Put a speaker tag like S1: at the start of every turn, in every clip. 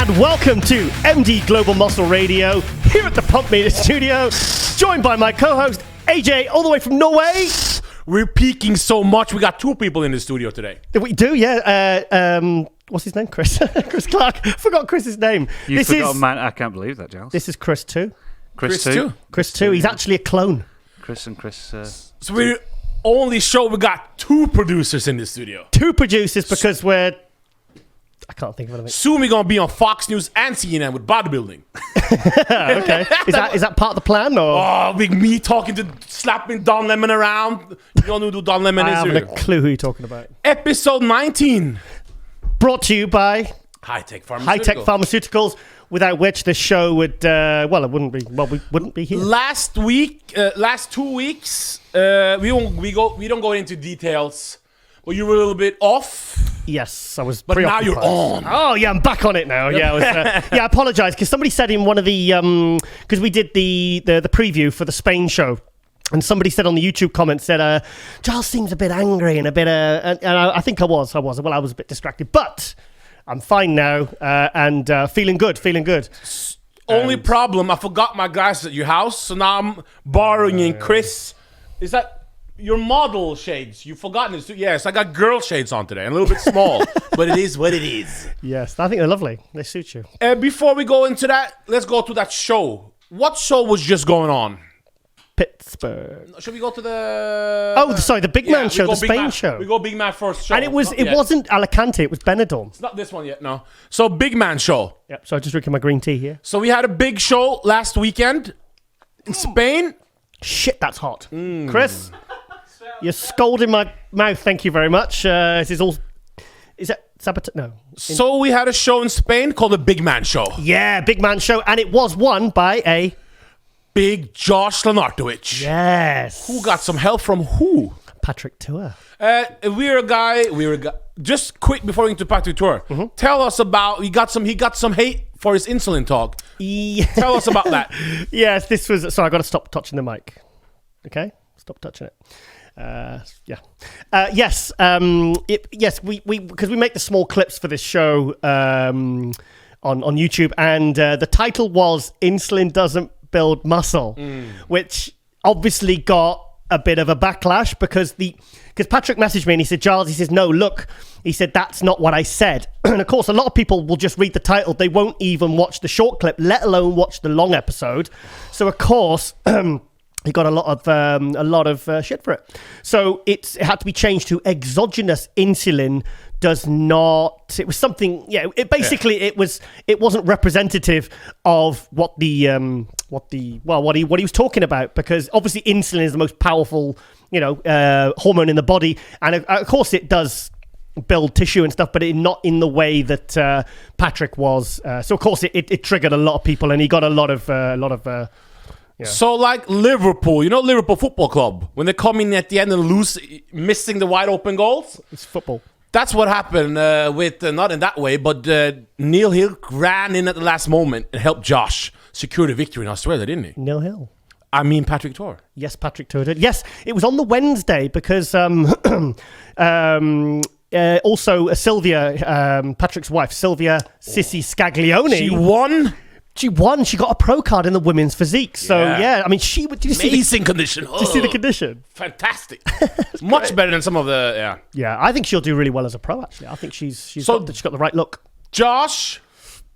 S1: and welcome to MD Global Muscle Radio here at the Pump Meter Studio, joined by my co-host AJ, all the way from Norway.
S2: We're peaking so much. We got two people in the studio today.
S1: We do, yeah. What's his name? Chris. Chris Clark. Forgot Chris's name.
S3: You forgot, man. I can't believe that, Giles.
S1: This is Chris 2.
S3: Chris 2.
S1: Chris 2. He's actually a clone.
S3: Chris and Chris.
S2: So we're only show we got two producers in the studio.
S1: Two producers because we're... I can't think of anything.
S2: Soon we're gonna be on Fox News and CNN with bodybuilding.
S1: Okay. Is that part of the plan? Or?
S2: Oh, big me talking to slapping Don Lemon around. You don't know who Don Lemon
S1: I
S2: is?
S1: haven't a clue who you're talking about.
S2: Episode 19.
S1: Brought to you by
S2: High-Tech Pharmaceuticals.
S1: High-Tech Pharmaceuticals, without which this show would, it wouldn't be, we wouldn't be here.
S2: Last 2 weeks, we don't go into details. Well, you were a little bit off.
S1: Yes, I was.
S2: But now you're on.
S1: Oh yeah, I'm back on it now. Yeah, I apologise because somebody said in one of the because we did the preview for the Spain show. And somebody said on the YouTube comment, Giles seems a bit angry and a bit, and I think I was. Well, I was a bit distracted, but I'm fine now and feeling good.
S2: Only problem, I forgot my glasses at your house, so now I'm borrowing in Chris. Is that your model shades? You've forgotten it. Yes, I got girl shades on today, a little bit small, but it is what it is.
S1: Yes, I think they're lovely. They suit you.
S2: Before we go into that, let's go to that show. What show was just going on?
S1: Pittsburgh.
S2: Should we go to the...
S1: the Big Man show, the Spain show.
S2: We go Big Man first show.
S1: And it wasn't Alicante, it was Benidorm.
S2: It's not this one yet, no. So Big Man show.
S1: Yep, so I'm just drinking my green tea here.
S2: So we had a big show last weekend in Spain.
S1: Shit, that's hot. Chris, you're scolding my mouth, thank you very much. Is that sabotage? No.
S2: So we had a show in Spain called the Big Man Show.
S1: Yeah, Big Man show, and it was won by a...
S2: Big Josh Lenartowicz.
S1: Yes.
S2: Who got some help from who?
S1: Patrick Tour.
S2: We're a guy. Just quick before we get to Patrick Tour. Tell us about he got some hate for his insulin talk.
S1: Yeah.
S2: Tell us about that.
S1: Yes, this was. Sorry, I got to stop touching the mic. Okay, stop touching it. Yes. Yes. We because we make the small clips for this show on YouTube, and the title was "Insulin Doesn't Build Muscle," which obviously got a bit of a backlash because Patrick messaged me and he said, Giles, he says, no, look, he said, that's not what I said. And of course, a lot of people will just read the title. They won't even watch the short clip, let alone watch the long episode. So of course, he got a lot of shit for it. So it had to be changed to exogenous insulin does not. It was something. Yeah. It wasn't representative of what he was talking about, because obviously insulin is the most powerful hormone in the body, and of course it does build tissue and stuff, but not in the way that Patrick was. So of course it triggered a lot of people, and he got a lot of. Yeah.
S2: So like Liverpool, Liverpool Football Club, when they come in at the end and lose, missing the wide open goals.
S1: It's football.
S2: That's what happened with, not in that way, but Neil Hill ran in at the last moment and helped Josh secure the victory in Australia, didn't he?
S1: Neil Hill.
S2: I mean Patrick Tour.
S1: Yes, Patrick Tour did. Yes, it was on the Wednesday because also Sylvia, Patrick's wife, Sylvia Sissy Scaglione. She won. She got a pro card in the women's physique. So, yeah. I mean, did you see
S2: amazing condition.
S1: Did you see the condition?
S2: Fantastic. Much better than some of the,
S1: Yeah, I think she'll do really well as a pro, actually. I think she's got the right look.
S2: Josh,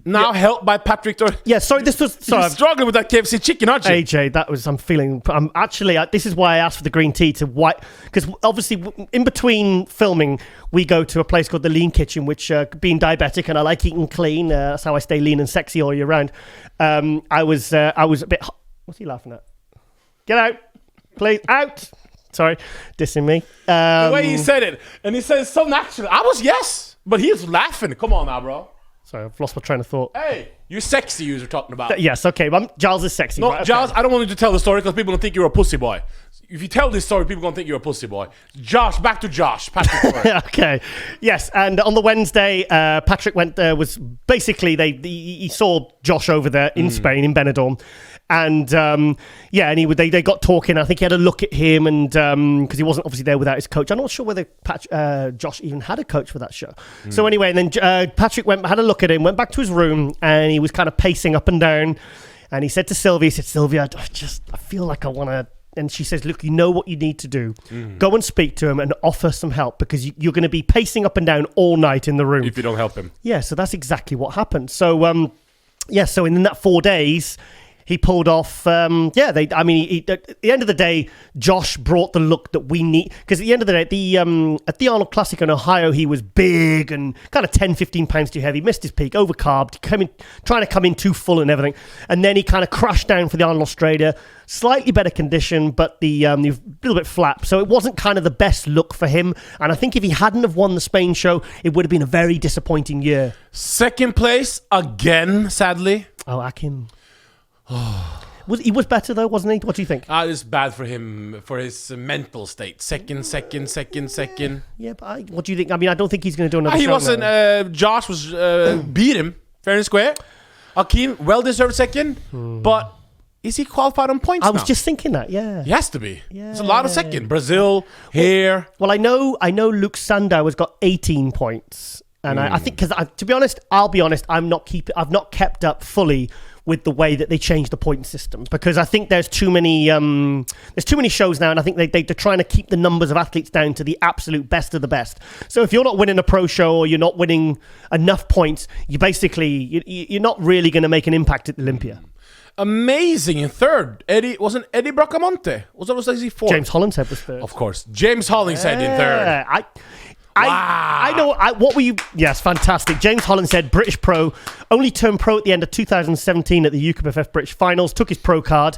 S2: now helped by Patrick Tour.
S1: Yeah, sorry, this was... Sorry,
S2: You're struggling with that KFC chicken, aren't you?
S1: AJ, this is why I asked for the green tea to white... Because obviously, in between filming, we go to a place called the Lean Kitchen, which, being diabetic, and I like eating clean, that's how I stay lean and sexy all year round. I was a bit... What's he laughing at? Get out. Please, out. Sorry, dissing me.
S2: The way he said it, and he said it so naturally. I was yes, but he was laughing. Come on now, bro.
S1: Sorry, I've lost my train of thought.
S2: Hey. You're sexy, you're talking about.
S1: Yes, okay. Giles is sexy.
S2: No,
S1: right, okay.
S2: Giles, I don't want you to tell the story because people don't think you're a pussy boy. If you tell this story, people are going to think you're a pussy boy. Josh, back to Josh. Patrick's story.
S1: Okay. Yes, and on the Wednesday, Patrick went there. Was basically he saw Josh over there in Spain, in Benidorm, and and they got talking. I think he had a look at him, and because he wasn't obviously there without his coach. I'm not sure whether Josh even had a coach for that show. So anyway, and then Patrick had a look at him, went back to his room, and he was kind of pacing up and down, and he said to Sylvia, Sylvia, I feel like I want to. And she says, look, you know what you need to do. Go and speak to him and offer some help because you're going to be pacing up and down all night in the room.
S2: If you don't help him.
S1: Yeah, so that's exactly what happened. So, so in that 4 days, he pulled off, at the end of the day, Josh brought the look that we need. Because at the end of the day, at the Arnold Classic in Ohio, he was big and kind of 10, 15 pounds too heavy, missed his peak, overcarbed, trying to come in too full and everything. And then he kind of crashed down for the Arnold Australia. Slightly better condition, but the a little bit flat. So it wasn't kind of the best look for him. And I think if he hadn't have won the Spain show, it would have been a very disappointing year.
S2: Second place again, sadly.
S1: Oh, Akim. He was better though, wasn't he? What do you think?
S2: It's bad for him, for his mental state. Second.
S1: Yeah, but what do you think? I mean, I don't think he's going to do another show.
S2: He wasn't. Josh was beat him fair and square. Akim, well-deserved second, but is he qualified on points
S1: I was
S2: now?
S1: just thinking that, yeah.
S2: He has to be. Yeah. It's a lot of second. Brazil, here.
S1: Well, I know Luke Sandow has got 18 points. And I think, because to be honest, I've not kept up fully with the way that they changed the point system, because I think there's too many shows now, and I think they're trying to keep the numbers of athletes down to the absolute best of the best. So if you're not winning a pro show or you're not winning enough points, you're not really going to make an impact at Olympia.
S2: Amazing in third. Wasn't Eddie Bracamonte? Was he fourth?
S1: James Hollinshead was third.
S2: Of course. James Hollinshead in third.
S1: I know. What were you? Yes, fantastic. James Hollinshead, British pro, only turned pro at the end of 2017 at the UKBFF British Finals. Took his pro card,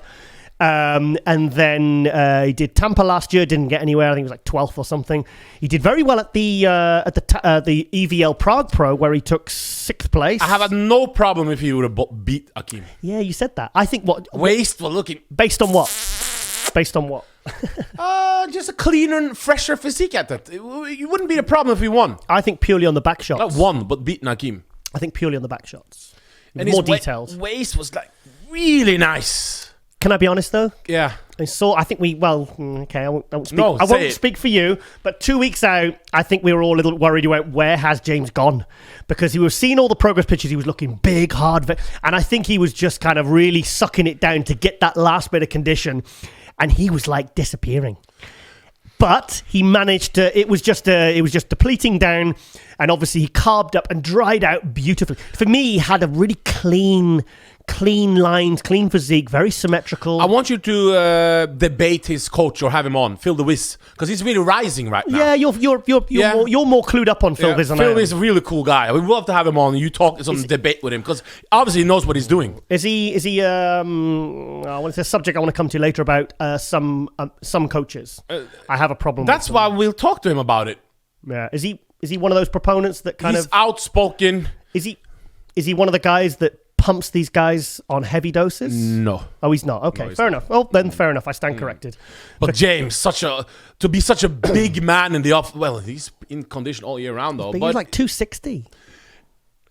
S1: and then he did Tampa last year. Didn't get anywhere. I think it was like 12th or something. He did very well at the EVL Prague Pro, where he took 6th place.
S2: I have had no problem if he would have beat Akim.
S1: Yeah, you said that. I think
S2: wasteful looking.
S1: Based on what? Based on what?
S2: Just a cleaner and fresher physique at that. It wouldn't be a problem if he won.
S1: I think purely on the back shots.
S2: Not won, but beat Akim.
S1: I think purely on the back shots.
S2: And
S1: more details.
S2: Waist was like really nice.
S1: Can I be honest though?
S2: Yeah.
S1: I won't speak. I won't speak for you, but 2 weeks out, I think we were all a little worried about where has James gone, because he was seeing all the progress pictures. He was looking big, hard, and I think he was just kind of really sucking it down to get that last bit of condition, and he was like disappearing. But he managed to. It was just depleting down, and obviously he carved up and dried out beautifully. For me, he had a really clean lines, clean physique, very symmetrical.
S2: I want you to debate his coach or have him on, Phil DeWiss, because he's really rising right now.
S1: Yeah, you're more clued up on Phil DeWiss than I am.
S2: Phil is a really cool guy. I would love to have him on and you talk some debate with him, because obviously he knows what he's doing.
S1: Is he? It's a subject I want to come to later about some coaches. I have a problem.
S2: That's why we'll talk to him about it.
S1: Yeah, is he one of those proponents that
S2: he's outspoken?
S1: Is he one of the guys that pumps these guys on heavy doses?
S2: No.
S1: Oh, he's not. Okay, fair enough. Well, then fair enough. I stand corrected.
S2: But James, to be such a big man in the off. Well, he's in condition all year round though.
S1: But he's like 260.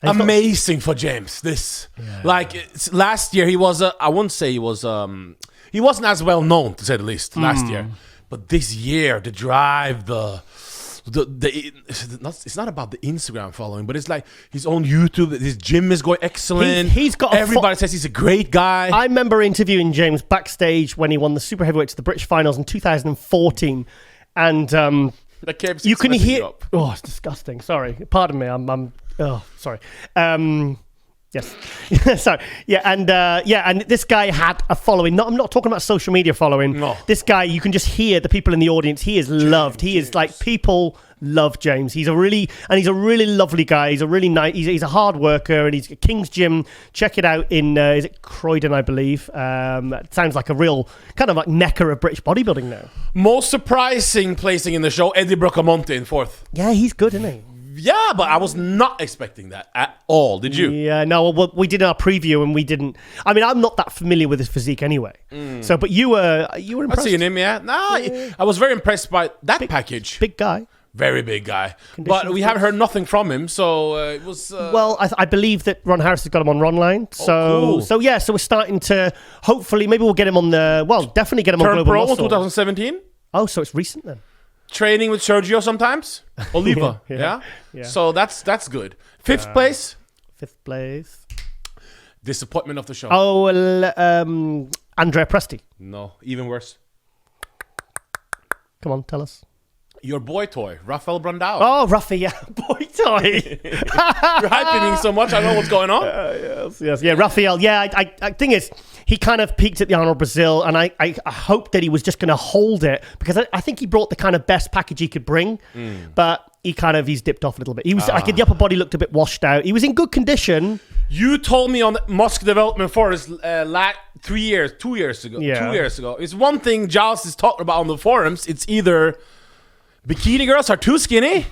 S2: Amazing for James. Last year he was. I wouldn't say he was. He wasn't as well known, to say the least, last year. But this year, the drive, it's not about the Instagram following, but it's like his own YouTube. His gym is going excellent.
S1: He's got
S2: everybody says he's a great guy.
S1: I remember interviewing James backstage when he won the super heavyweights at the British Finals in 2014, and you can hear. Oh, it's disgusting. Sorry, pardon me. I'm. Oh, sorry. Yes. Sorry. Yeah, and this guy had a following. I'm not talking about social media following.
S2: No.
S1: This guy, you can just hear the people in the audience. He is loved. He is like, people love James. He's a really lovely guy. He's a really nice. He's a hard worker, and he's at King's Gym. Check it out in is it Croydon, I believe. It sounds like a real kind of like mecca of British bodybuilding now.
S2: Most surprising placing in the show, Eddie Bracamonte in fourth.
S1: Yeah, he's good, isn't he?
S2: Yeah, but I was not expecting that at all. Did you?
S1: Yeah, no. Well, we did our preview, and we didn't. I mean, I'm not that familiar with his physique anyway. So, but you were impressed.
S2: I've seen him. Yeah. I was very impressed by that package.
S1: Big guy.
S2: Very big guy. But we haven't heard nothing from him, so it was...
S1: well, I believe that Ron Harris has got him on Ronline. So,
S2: cool.
S1: so we're starting to... Hopefully, maybe we'll get him on the... Well, definitely get him on
S2: Turn
S1: Global
S2: Pro in
S1: Muscle.
S2: 2017.
S1: Oh, so it's recent then.
S2: Training with Sergio sometimes. Oliva. yeah. So that's good. Fifth place.
S1: Fifth place.
S2: Disappointment of the show.
S1: Oh, Andrea Presti.
S2: No, even worse.
S1: Come on, tell us.
S2: Your boy toy, Rafael Brandao.
S1: Oh, Rafi, yeah. Boy toy.
S2: You're hyping me so much, I know what's going on.
S1: Yes. Yeah, Rafael. Yeah, I thing is, he kind of peaked at the Arnold Brazil, and I hoped that he was just going to hold it, because I think he brought the kind of best package he could bring, but he's dipped off a little bit. He was like, the upper body looked a bit washed out. He was in good condition.
S2: You told me on the Musk Development Forest 2 years ago.
S1: Yeah.
S2: 2 years ago. It's one thing Giles is talking about on the forums. It's either bikini girls are too skinny,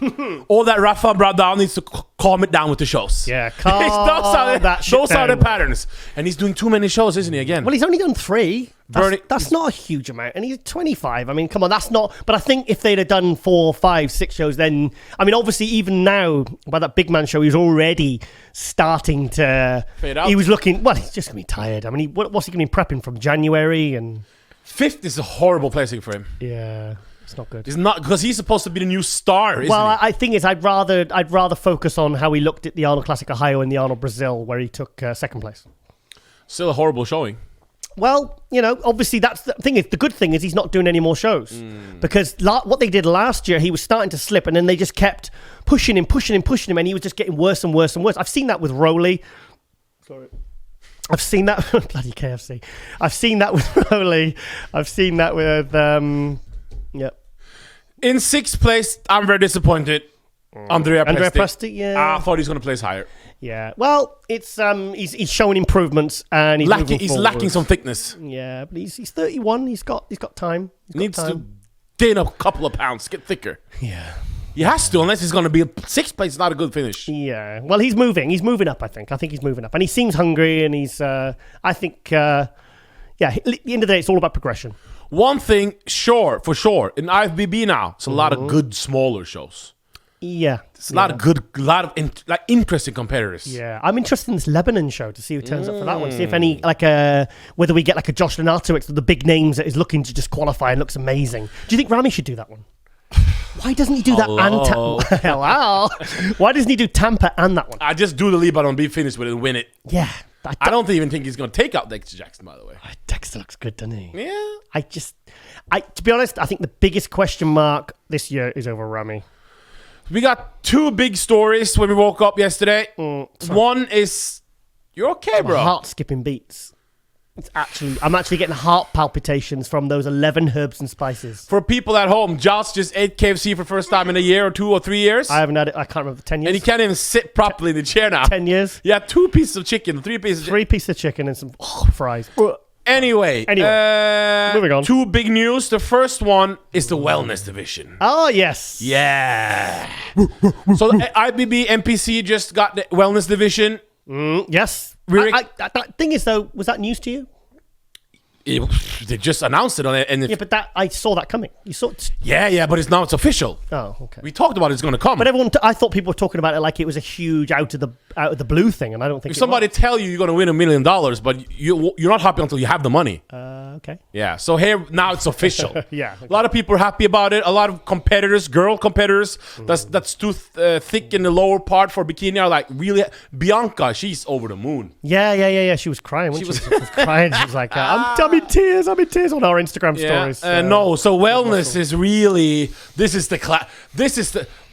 S2: or that Rafa Brandao needs to calm it down with the shows.
S1: Yeah, those
S2: are the patterns. And he's doing too many shows, isn't he, again?
S1: Well, he's only done 3. That's not a huge amount. And he's 25. I mean, come on, that's not... But I think if they'd have done 4, 5, 6 shows, then... I mean, obviously, even now, by that big man show, he was already starting to...
S2: Fade out.
S1: He was looking... Well, he's just going to be tired. I mean, what's he going to be prepping from January? And
S2: 5th is a horrible placing for him.
S1: Yeah... It's not good.
S2: It's not, because he's supposed to be the new star, isn't he?
S1: I think I'd rather focus on how he looked at the Arnold Classic Ohio and the Arnold Brazil, where he took second place.
S2: Still a horrible showing.
S1: Well, obviously that's the thing. The good thing is he's not doing any more shows, because what they did last year, he was starting to slip, and then they just kept pushing him, and he was just getting worse and worse and worse. I've seen that with Rowley. Sorry. I've seen that bloody KFC. I've seen that with Rowley. I've seen that with Yep.
S2: In 6th place, I'm very disappointed. Andrea
S1: Presti, yeah.
S2: I thought he's going to place higher.
S1: Yeah. Well, it's he's showing improvements, and he's
S2: lacking some thickness.
S1: Yeah, but he's 31. He's got time.
S2: Needs to gain a couple of pounds, get thicker.
S1: Yeah.
S2: He has to, unless he's going to be 6th place. Not a good finish.
S1: Yeah. Well, he's moving. He's moving up. I think he's moving up, and he seems hungry. And he's. I think. At the end of the day, it's all about progression.
S2: One thing, for sure, in IFBB now, it's a lot of good smaller shows.
S1: Yeah,
S2: it's a lot of interesting competitors.
S1: Yeah, I'm interested in this Lebanon show to see who turns up for that one. See if any whether we get like a Josh Lenartowicz with the big names that is looking to just qualify and looks amazing. Do you think Rami should do that one? Why doesn't he do that and Hello? Why doesn't he do Tampa and that one?
S2: I just do the Lebanon, be finished with it and win it.
S1: Yeah.
S2: I don't even think he's going to take out Dexter Jackson, by the way.
S1: Dexter looks good, doesn't he?
S2: Yeah.
S1: To be honest, I think the biggest question mark this year is over Rami.
S2: We got 2 big stories when we woke up yesterday. One is, you're okay, bro.
S1: Heart skipping beats. I'm actually getting heart palpitations from those 11 herbs and spices.
S2: For people at home, Josh just ate KFC for the first time in a year or 2 or 3 years.
S1: I haven't had it. I can't remember. 10 years.
S2: And he can't even sit properly in the chair now.
S1: 10 years.
S2: Yeah, 2 pieces of chicken, 3 pieces.
S1: 3 pieces of chicken and some fries.
S2: Anyway,
S1: moving on.
S2: 2 big news. The first one is the wellness division.
S1: Oh, yes.
S2: Yeah. So the IBB MPC just got the wellness division.
S1: Yes. That thing is, though, was that news to you?
S2: They just announced it on it.
S1: Yeah, but I saw that coming. You saw it?
S2: Yeah, but it's now it's official.
S1: Oh, okay.
S2: We talked about it's going to come.
S1: But I thought people were talking about it like it was a huge out of the blue thing, and I don't think.
S2: If somebody tell you you're going to win $1 million, but you're not happy until you have the money.
S1: Okay.
S2: Yeah. So here now it's official.
S1: Yeah. Okay.
S2: A lot of people are happy about it. A lot of competitors, girl competitors, that's too thick in the lower part for bikini are like really. Bianca, she's over the moon.
S1: Yeah. She was crying. She was crying. She was like, I'm in tears on our Instagram stories.
S2: No, so wellness is really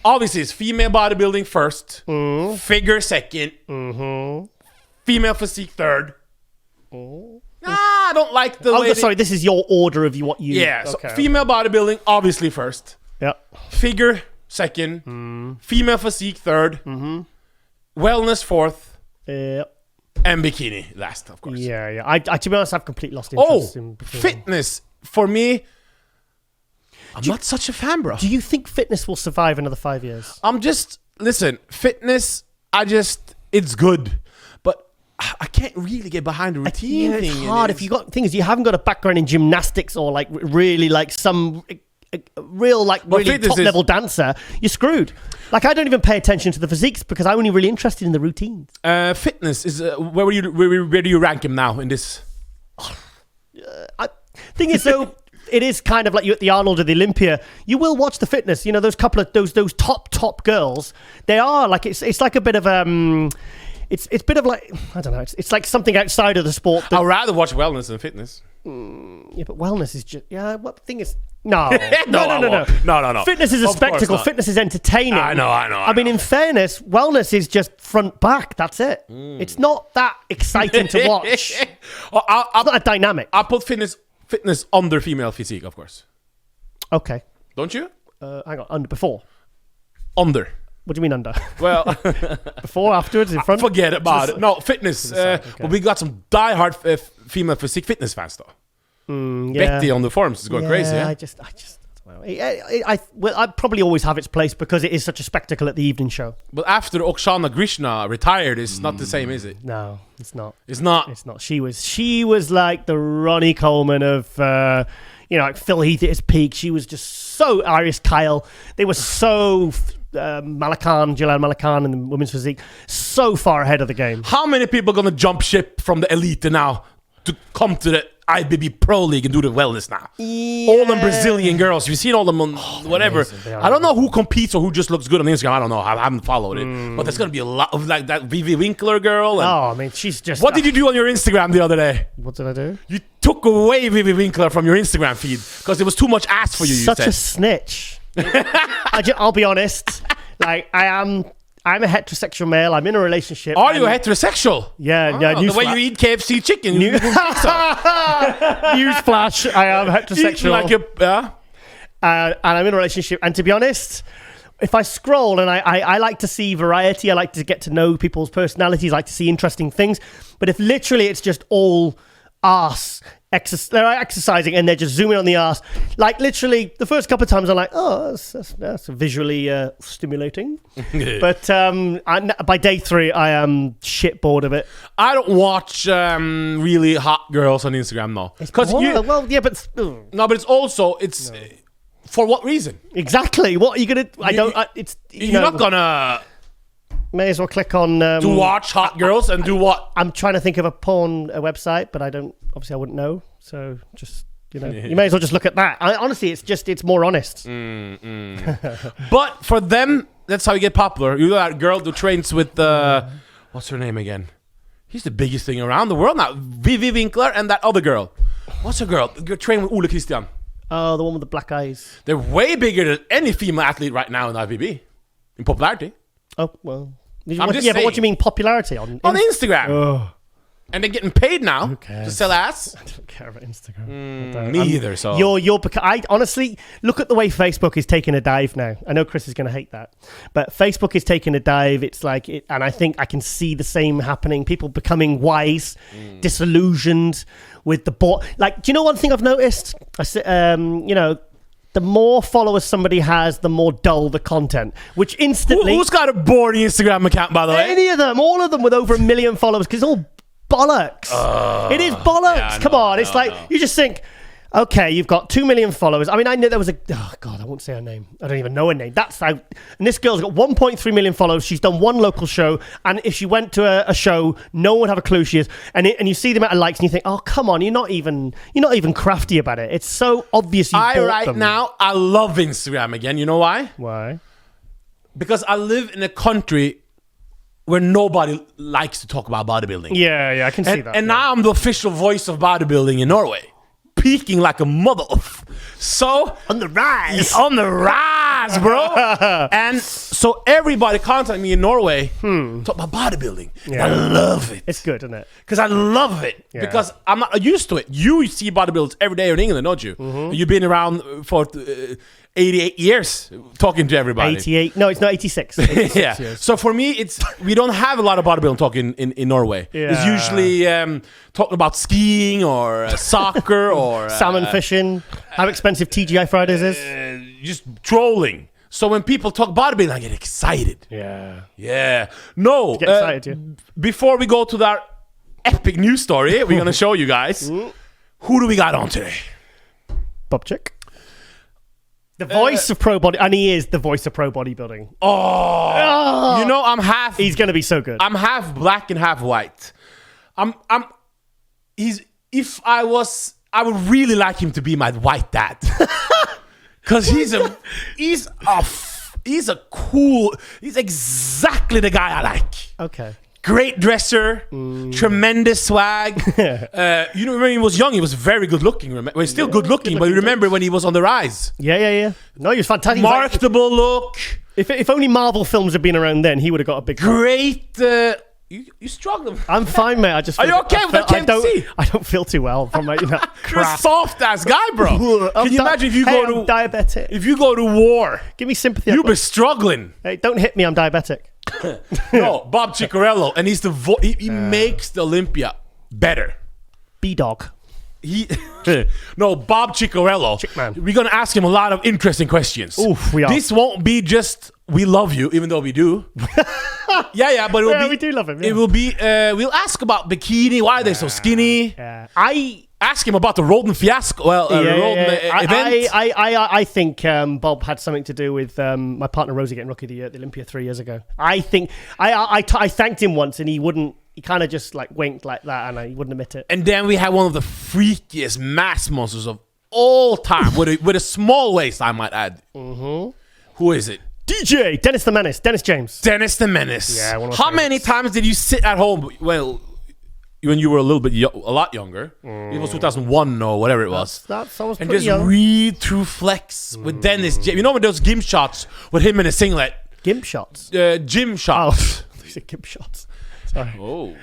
S2: obviously it's female bodybuilding first, figure second, female physique third. I don't like the way.
S1: Sorry, this is your order of what you.
S2: Yeah, so female bodybuilding obviously first.
S1: Yeah.
S2: Figure second, female physique third, wellness fourth.
S1: Yep.
S2: And bikini last, of course.
S1: Yeah. I to be honest, I've completely lost interest in bikini.
S2: Fitness for me. I'm not such a fan, bro.
S1: Do you think fitness will survive another 5 years?
S2: listen, fitness, it's good. But I can't really get behind the routine thing.
S1: It's hard if you got things. You haven't got a background in gymnastics or like really like some real like really top level dancer. You're screwed. Like I don't even pay attention to the physiques because I'm only really interested in the routines.
S2: Fitness is where do you rank him now in this?
S1: Thing is though. It is kind of like you at the Arnold or the Olympia. You will watch the fitness. You know those couple of those top girls. They are like it's like a bit of it's a bit of like I don't know. It's like something outside of the sport.
S2: I'd rather watch wellness than fitness.
S1: Yeah, but wellness is just What the thing is? No.
S2: No.
S1: Fitness is a spectacle. Fitness is entertaining.
S2: I know.
S1: I mean, in fairness, wellness is just front back. That's it. It's not that exciting to watch. It's not a dynamic.
S2: I put fitness under female physique, of course.
S1: Okay.
S2: Don't you?
S1: Hang on. Before.
S2: Under.
S1: What do you mean under?
S2: Well,
S1: before, afterwards, in front.
S2: Forget about it. No, fitness. Okay. Well, we got some diehard female physique fitness fans though. Betty on the forums is going crazy. Yeah?
S1: I just don't know. I probably always have its place because it is such a spectacle at the evening show.
S2: But after Oksana Grishna retired, it's not the same, is it?
S1: No, it's not.
S2: It's not.
S1: It's not. She was like the Ronnie Coleman of like Phil Heath at his peak. She was just so Iris Kyle. They were so Gillian Malakan and the women's physique so far ahead of the game.
S2: How many people are gonna jump ship from the elite now to come to the IBB Pro League and do the wellness now?
S1: Yeah.
S2: All them Brazilian girls. You've seen all them on whatever. I don't know who competes or who just looks good on Instagram. I don't know. I haven't followed it. But there's going to be a lot of like that Vivi Winkler girl.
S1: I mean, she's just...
S2: What did you do on your Instagram the other day?
S1: What did I do?
S2: You took away Vivi Winkler from your Instagram feed because it was too much ass for you.
S1: Such a snitch. I'll be honest. Like, I'm a heterosexual male. I'm in a relationship.
S2: Are you heterosexual?
S1: Yeah.
S2: The way you eat KFC chicken.
S1: Newsflash, I am heterosexual. And I'm in a relationship. And to be honest, if I scroll and I like to see variety, I like to get to know people's personalities, I like to see interesting things. But if literally it's just all arse, they're exercising and they're just zooming on the arse. Like literally the first couple of times I'm like, oh, that's visually stimulating. But by day 3, I am shit bored of it.
S2: I don't watch really hot girls on Instagram now.
S1: But
S2: it's also for what reason?
S1: Exactly. What are you gonna? You're
S2: not gonna.
S1: May as well click on
S2: to watch hot girls and do what?
S1: I'm trying to think of a porn website, but I wouldn't know. So just you may as well just look at that. Honestly, it's more honest.
S2: But for them, that's how you get popular. You know that girl who trains with what's her name again? He's the biggest thing around the world now. Vivi Winkler and that other girl. What's her girl? You train with Ole Christian.
S1: Oh, the one with the black eyes.
S2: They're way bigger than any female athlete right now in IVB in popularity.
S1: Oh well. But what do you mean popularity on
S2: Instagram?
S1: Oh.
S2: And they're getting paid now to sell ass.
S1: I don't care about Instagram.
S2: Me either. So
S1: I honestly look at the way Facebook is taking a dive now. I know Chris is going to hate that, but Facebook is taking a dive. It's like and I think I can see the same happening. People becoming wise, disillusioned with the bot. Like, do you know one thing I've noticed? The more followers somebody has, the more dull the content. Which instantly...
S2: Who's got a boring Instagram account, by the way?
S1: Any of them. All of them with over 1 million followers. Because it's all bollocks. It is bollocks. Yeah, Come on. It's like, you just think... Okay, you've got 2 million followers. I mean, I knew there was a... Oh, God, I won't say her name. I don't even know her name. That's how... And this girl's got 1.3 million followers. She's done one local show. And if she went to a show, no one would have a clue she is. And you see the amount of likes and you think, oh, come on, you're not even crafty about it. It's so obvious you bought them.
S2: Now, I love Instagram again. You know why?
S1: Why?
S2: Because I live in a country where nobody likes to talk about bodybuilding.
S1: Yeah, I can see that.
S2: And now I'm the official voice of bodybuilding in Norway. Peaking like a mother. So
S1: on the rise,
S2: bro. And so everybody contact me in Norway talk about bodybuilding. Yeah. I love it.
S1: It's good, isn't it?
S2: Because I love it. Yeah. Because I'm not used to it. You see bodybuilders every day in England, don't you? Mm-hmm. You've been around for 88 years talking to everybody.
S1: 88? No, it's not 86. 86
S2: yeah.
S1: Years.
S2: So for me, we don't have a lot of bodybuilding talk in Norway. Yeah. It's usually talking about skiing or soccer or
S1: salmon fishing. How expensive TGI Fridays is.
S2: Just trolling. So when people talk bodybuilding, I get excited. Yeah. No.
S1: Get excited, yeah.
S2: Before we go to that epic news story, we're going to show you guys. Who do we got on today?
S1: Bob Chick. The voice of pro body, and he is the voice of pro bodybuilding.
S2: You know, I'm half.
S1: He's gonna be so good.
S2: I'm half black and half white. I would really like him to be my white dad, because he's exactly the guy I like.
S1: Okay.
S2: Great dresser, tremendous swag. You know, when he was young, he was very good looking. Well, he's still good looking, but you remember when he was on the rise.
S1: Yeah. No, he was fantastic.
S2: Marketable look.
S1: If only Marvel films had been around then, he would have got a big.
S2: Great. You struggle.
S1: I'm fine, mate. I just.
S2: Are you okay?
S1: I don't feel too well from my.
S2: You're a soft ass guy, bro. Can you imagine if you
S1: I'm diabetic?
S2: If you go to war,
S1: Give me sympathy.
S2: you'll be struggling.
S1: Hey, don't hit me. I'm diabetic.
S2: No, Bob Ciccarello, and he's the he makes the Olympia better.
S1: B-Dog.
S2: Bob Ciccarello.
S1: Chickman.
S2: We're gonna ask him a lot of interesting questions.
S1: Oof, we are.
S2: This won't be just we love you, even though we do. yeah, but it will be.
S1: We do love him. Yeah.
S2: It will be. We'll ask about bikini. Why are they so skinny?
S1: Yeah.
S2: Ask him about the Roden fiasco. Well, Roden event.
S1: I think Bob had something to do with my partner Rosie getting Rookie of the Year at the Olympia 3 years ago. I think I thanked him once and he wouldn't. He kind of just like winked like that and he wouldn't admit it.
S2: And then we had one of the freakiest mass monsters of all time with a small waist, I might add. Mm-hmm. Who is it?
S1: DJ Dennis the Menace. Dennis James.
S2: Dennis the Menace.
S1: Yeah.
S2: How many times did you sit at home? Well, when you were a lot younger, it was 2001 or whatever it was.
S1: That's almost
S2: and
S1: pretty
S2: just
S1: young.
S2: read through flex with Dennis. You know when those gimp shots with him in a singlet?
S1: Gimp shots.
S2: Gym shots.
S1: Oh, these are gimp shots. Sorry.
S2: Oh.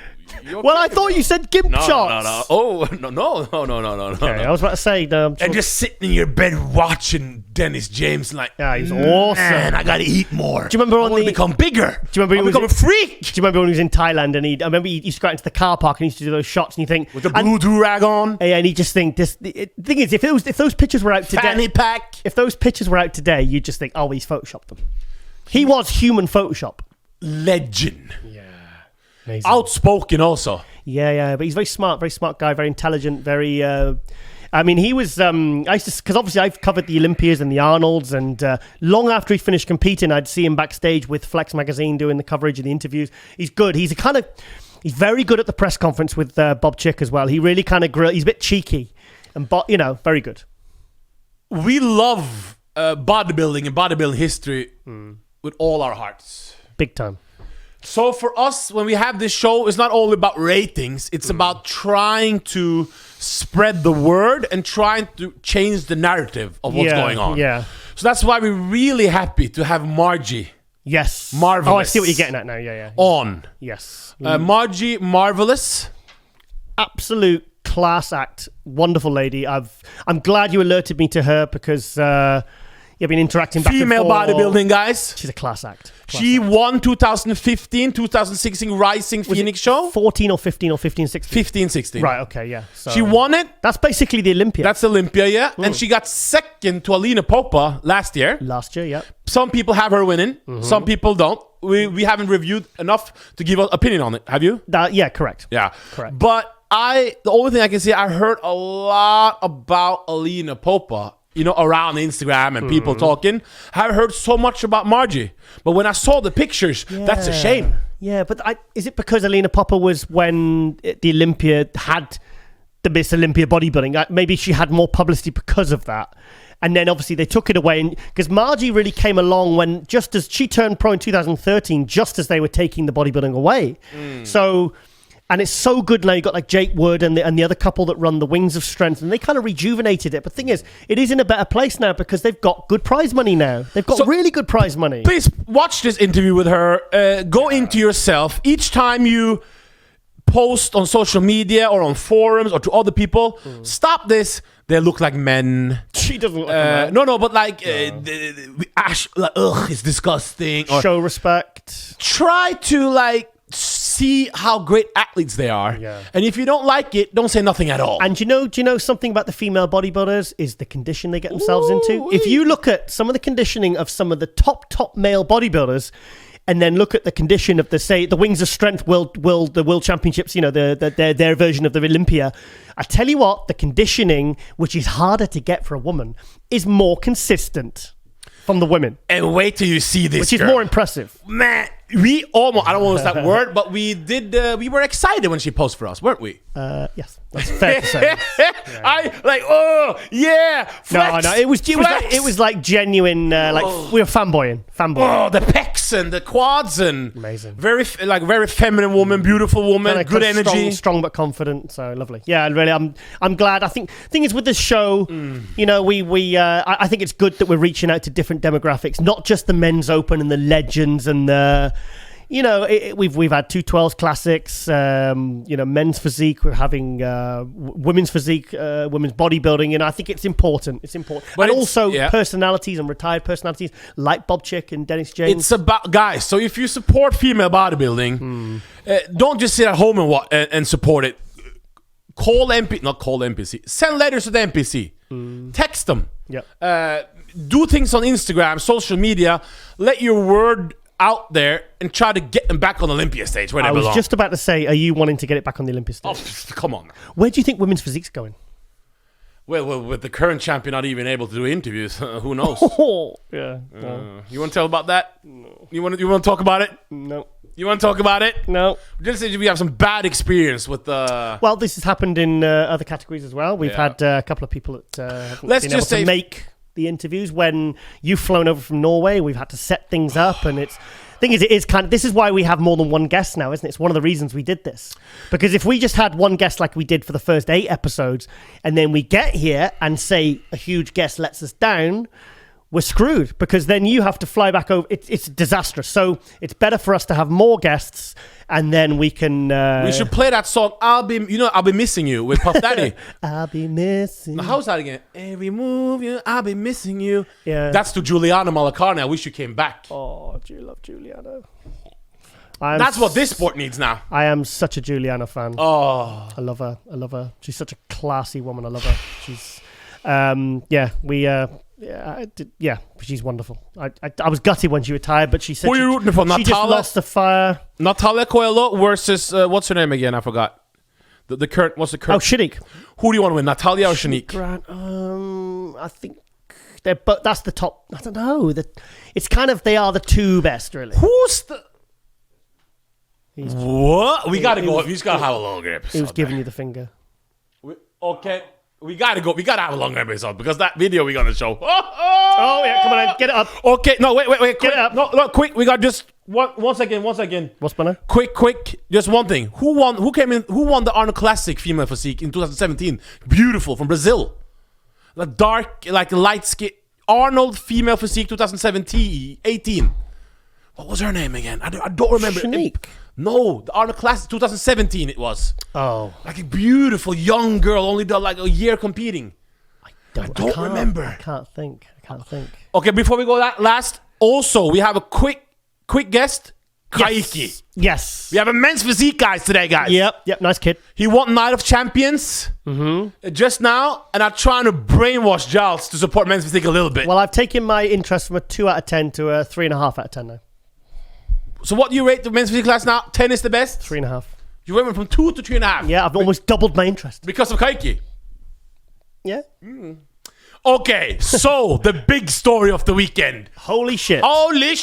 S1: Well, I thought you said gimp shots.
S2: No. Oh, no.
S1: Okay, I was about to say.
S2: And just sitting in your bed watching Dennis James, like,
S1: yeah, he's awesome.
S2: Man, I gotta eat more.
S1: Do you remember
S2: I want to become bigger?
S1: Do you remember
S2: I become a freak?
S1: Do you remember when he was in Thailand and I remember he used to go out into the car park and he used to do those shots and you think
S2: with the blue do-rag on.
S1: Yeah, and he just think the thing is if those pictures were out today,
S2: fanny pack.
S1: If those pictures were out today, you'd just think, oh, he's photoshopped them. He was human Photoshop.
S2: Legend.
S1: Yeah. Amazing.
S2: Outspoken also.
S1: Yeah, but he's very smart guy, very intelligent, very. I mean, he was. I used to, because obviously I've covered the Olympias and the Arnolds, and long after he finished competing, I'd see him backstage with Flex magazine doing the coverage and the interviews. He's good. He's very good at the press conference with Bob Chick as well. He really kind of he's a bit cheeky, and very good.
S2: We love bodybuilding and bodybuilding history with all our hearts,
S1: big time.
S2: So for us, when we have this show, it's not only about ratings. It's about trying to spread the word and trying to change the narrative of what's going on.
S1: Yeah.
S2: So that's why we're really happy to have Margie.
S1: Yes.
S2: Marvelous.
S1: Oh, I see what you're getting at now. Yeah.
S2: On.
S1: Yes.
S2: Margie, marvelous.
S1: Absolute class act. Wonderful lady. I'm glad you alerted me to her because... You've been interacting back
S2: Female
S1: and forth.
S2: bodybuilding, guys.
S1: She's a class act.
S2: She won 2015, 2016 Rising Phoenix show.
S1: 14 or 15 or 15, 16?
S2: 15, 16.
S1: Right, okay, yeah. So
S2: she won it.
S1: That's basically the Olympia.
S2: That's Olympia, yeah. And she got second to Alina Popa last year.
S1: Last year, yeah.
S2: Some people have her winning. Some people don't. We haven't reviewed enough to give an opinion on it. Have you?
S1: Yeah, correct.
S2: Yeah.
S1: Correct.
S2: But the only thing I can say, I heard a lot about Alina Popa, around Instagram and people talking. I heard so much about Margie. But when I saw the pictures, that's a shame.
S1: Yeah, but is it because Alina Popa was when the Olympia had the Miss Olympia bodybuilding? Maybe she had more publicity because of that. And then obviously they took it away. Because Margie really came along when, just as she turned pro in 2013, just as they were taking the bodybuilding away. So... And it's so good now. You've got like Jake Wood and the other couple that run the Wings of Strength, and they kind of rejuvenated it. But the thing is, it is in a better place now because they've got good prize money now. They've got really good prize money.
S2: Please watch this interview with her. Go into yourself. Each time you post on social media or on forums or to other people, stop this. They look like men.
S1: She doesn't look like a man.
S2: No, but like, ugh, it's disgusting.
S1: Show respect.
S2: Try to like see how great athletes they are.
S1: Yeah.
S2: And if you don't like it, don't say nothing at all.
S1: And do you know something about the female bodybuilders is the condition they get themselves into? If you look at some of the conditioning of some of the top male bodybuilders, and then look at the condition of the Wings of Strength the World Championships, their version of the Olympia. I tell you what, the conditioning, which is harder to get for a woman, is more consistent from the women.
S2: And wait till you see this,
S1: which is more impressive.
S2: Man, we almost, I don't want to use that word, but we were excited when she posed for us, weren't we?
S1: Yes, that's fair to say.
S2: Flex,
S1: No, it was like genuine, we were fanboying.
S2: Oh, the pecs and the quads and
S1: amazing.
S2: Very feminine woman, beautiful woman, good energy.
S1: Strong but confident, so lovely. Yeah, really, I'm glad. I think thing is with this show, I think it's good that we're reaching out to different demographics, not just the men's open and the legends and the... we've had 212 classics, men's physique. We're having women's physique, women's bodybuilding, and I think it's important. It's important, but also personalities and retired personalities like Bob Chick and Dennis James.
S2: It's about guys. So if you support female bodybuilding, don't just sit at home and support it. Not call NPC. Send letters to the NPC. Text them.
S1: Yeah.
S2: Do things on Instagram, social media. Let your word out there and try to get them back on the Olympia stage where they belong.
S1: I was just about to say, are you wanting to get it back on the Olympia stage?
S2: Oh, come on.
S1: Where do you think women's physique's going?
S2: Well, with the current champion not even able to do interviews, who knows?
S1: Yeah.
S2: You want to tell about that? No. You want to talk about it?
S1: No.
S2: You want to talk about it?
S1: No.
S2: Just say we have some bad experience with the...
S1: Well, this has happened in other categories as well. We've had a couple of people that haven't been able to make the interviews. When you've flown over from Norway, we've had to set things up, and this is why we have more than one guest now, isn't it? It's one of the reasons we did this. Because if we just had one guest like we did for the first 8 episodes, and then we get here and say a huge guest lets us down, we're screwed, because then you have to fly back over. It's disastrous. So it's better for us to have more guests, and then we can...
S2: we should play that song, I'll Be Missing You, with Puff Daddy.
S1: I'll be missing you.
S2: How's that again? Every move you, I'll be missing you.
S1: Yeah.
S2: That's to Juliana Malacarne. I wish you came back.
S1: Oh, do you love Juliana?
S2: That's what this sport needs now.
S1: I am such a Juliana fan.
S2: Oh.
S1: I love her. She's such a classy woman. I love her. She's... she's wonderful. I was gutted when she retired, but she said
S2: who are you rooting for?
S1: She just lost the fire.
S2: Natalia Coelho versus what's her name again? I forgot. The current. What's the current?
S1: Oh, Shanique.
S2: Who do you want to win, Natalia or Shanique?
S1: Grant. I think they're. But that's the top. I don't know. It's kind of they are the two best, really.
S2: Who's the? What? We gotta go. He's gotta have a longer episode.
S1: He was giving you the finger.
S2: Okay. We gotta go. We gotta have a longer episode because that video we're gonna show.
S1: Oh yeah, come on, get it up.
S2: Okay, no, wait,
S1: get it up.
S2: No, quick. We got just one second. What's better? Quick. Just one thing. Who won the Arnold Classic female physique in 2017? Beautiful from Brazil. The dark, light skin. Arnold female physique 2017, 18. What was her name again? I don't remember.
S1: Shanique.
S2: No, the Arnold Classic 2017 it was.
S1: Oh.
S2: Like a beautiful young girl, only done like a year competing. I don't remember.
S1: I can't think.
S2: Okay, before we go that last, also we have a quick guest, Kaiki.
S1: Yes.
S2: We have a men's physique guys today, guys.
S1: Yep, nice kid.
S2: He won Night of Champions just now, and I'm trying to brainwash Giles to support men's physique a little bit.
S1: Well, I've taken my interest from a 2 out of 10 to a 3.5 out of 10 now.
S2: So what do you rate the men's physique class now? 10 is the best?
S1: 3.5.
S2: You went from 2 to 3.5?
S1: Yeah, I've almost doubled my interest.
S2: Because of Kaiki?
S1: Yeah.
S2: Okay, so the big story of the weekend.
S1: Holy shit.
S2: Holy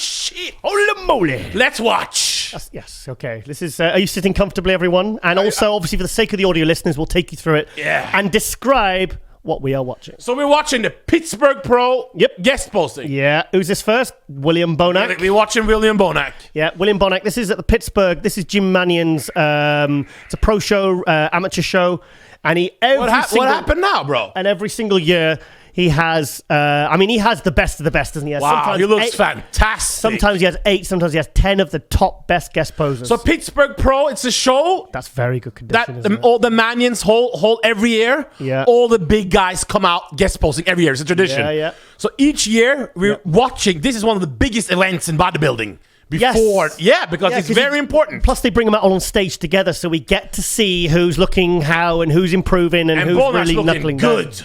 S1: moly.
S2: Let's watch.
S1: Yes, okay. This is, are you sitting comfortably, everyone? And also, obviously, for the sake of the audio listeners, we'll take you through it.
S2: Yeah.
S1: And describe what we are watching.
S2: So we're watching the Pittsburgh Pro guest posting.
S1: Yeah. Who's this first? William Bonac.
S2: We're watching William Bonac.
S1: Yeah, William Bonac. This is at the Pittsburgh. This is Jim Mannion's. It's a pro show, amateur show. And
S2: what happened now, bro?
S1: And every single year, he has, he has the best of the best, doesn't he?
S2: Wow,
S1: sometimes
S2: he looks fantastic.
S1: Sometimes he has 8, sometimes he has 10 of the top best guest posers.
S2: So Pittsburgh Pro, it's a show.
S1: That's very good condition,
S2: That all the Manions hold every year.
S1: Yeah.
S2: All the big guys come out guest posting every year. It's a tradition.
S1: Yeah.
S2: So each year, we're watching. This is one of the biggest events in bodybuilding. before. Yeah, because it's very important.
S1: Plus, they bring them out on stage together, so we get to see who's looking how and who's improving and who's
S2: Bonak's
S1: really knuckling down.
S2: good.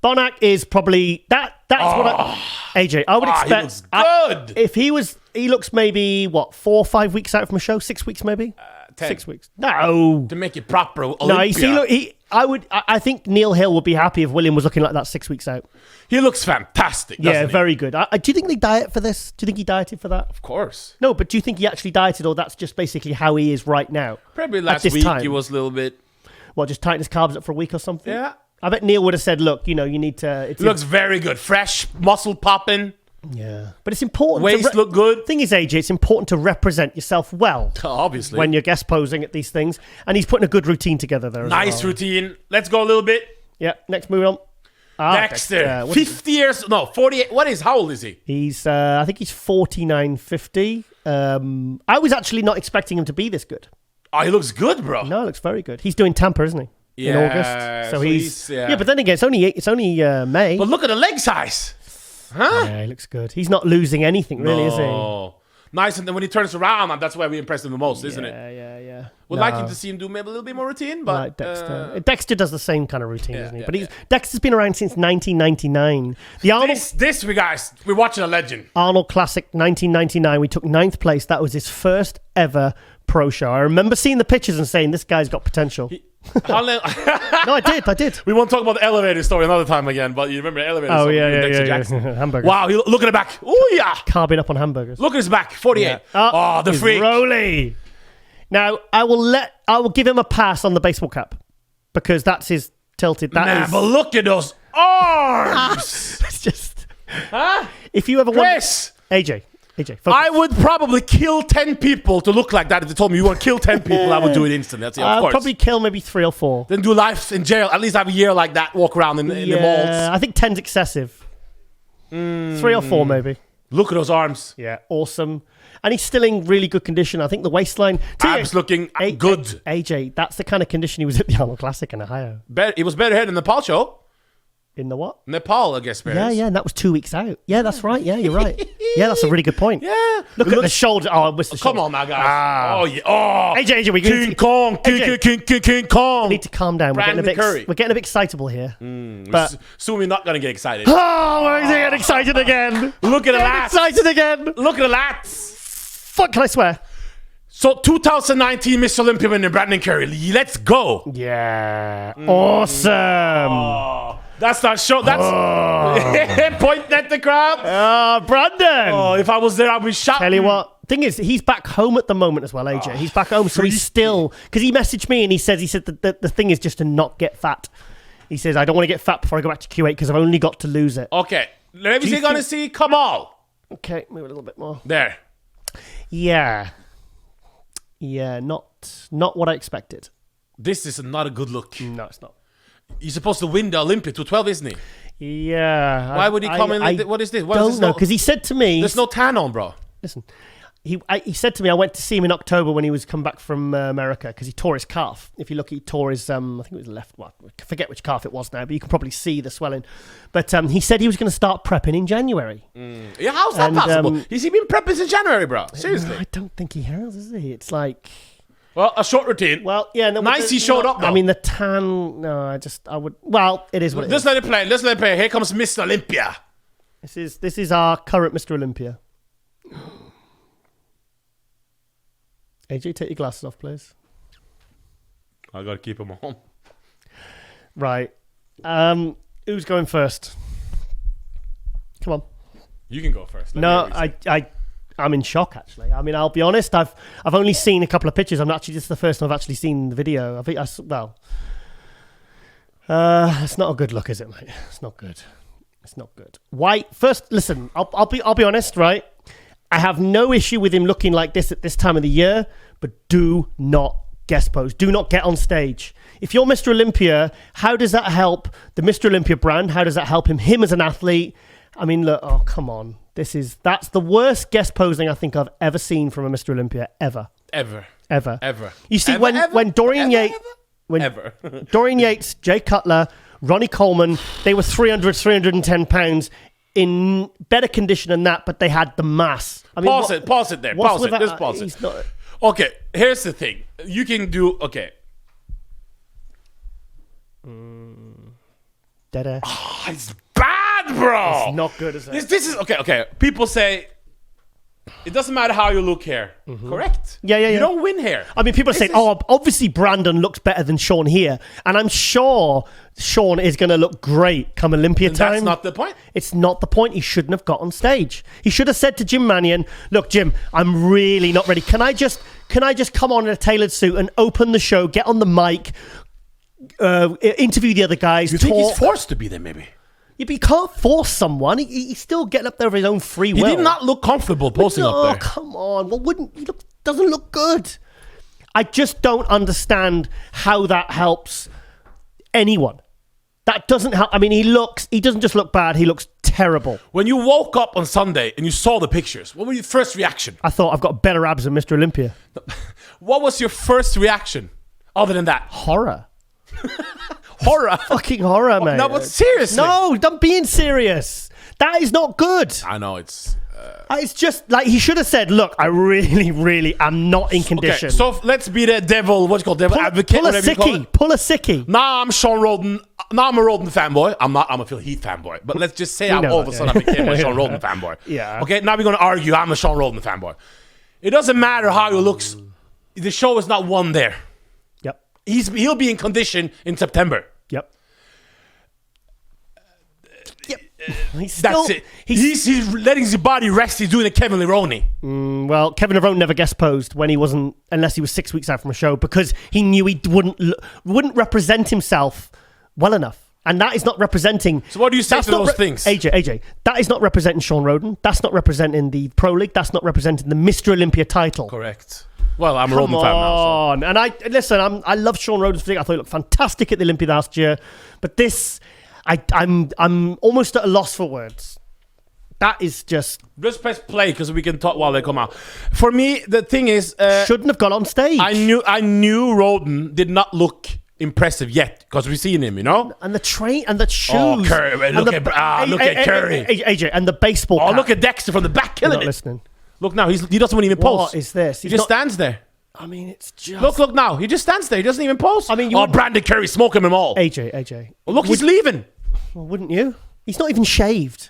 S1: Bonak is probably that's what AJ. I would expect.
S2: He looks good.
S1: If he looks maybe 4 or 5 weeks out from a show, 6 weeks maybe.
S2: 10.
S1: 6 weeks. No,
S2: To make it proper. Olympia.
S1: no. You see, I think Neil Hill would be happy if William was looking like that 6 weeks out.
S2: He looks fantastic.
S1: Yeah,
S2: Doesn't he?
S1: very good. Do you think they diet for this? Do you think he dieted for that?
S2: Of course.
S1: No, but do you think he actually dieted, or that's just basically how he is right now?
S2: Probably last week he was a little bit.
S1: Just tighten his carbs up for a week or something?
S2: Yeah.
S1: I bet Neil would have said, look, you need to...
S2: It looks very good. Fresh, muscle popping.
S1: Yeah. But it's important.
S2: Waist look good.
S1: Thing is, AJ, it's important to represent yourself well.
S2: Obviously.
S1: When you're guest posing at these things. And he's putting a good routine together there as well.
S2: Nice routine. Let's go a little bit.
S1: Yeah, next move on.
S2: Dexter. 50 years... No, 48. How old is he?
S1: He's, I think he's 49, 50. I was actually not expecting him to be this good.
S2: Oh, he looks good, bro.
S1: No, he looks very good. He's doing Tampa, isn't he?
S2: Yeah,
S1: in August. So he's
S2: yeah.
S1: But then again, it's only May.
S2: But look at the leg size. Huh?
S1: Yeah, he looks good. He's not losing anything, really, is he?
S2: Nice, and then when he turns around, that's why we impressed him the most, isn't it?
S1: Yeah.
S2: We'd like him to see him do maybe a little bit more routine, but...
S1: Like Dexter. Dexter does the same kind of routine, doesn't he? But
S2: yeah.
S1: Dexter's been around since 1999. The Arnold...
S2: we're watching a legend.
S1: Arnold Classic 1999. We took 9th place. That was his first ever pro show. I remember seeing the pictures and saying, this guy's got potential. No, I did.
S2: We won't talk about the elevator story another time again, but you remember the elevator story? Dexter Jackson.
S1: Hamburgers.
S2: Wow, look at the back. Oh, yeah.
S1: Carving up on hamburgers.
S2: Look at his back. 48.
S1: Yeah.
S2: The freak.
S1: Rolly. Now, I will give him a pass on the baseball cap because that's his tilted.
S2: But look at those arms.
S1: It's just...
S2: Huh?
S1: If you ever
S2: Chris.
S1: want... AJ, focus.
S2: I would probably kill 10 people to look like that. If they told me you want to kill 10 people, I would do it instantly. That's it, of course.
S1: Probably kill maybe 3 or 4.
S2: Then do life in jail. At least have a year like that. Walk around in the malls.
S1: I think 10's excessive. 3 or 4 maybe.
S2: Look at those arms.
S1: Yeah, awesome. And he's still in really good condition. I think the waistline...
S2: Abs looking good.
S1: AJ, that's the kind of condition he was at the Arnold Classic in Ohio.
S2: He was better here than the Nepal show.
S1: In the what?
S2: Nepal, I guess.
S1: Yeah, and that was 2 weeks out. Yeah, that's right. Yeah, you're right. Yeah, that's a really good point.
S2: Yeah.
S1: Look at the shoulder. Oh, I missed the shoulder.
S2: Come on now, guys. Oh, yeah. Oh.
S1: AJ, we
S2: King Kong. King Kong.
S1: We need to calm down. We're getting a bit excitable here.
S2: But soon we're not going to get excited.
S1: Oh, we're getting excited again.
S2: Look at the lats.
S1: Excited again.
S2: Look at the lats.
S1: Fuck, can I swear?
S2: So 2019 Miss Olympia winner Brandon Curry. Let's go.
S1: Yeah. Awesome.
S2: Oh, that's not show. That's pointing at the crowd.
S1: Oh, Brandon.
S2: Oh, if I was there, I'd be shot.
S1: Tell you what. Thing is, he's back home at the moment as well, AJ. He's back home, so he's still... Because he messaged me and he said that the thing is just to not get fat. He says, I don't want to get fat before I go back to Q8 because I've only got to lose it.
S2: Okay. Let me see, gonna see Kamal.
S1: Okay, move a little bit more.
S2: There.
S1: Yeah. Yeah, not what I expected.
S2: This is not a good look.
S1: No, it's not.
S2: He's supposed to win the Olympia 212, isn't he?
S1: Yeah.
S2: Why would he come in? What is this? What
S1: don't know, because he said to me...
S2: There's no tan on, bro.
S1: Listen, he said to me, I went to see him in October when he was come back from America, because he tore his calf. If you look, he tore his, I think it was left, I forget which calf it was now, but you can probably see the swelling. But he said he was going to start prepping in January.
S2: Yeah, how's that possible? Has he been prepping since January, bro? Seriously?
S1: I don't think he has, is he? It's like...
S2: Well, a short routine.
S1: Well, yeah. No,
S2: nice he showed up, though.
S1: I mean, the tan... No, I would... Well, it is what it is.
S2: Let it play. Let's let it play. Here comes Mr. Olympia.
S1: This is our current Mr. Olympia. AJ, take your glasses off, please.
S2: I got to keep them on.
S1: Right. Who's going first? Come on.
S2: You can go first.
S1: No, I'm in shock, actually. I mean, I'll be honest. I've only seen a couple of pictures. This is the first time I've actually seen the video. I think it's not a good look, is it, mate? It's not good. It's not good. Why? First, listen. I'll be honest, right? I have no issue with him looking like this at this time of the year, but do not guest pose. Do not get on stage. If you're Mr. Olympia, how does that help the Mr. Olympia brand? How does that help him as an athlete? I mean, look. Oh, come on. That's the worst guest posing I think I've ever seen from a Mr. Olympia ever. You see, when Dorian Yates, Dorian Yates, Jay Cutler, Ronnie Coleman, they were 310 pounds in better condition than that, but they had the mass. I mean,
S2: Pause it there. Pause it. Just pause it. Okay, here's the thing. You can do... Okay.
S1: Dead air.
S2: Oh, it's bad, bro.
S1: It's not good, is it?
S2: This is... Okay. People say... It doesn't matter how you look here. Correct?
S1: Yeah.
S2: You don't win here.
S1: I mean, people are saying, obviously Brandon looks better than Sean here. And I'm sure Sean is going to look great come Olympia time.
S2: That's not the point.
S1: It's not the point. He shouldn't have got on stage. He should have said to Jim Mannion, look, Jim, I'm really not ready. Can I just come on in a tailored suit and open the show, get on the mic, interview the other guys,
S2: You think he's forced to be there, maybe?
S1: Yeah, but you can't force someone. He's still getting up there of his own free will.
S2: He did not look comfortable posting up there.
S1: Oh, come on. Well, doesn't look good. I just don't understand how that helps anyone. That doesn't help. I mean, he doesn't just look bad, he looks terrible.
S2: When you woke up on Sunday and you saw the pictures, what was your first reaction?
S1: I thought, I've got better abs than Mr. Olympia.
S2: What was your first reaction other than that?
S1: Horror.
S2: Horror.
S1: Fucking horror, mate.
S2: No, but seriously.
S1: No, I'm being serious. That is not good.
S2: I know, it's...
S1: It's just like he should have said, look, I really, really am not in condition.
S2: Okay, so let's be the devil, devil advocate,
S1: pull a
S2: whatever you call
S1: sickie.
S2: it.
S1: Pull a sickie.
S2: Now I'm Sean Roden. Now I'm a Roden fanboy. I'm a Phil Heath fanboy. But let's just say all of a sudden I became a Sean Roden fanboy.
S1: Yeah.
S2: Okay, now we're going to argue I'm a Sean Roden fanboy. It doesn't matter how he looks. The show is not won there.
S1: Yep.
S2: He'll be in condition in September.
S1: Yep.
S2: That's it. He's letting his body rest. He's doing a Kevin Leroney.
S1: Well, Kevin Leroney never guest posed when he wasn't, unless he was 6 weeks out from a show, because he knew he wouldn't represent himself well enough. And that is not representing...
S2: So what do you say to those things?
S1: AJ, that is not representing Sean Roden. That's not representing the Pro League. That's not representing the Mr. Olympia title.
S2: Correct. Well, I'm a Roden fan now. So.
S1: And I love Sean Roden's physique. I thought he looked fantastic at the Olympia last year. But this... I'm almost at a loss for words. That is just...
S2: Just press play because we can talk while they come out. For me, the thing is...
S1: shouldn't have gone on stage.
S2: I knew Roden did not look impressive yet because we've seen him, you know?
S1: And the train and the shoes.
S2: Oh, Curry. Look at Curry.
S1: AJ, and the baseball cap.
S2: Look at Dexter from the back killing
S1: You're not
S2: it.
S1: listening.
S2: Look now, he doesn't even pose.
S1: What is this?
S2: He just stands there.
S1: I mean, it's just...
S2: Look now. He just stands there. He doesn't even pose.
S1: I mean,
S2: Brandon Curry smoking them all.
S1: AJ.
S2: Well, look, he's leaving.
S1: Well, wouldn't you? He's not even shaved.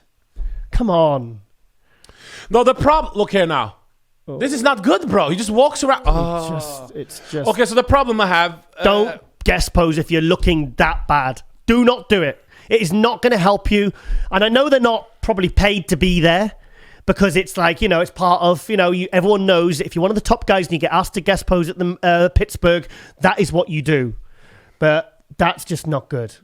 S1: Come on.
S2: No, the problem... Look here now. This is not good, bro. He just walks around.
S1: It's just...
S2: Okay, so the problem I have...
S1: Don't guest pose if you're looking that bad. Do not do it. It is not going to help you. And I know they're not probably paid to be there because it's like, it's part of, everyone knows if you're one of the top guys and you get asked to guest pose at the Pittsburgh, that is what you do. But that's just not good.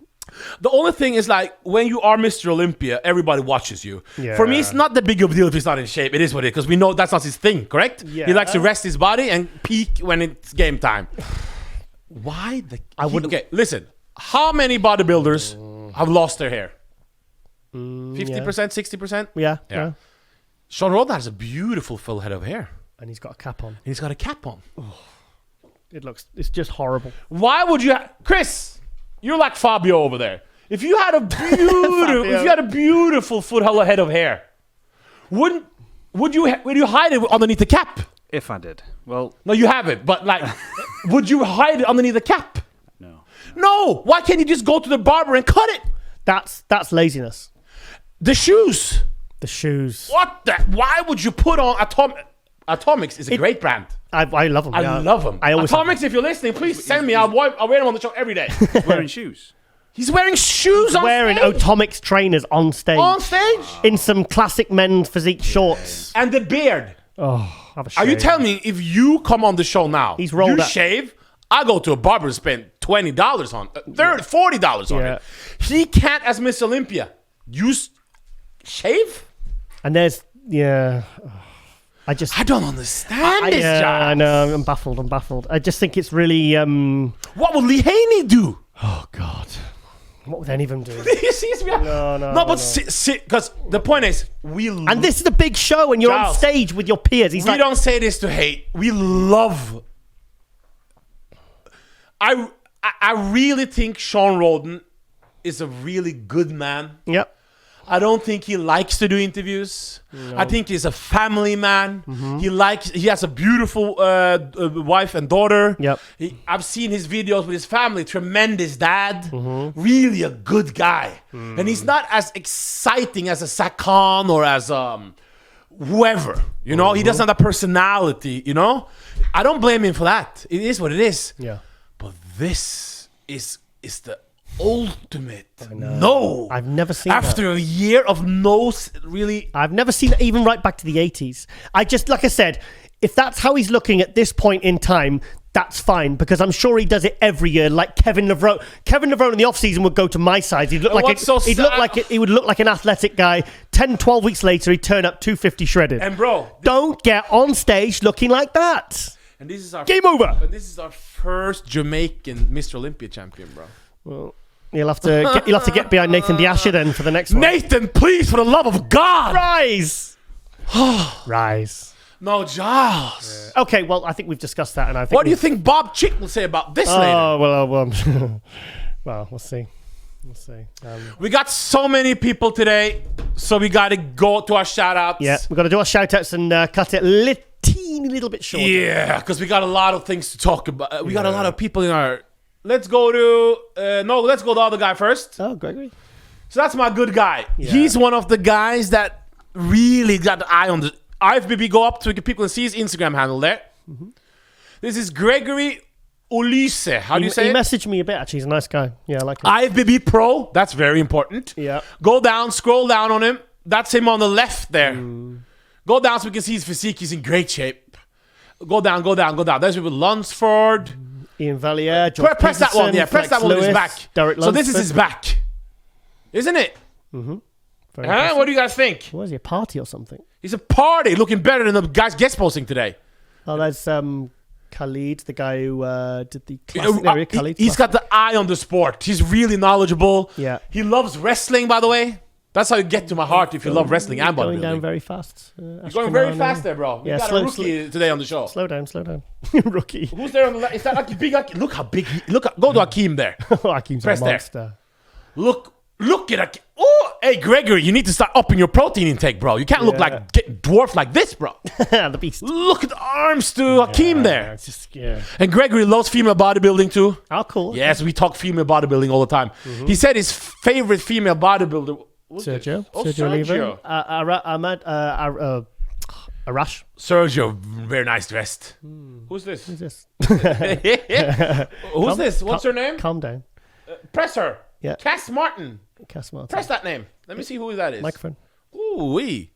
S2: The only thing is, like, when you are Mr. Olympia, everybody watches you.
S1: Yeah.
S2: For me, it's not the big of a deal if he's not in shape. It is what it is, because we know that's not his thing, correct?
S1: Yeah.
S2: He likes to rest his body and peak when it's game time. Why the... Okay, listen. How many bodybuilders have lost their hair? 50%, 60%?
S1: Yeah.
S2: Sean Roden has a beautiful full head of hair.
S1: And he's got a cap on.
S2: It's
S1: just horrible.
S2: Why would you... Chris... You're like Fabio over there. If you had a beautiful full head of hair, would you hide it underneath the cap?
S3: If I did, well,
S2: no, you haven't. But like, would you hide it underneath the cap? No. Why can't you just go to the barber and cut it?
S1: That's laziness.
S2: The shoes.
S1: What
S2: the? Why would you put on Atomics? Is a great brand.
S1: I love them.
S2: I love them. Atomics, if you're listening, please send me. I'll wear them on the show every day.
S3: He's wearing shoes.
S2: He's wearing shoes
S1: He's
S2: on
S1: wearing
S2: stage.
S1: Atomics trainers on stage. In some classic men's physique shorts.
S2: And the beard.
S1: Oh, have a shave.
S2: Are you telling me if you come on the show now,
S1: he's rolled up.
S2: Shave, I go to a barber and spend $20 on $40 on it. He can't, as Miss Olympia, shave?
S1: And there's, I don't
S2: understand this, John.
S1: I know, I'm baffled. I just think it's really...
S2: What would Lee Haney do?
S1: Oh, God. What would any of them do?
S2: No, but because the point is,
S1: and this is a big show and you're on stage with your peers.
S2: We don't say this to hate. We love... I really think Sean Roden is a really good man.
S1: Yep.
S2: I don't think he likes to do interviews. No. I think he's a family man. He has a beautiful wife and daughter.
S1: Yep.
S2: I've seen his videos with his family. Tremendous dad. Really a good guy. And he's not as exciting as a Sakan or as whoever. You know, he doesn't have that personality, you know? I don't blame him for that. It is what it is.
S1: Yeah.
S2: But this is the ultimate no.
S1: I've never seen
S2: after a year of no really.
S1: I've never seen it even right back to the 80s. Like I said, if that's how he's looking at this point in time, that's fine, because I'm sure he does it every year, like Kevin Levrone. Kevin Levrone in the off-season would go to my size. He would look like an athletic guy. 10, 12 weeks later, he'd turn up 250 shredded.
S2: And bro,
S1: don't get on stage looking like that.
S2: And this is our
S1: game over.
S2: And this is our first Jamaican Mr. Olympia champion, bro.
S1: Well, you'll have to get behind Nathan Diasha then for the next one.
S2: Nathan, please, for the love of God,
S1: rise. Rise.
S2: No, Giles.
S1: Yeah. Okay, well, I think we've discussed that, and I think.
S2: What do you think Bob Chick will say about this later?
S1: Well, we'll see. We'll see.
S2: We got so many people today, so we got to go to our shout-outs.
S1: Yeah, we've got to do our shout-outs and cut it teeny little bit shorter.
S2: Yeah, because we got a lot of things to talk about. We got a lot of people in our... Let's go to... let's go to the other guy first.
S1: Oh, Gregory.
S2: So that's my good guy.
S1: Yeah.
S2: He's one of the guys that really got the eye on the... IFBB, go up to people and see his Instagram handle there. This is Gregory Ulisse. How do you say
S1: he
S2: it?
S1: He messaged me a bit, actually. He's a nice guy. Yeah, I like him.
S2: IFBB Pro. That's very important.
S1: Yeah.
S2: Go down, scroll down on him. That's him on the left there. Go down so we can see his physique. He's in great shape. Go down, go down, go down. There's with Lunsford.
S1: Ian Valier. George
S2: press that one. Yeah, press that one with his back.
S1: Derek
S2: so this is his back. Isn't it? What do you guys think?
S1: What is he, a party or something?
S2: He's a party, looking better than the guys guest posting today.
S1: Oh, that's Khalid, the guy who did the classic. Khalid.
S2: He's got the eye on the sport. He's really knowledgeable.
S1: Yeah.
S2: He loves wrestling, by the way. That's how you get to my heart if you love wrestling and bodybuilding.
S1: Going down very fast.
S2: You're going very fast there, bro. We got a rookie today on the show.
S1: Slow down. Rookie.
S2: Who's there on the left? Is that like big? Look how big. Go to Akeem there.
S1: Akeem's
S2: Press
S1: a monster.
S2: There. Look at Akeem. Oh, hey, Gregory, you need to start upping your protein intake, bro. You can't look like dwarf like this, bro.
S1: The beast.
S2: Look at the arms to Akeem there.
S1: It's just,
S2: And Gregory loves female bodybuilding too.
S1: Oh, cool.
S2: Yes, we talk female bodybuilding all the time. He said his favorite female bodybuilder...
S1: Sergio.
S2: Oh,
S1: Sergio
S2: Sergio.
S1: Ahmad Arash.
S2: Sergio, very nice dressed. Who's this?
S1: Who's this?
S2: Who's this? What's her name?
S1: Calm down.
S2: Press her.
S1: Yeah.
S2: Cass Martin.
S1: Cass Martin.
S2: Press that name. Let me see who that is.
S1: Microphone.
S2: Ooh-wee.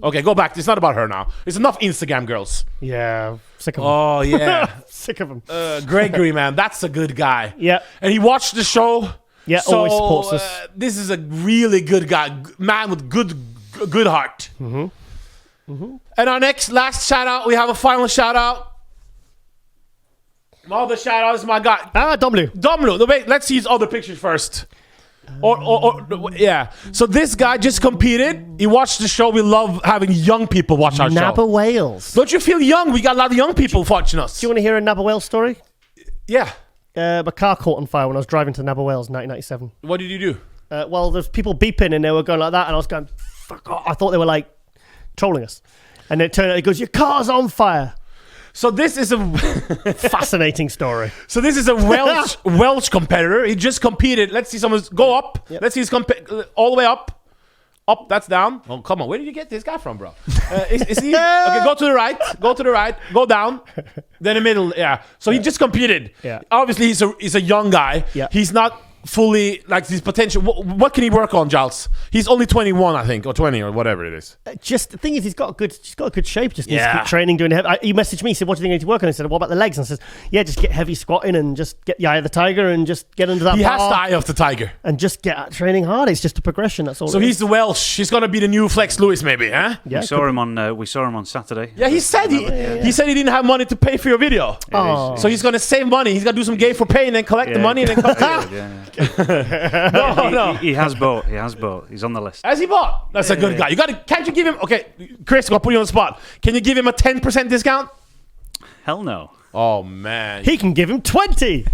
S2: Okay, go back. It's not about her now. It's enough Instagram girls.
S1: Yeah, sick of them.
S2: Oh, yeah.
S1: Sick of them.
S2: Gregory, man, that's a good guy.
S1: Yeah.
S2: And he watched the show.
S1: Yeah,
S2: so,
S1: always supports us.
S2: This is a really good guy. Man with good heart. And our last shout-out, we have a final shout-out. My other shout-out is my guy. Domlu. Wait, let's see his other pictures first. Yeah. So this guy just competed. He watched the show. We love having young people watch our show.
S1: Nabba Wales.
S2: Don't you feel young? We got a lot of young people watching us.
S1: Do you want to hear a Nabba Wales story?
S2: Yeah.
S1: My car caught on fire when I was driving to Nabba Wales in 1997.
S2: What did you do?
S1: Well, there's people beeping and they were going like that, and I was going, fuck off. I thought they were like trolling us. And it turned out, it goes, your car's on fire.
S2: So this is a
S1: fascinating story.
S2: So this is a Welsh competitor. He just competed. Let's see someone go up.
S1: Yep.
S2: Let's see his all the way up. Up, that's down. Oh, come on. Where did you get this guy from, bro? Is he? Okay, go to the right. Go to the right. Go down. Then the middle. Yeah. So he just competed.
S1: Yeah.
S2: Obviously, he's a young guy.
S1: Yeah.
S2: He's not fully like his potential. What can he work on, Giles? He's only 21, I think, or 20, or whatever it is.
S1: Just the thing is, he's got a good shape. Just needs to keep training, doing heavy. He messaged me, he said, "What do you think I need to work on?" I said, "What about the legs?" And I said, "Yeah, just get heavy squatting and just get the eye of the tiger and just get under that."
S2: He
S1: bar
S2: has the eye of the tiger
S1: and just get at training hard. It's just a progression. That's all.
S2: So he's the Welsh. He's gonna be the new Flex Lewis, maybe, huh?
S1: Yeah,
S3: we saw him on Saturday.
S2: Yeah, he said he said he didn't have money to pay for your video.
S1: Oh.
S2: So he's gonna save money. He's gonna do some gay for pay and then collect the money and then come. No.
S3: He has bought. He's on the list.
S2: Has he bought? That's a good guy. Can't you give him? Okay, Chris, I'm gonna put you on the spot. Can you give him a 10% discount?
S3: Hell no.
S2: Oh man,
S1: he can give him 20.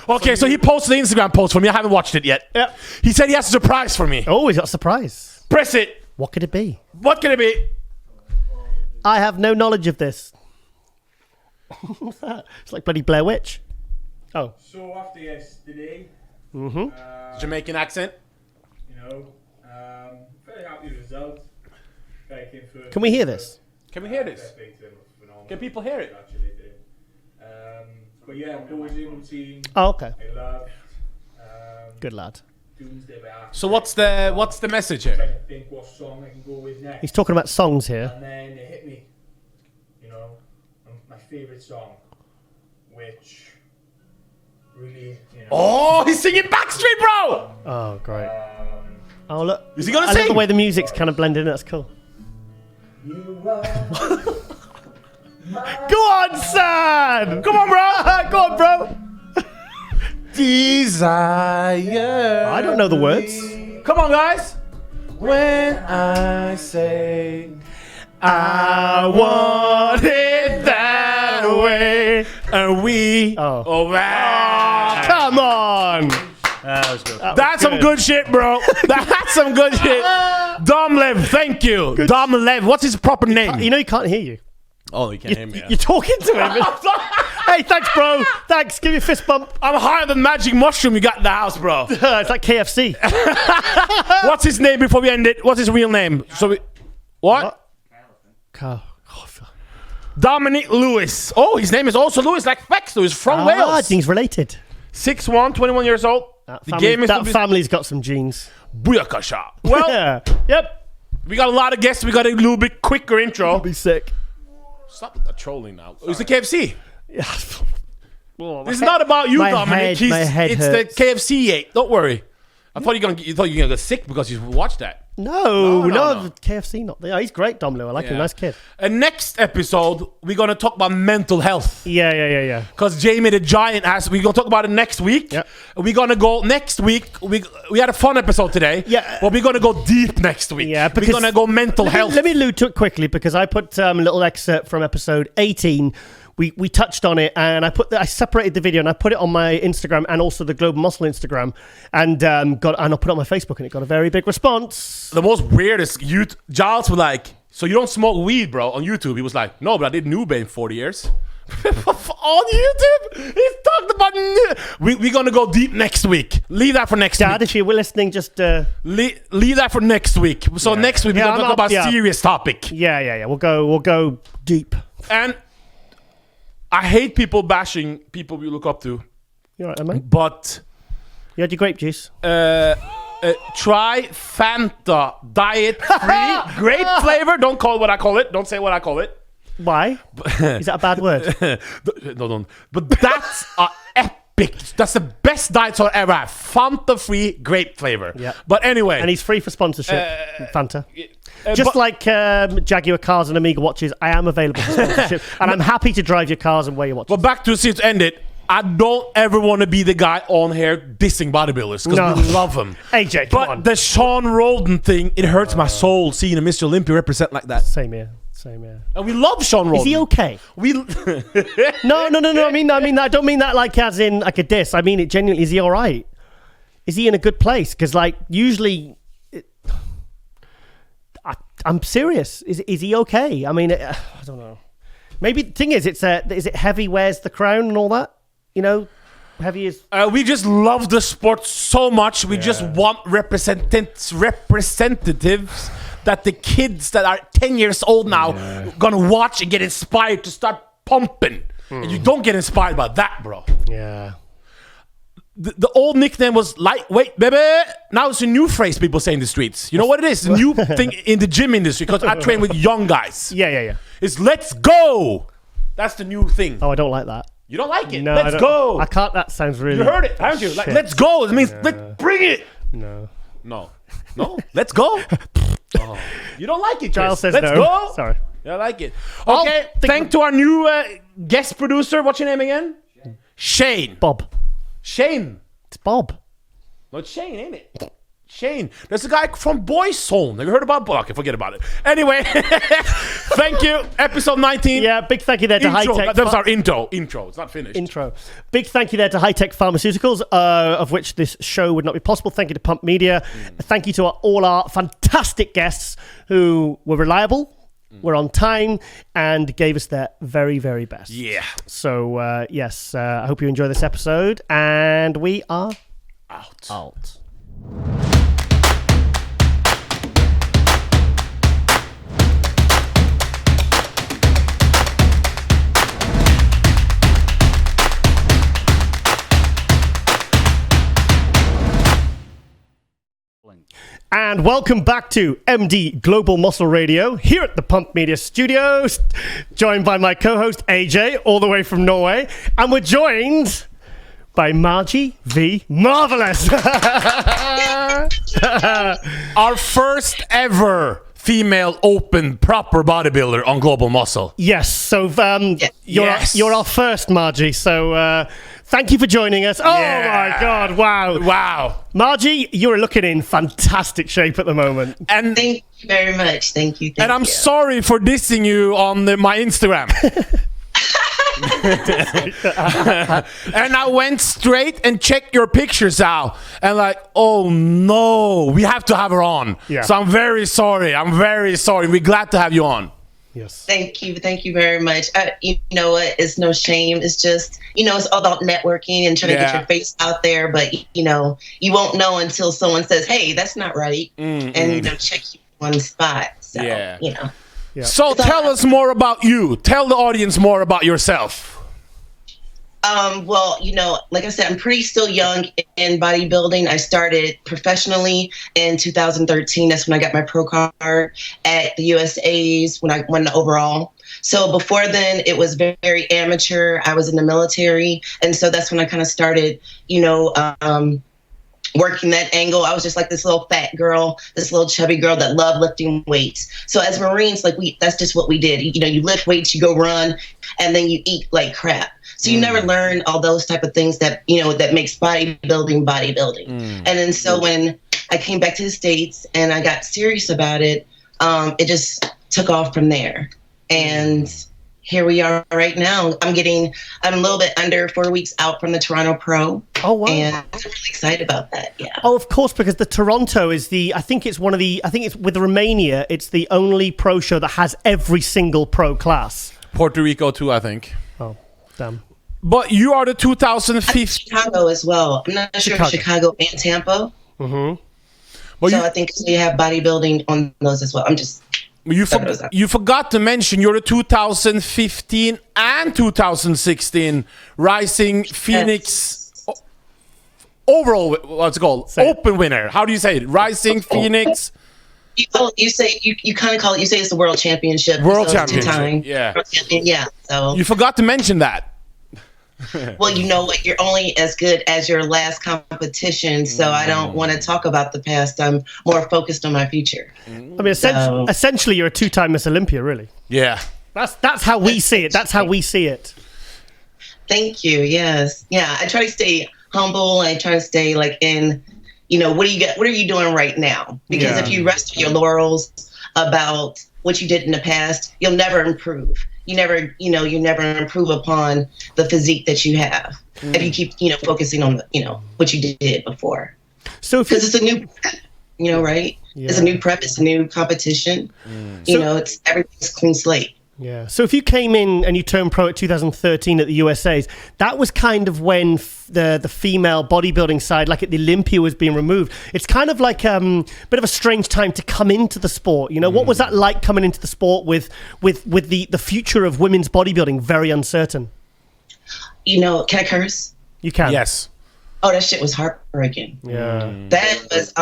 S2: Okay, so he posted the Instagram post for me. I haven't watched it yet.
S1: Yep.
S2: He said he has a surprise for me.
S1: Oh, he's got a surprise.
S2: Press it.
S1: What could it be?
S2: What can it be?
S1: I have no knowledge of this. What's that? It's like bloody Blair Witch. Oh.
S4: So after yesterday,
S2: Jamaican accent.
S4: you know, very happy with the result. Guy came first.
S1: Can we hear this?
S2: Can we hear this? Can people hear it?
S4: But yeah, posing routine.
S1: Oh, okay.
S4: I loved.
S1: Good lad.
S4: Doomsday by Accident.
S2: So what's the message here?
S4: Trying to think what song I can go with next.
S1: He's talking about songs here.
S4: And then it hit me. You know, my favourite song, which really, you know.
S2: Oh, he's singing Backstreet, bro.
S1: Oh, great. Oh, look.
S2: Is he gonna
S1: I love
S2: sing?
S1: the way the music's kind of blended in. That's cool.
S4: You are
S1: Go on, son!
S2: Come on, bro.
S1: Go on, bro!
S2: Desire.
S1: I don't know the words.
S2: Come on, guys. When I say I want it that way, and we.
S1: Oh.
S2: Wow.
S1: Come on!
S3: That was good.
S2: That's some good shit, bro. That's some good shit. Dom Lev, thank you. Dom Lev. What's his proper name?
S1: You know he can't hear you.
S2: Oh, he can't hear me.
S1: You're talking to him. Hey, thanks, bro. Thanks. Give me a fist bump.
S2: I'm higher than Magic Mushroom you got in the house, bro.
S1: It's like KFC.
S2: What's his name before we end it? What's his real name? What? Dominic Lewis. Oh, his name is also Lewis, like Fex Lewis from Wales.
S1: He's related.
S2: 6'1", 21 years old.
S1: That family's got some genes.
S2: Booyakasha. Well,
S1: Yeah. Yep.
S2: we got a lot of guests. We got a little bit quicker intro.
S1: Be sick.
S2: Stop with the trolling now. It's the KFC.
S1: Yeah.
S2: This is not about you,
S1: my
S2: Dominic.
S1: head- my head
S2: it's
S1: hurts.
S2: the KFC he ate. Don't worry. I thought you were gonna get sick because you watched that.
S1: No,
S2: no.
S1: KFC not there. He's great, Dom Lou. I like him. Nice kid.
S2: And next episode, we're gonna talk about mental health.
S1: Yeah.
S2: Because Jamie the Giant asked, we're gonna talk about it next week.
S1: Yep.
S2: We're gonna go next week. We had a fun episode today.
S1: Yeah.
S2: But we're gonna go deep next week.
S1: Yeah,
S2: we're
S1: because
S2: gonna go mental health.
S1: Let me allude to it quickly because I put a little excerpt from episode 18. We touched on it, and I separated the video and I put it on my Instagram and also the Global Muscle Instagram, and I put it on my Facebook, and it got a very big response.
S2: The most weirdest Giles was like, so you don't smoke weed, bro, on YouTube? He was like, no, but I did Nube in 40 years. On YouTube? He's talked about we're gonna go deep next week. Leave that for next
S1: Dad,
S2: week.
S1: if you were listening, just
S2: Leave that for next week. So next week we're gonna talk about a serious topic.
S1: yeah. We'll go deep.
S2: And I hate people bashing people you look up to,
S1: You all right, mate?
S2: but
S1: You had your grape juice.
S2: try Fanta Diet Free Grape Flavor. Don't call it what I call it. Don't say what I call it.
S1: Why? Is that a bad word?
S2: No, don't. But that's epic. That's the best diet soda ever had. Fanta Free Grape Flavor.
S1: Yeah.
S2: But anyway.
S1: And he's free for sponsorship. Fanta.
S2: Just
S1: Just like Jaguar cars and Amiga watches, I am available for sponsorship. And I'm happy to drive your cars and wear your watches.
S2: But back to see it to end it. I don't ever want to be the guy on here dissing bodybuilders because
S1: No.
S2: we love them.
S1: AJ, come
S2: But
S1: on.
S2: the Sean Roldan thing, it hurts my soul seeing a Mr. Olympia represent like that.
S1: Same here.
S2: And we love Sean Roldan.
S1: Is he okay?
S2: We
S1: No. I mean, I don't mean that like as in like a diss. I mean it genuinely. Is he all right? Is he in a good place? Because like usually, I'm serious. Is he okay? I mean, I don't know. Maybe the thing is, is it heavy wears the crown and all that? You know, heavy is.
S2: we just love the sport so much. We just want representatives that the kids that are 10 years old now gonna watch and get inspired to start pumping. And you don't get inspired by that, bro.
S1: Yeah.
S2: The old nickname was lightweight, baby. Now it's a new phrase people say in the streets. You know what it is? A new thing in the gym industry because I train with young guys.
S1: Yeah.
S2: It's let's go. That's the new thing.
S1: Oh, I don't like that.
S2: You don't like it?
S1: No,
S2: Let's go.
S1: I can't. That sounds really.
S2: You heard it, haven't you? Like,
S1: Shit.
S2: let's go. It means let's bring it.
S1: No.
S2: No. Let's go. Oh. You don't like it, Chris.
S1: Giles says
S2: let's
S1: no.
S2: go.
S1: Sorry.
S2: I like it. Okay. Thank to our new guest producer. What's your name again? Shane.
S1: Bob.
S2: Shane.
S1: It's Bob.
S2: No, it's Shane, ain't it? Shane, there's a guy from Boyzone. Have you heard about? Okay, forget about it. Anyway, thank you. Episode 19.
S1: Yeah, big thank you there to High Tech.
S2: That was our intro. It's not finished.
S1: Intro. Big thank you there to High Tech Pharmaceuticals, of which this show would not be possible. Thank you to Pump Media. Thank you to all our fantastic guests who were reliable, were on time, and gave us their very, very best.
S2: Yeah.
S1: So, yes, I hope you enjoy this episode, and we are out. And welcome back to MD Global Muscle Radio here at the Pump Media Studios, joined by my co-host AJ, all the way from Norway, and we're joined by Margie V. Marvelous.
S2: Our first ever female open proper bodybuilder on Global Muscle.
S1: Yes, so you're our first, Margie, so thank you for joining us. Oh my God, wow. Margie, you're looking in fantastic shape at the moment.
S5: And thank you very much. Thank you.
S2: And I'm sorry for dissing you on my Instagram. And I went straight and checked your pictures out and like, oh no, we have to have her on.
S1: Yeah.
S2: So I'm very sorry. We're glad to have you on.
S1: Yes.
S5: Thank you very much. You know what? It's no shame. It's just, it's all about networking and trying to get your face out there. But, you won't know until someone says, hey, that's not right. And, check you on the spot. So,
S2: Yeah. So tell us more about you. Tell the audience more about yourself.
S5: Well, like I said, I'm pretty still young in bodybuilding. I started professionally in 2013. That's when I got my pro card at the USA's when I won the overall. So before then, it was very, very amateur. I was in the military. And so that's when I kind of started, working that angle. I was just like this little fat girl, this little chubby girl that loved lifting weights. So as Marines, that's just what we did. You lift weights, you go run, and then you eat like crap. So you never learn all those type of things that, that makes bodybuilding. And then so when I came back to the States and I got serious about it, it just took off from there. And here we are right now. I'm a little bit under 4 weeks out from the Toronto Pro.
S1: Oh, wow.
S5: And I'm really excited about that. Yeah.
S1: Oh, of course, because the Toronto is I think it's with Romania, it's the only pro show that has every single pro class.
S2: Puerto Rico too, I think.
S1: Oh, damn.
S2: But you are the 2015.
S5: Chicago as well. I'm not sure if Chicago and Tampa.
S1: Mm-hmm.
S5: Well, so I think we have bodybuilding on those as well.
S2: You forgot to mention you're the 2015 and 2016 Rising Phoenix overall. What's it called? Open winner. How do you say it? Rising Phoenix.
S5: You say you kind of call it. You say it's the World Championship.
S2: World Championship.
S5: Yeah. World Champion, yeah. So
S2: you forgot to mention that.
S5: Well, you know what? You're only as good as your last competition, so I don't want to talk about the past. I'm more focused on my future.
S1: I mean, essentially, you're a two-time Miss Olympia, really.
S2: Yeah.
S1: That's how we see it. That's how we see it.
S5: Thank you. Yes. Yeah. I try to stay humble. I try to stay in, what are you doing right now? Because if you rest on your laurels about what you did in the past, you'll never improve. You never improve upon the physique that you have if you keep, focusing on, what you did before. So because it's a new, right? Yeah. It's a new prep. It's a new competition. It's everything's clean slate.
S1: Yeah. So if you came in and you turned pro at 2013 at the USA's, that was kind of when the female bodybuilding side, like at the Olympia, was being removed. It's kind of like a bit of a strange time to come into the sport. What was that like coming into the sport with the future of women's bodybuilding very uncertain?
S5: Can I curse?
S1: You can.
S2: Yes.
S5: Oh, that shit was heartbreaking.
S1: Yeah.
S5: That was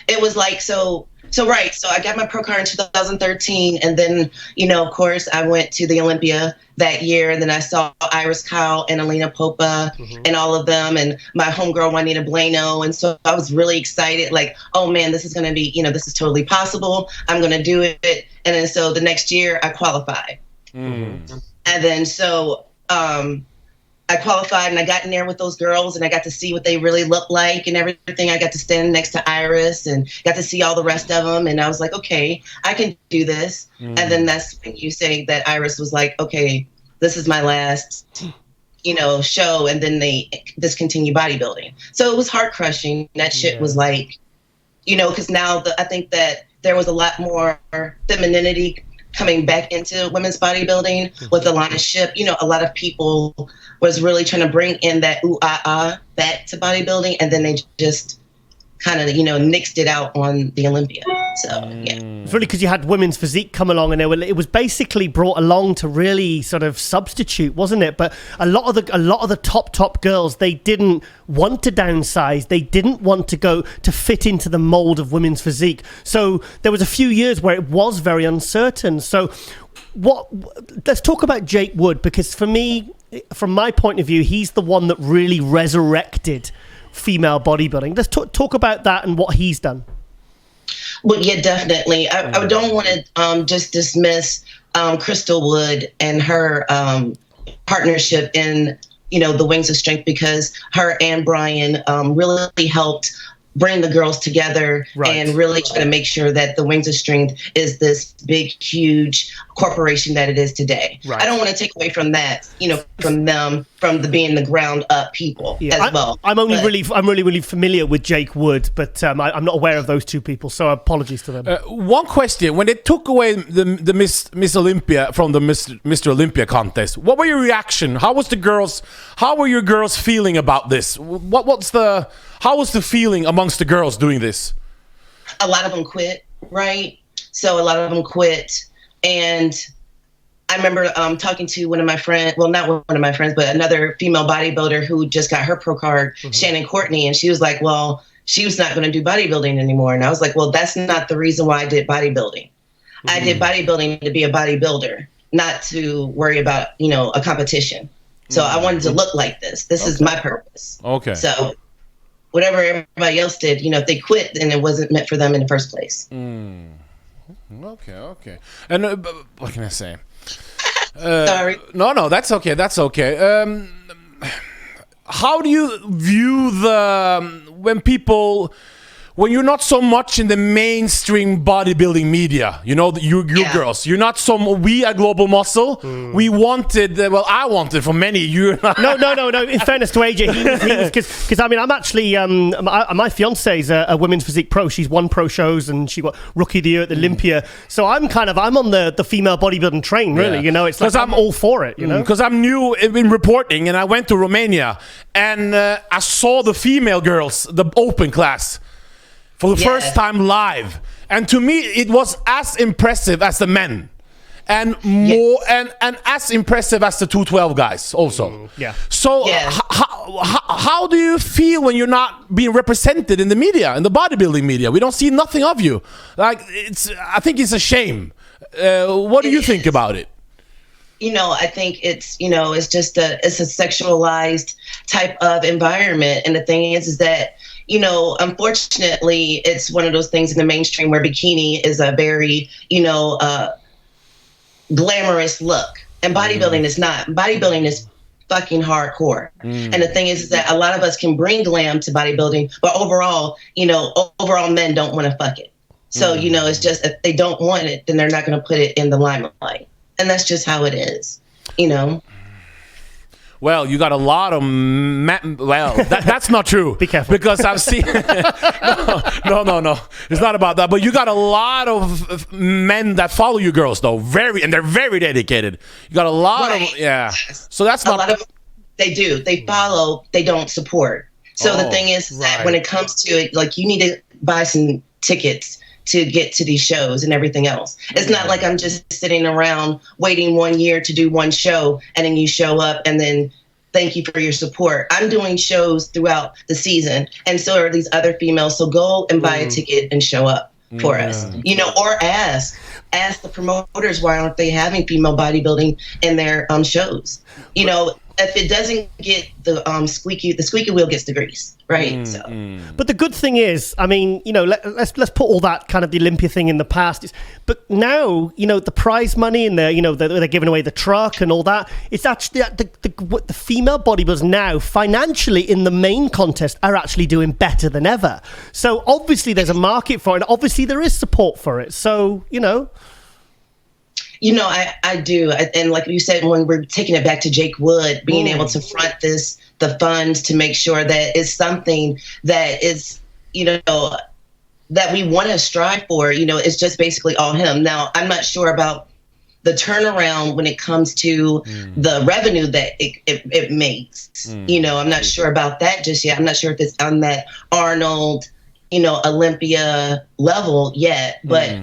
S5: it was like so right. So I got my pro card in 2013, and then of course I went to the Olympia that year, and then I saw Iris Kyle and Alina Popa and all of them, and my homegirl Juanita Bueno, and so I was really excited. Like, oh man, this is gonna be this is totally possible. I'm gonna do it, and then so the next year I qualified, and then so I qualified and I got in there with those girls and I got to see what they really look like and everything. I got to stand next to Iris and got to see all the rest of them. And I was like, okay, I can do this. And then that's when you say that Iris was like, okay, this is my last, show. And then they discontinued bodybuilding. So it was heart crushing. That shit was like, because now I think that there was a lot more femininity coming back into women's bodybuilding with Alana Ship. A lot of people was really trying to bring in that back to bodybuilding, and then they just kind of, nixed it out on the Olympia. So, yeah.
S1: It's really because you had women's physique come along, and it was basically brought along to really sort of substitute, wasn't it? But a lot of the top girls, they didn't want to downsize. They didn't want to go to fit into the mold of women's physique. So there was a few years where it was very uncertain. So let's talk about Jake Wood, because for me, from my point of view, he's the one that really resurrected female bodybuilding. Let's talk about that and what he's done.
S5: Well, yeah, definitely. I don't want to just dismiss Crystal Wood and her partnership in, the Wings of Strength, because her and Brian really helped bring the girls together and really try to make sure that the Wings of Strength is this big, huge corporation that it is today. Right. I don't want to take away from that, from them, from being the ground up people as well. I'm really familiar with Jake Wood, but I'm not aware of those two people, so apologies to them.
S2: One question: when they took away the Miss Olympia from the Mr. Olympia contest, what were your reaction? How were your girls feeling about this? How was the feeling amongst the girls doing this?
S5: A lot of them quit, right? So a lot of them quit. And I remember talking to one of my friends, well, not one of my friends, but another female bodybuilder who just got her pro card, Shannon Courtney. And she was like, well, she was not going to do bodybuilding anymore. And I was like, well, that's not the reason why I did bodybuilding. I did bodybuilding to be a bodybuilder, not to worry about, a competition. So I wanted to look like this. This is my purpose.
S2: Okay.
S5: So whatever everybody else did, if they quit, then it wasn't meant for them in the first place.
S2: Okay. And what can I say?
S5: Sorry.
S2: No, that's okay. How do you view when you're not so much in the mainstream bodybuilding media, you girls, you're not we at Global Muscle, we wanted, I wanted for many years.
S1: No. In fairness to AJ, he was because I'm actually, my fiance is a women's physique pro. She's won pro shows and she got Rookie of the Year at the Olympia. So I'm on the female bodybuilding train, really. It's like I'm all for it,
S2: Because I'm new in reporting, and I went to Romania and I saw the female girls, the open class, for the first time live, and to me it was as impressive as the men, and more and as impressive as the 212 guys also. So how do you feel when you're not being represented in the media, in the bodybuilding media? We don't see nothing of you. I think it's a shame. What do you think about it?
S5: I think it's just it's a sexualized type of environment, and the thing is that unfortunately, it's one of those things in the mainstream where bikini is a very, glamorous look. And bodybuilding is not. Bodybuilding is fucking hardcore. And the thing is that a lot of us can bring glam to bodybuilding, but overall men don't want to fuck it. So, it's just, if they don't want it, then they're not going to put it in the limelight. And that's just how it is,
S2: Well, you got a lot of that's not true.
S1: Be careful.
S2: Because I've seen No. It's not about that. But you got a lot of men that follow you girls though. And they're very dedicated. You got a lot of So that's not a lot of
S5: they do. They follow, they don't support. So the thing is that when it comes to it, like, you need to buy some tickets to get to these shows and everything else. It's not like I'm just sitting around waiting 1 year to do one show and then you show up and then thank you for your support. I'm doing shows throughout the season, and so are these other females. So go and buy a ticket and show up for us, or ask the promoters, why aren't they having female bodybuilding in their shows? if it doesn't get the squeaky wheel gets the grease, right?
S1: But the good thing is, I mean, let's put all that kind of the Olympia thing in the past. But now, the prize money and they're giving away the truck and all that. It's actually the female bodybuilders now financially in the main contest are actually doing better than ever. So obviously there's a market for it. And obviously there is support for it. So
S5: I do. And like you said, when we're taking it back to Jake Wood, being able to front the funds to make sure that it's something that is, that we want to strive for, it's just basically all him. Now, I'm not sure about the turnaround when it comes to the revenue that it makes. I'm not sure about that just yet. I'm not sure if it's on that Arnold, Olympia level yet. But,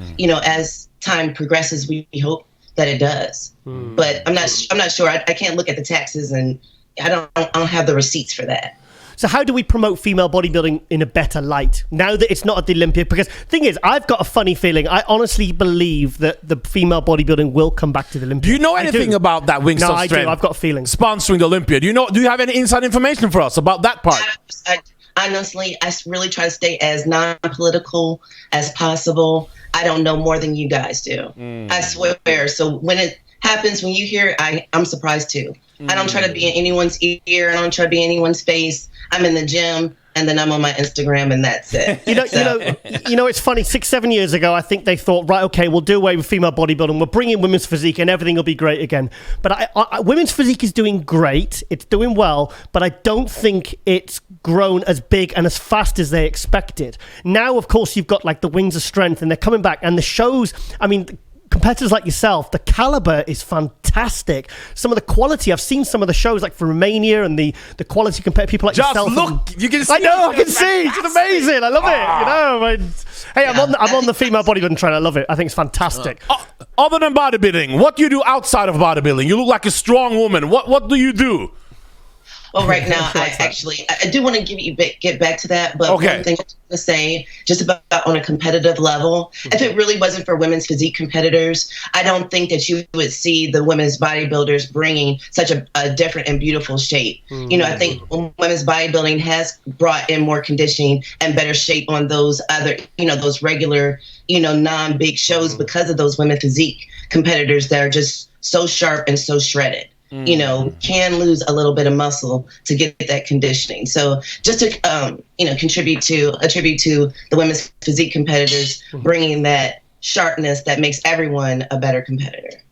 S5: as time progresses, we hope that it does. But I'm not sure. I can't look at the taxes, and I don't have the receipts for that.
S1: So how do we promote female bodybuilding in a better light now that it's not at the Olympia? Because the thing is, I've got a funny feeling. I honestly believe that the female bodybuilding will come back to the Olympia.
S2: Do you know anything about that Wings
S1: No,
S2: of
S1: I
S2: Strength?
S1: do. I've got a feeling.
S2: Sponsoring the Olympia. Do you have any inside information for us about that part?
S5: Honestly, I really try to stay as non-political as possible. I don't know more than you guys do. I swear. So when it happens, when you hear it, I'm surprised too. I don't try to be in anyone's ear. I don't try to be in anyone's face. I'm in the gym, and then I'm on my Instagram, and that's it.
S1: It's funny. 6-7 years ago, I think they thought, right, okay, we'll do away with female bodybuilding. We'll bring in women's physique, and everything will be great again. But women's physique is doing great. It's doing well, but I don't think it's grown as big and as fast as they expected. Now, of course, you've got like the Wings of Strength, and they're coming back, and the shows. I mean, competitors like yourself, the caliber is fantastic. Some of the quality, I've seen some of the shows like from Romania, and the quality compared people like yourself.
S2: Just look, you can see.
S1: I know, I can see. It's amazing. I love it. Hey, I'm on the female bodybuilding train. I love it. I think it's fantastic.
S2: Other than bodybuilding, what do you do outside of bodybuilding? You look like a strong woman. What do you do?
S5: Well, right now, I do want to get back to that, but
S2: okay.
S5: One thing I want to say, just about on a competitive level, if it really wasn't for women's physique competitors, I don't think that you would see the women's bodybuilders bringing such a different and beautiful shape. I think women's bodybuilding has brought in more conditioning and better shape on those other, those regular, non-big shows because of those women physique competitors that are just so sharp and so shredded. Can lose a little bit of muscle to get that conditioning. So just to, attribute to the women's physique competitors bringing that sharpness that makes everyone a better competitor.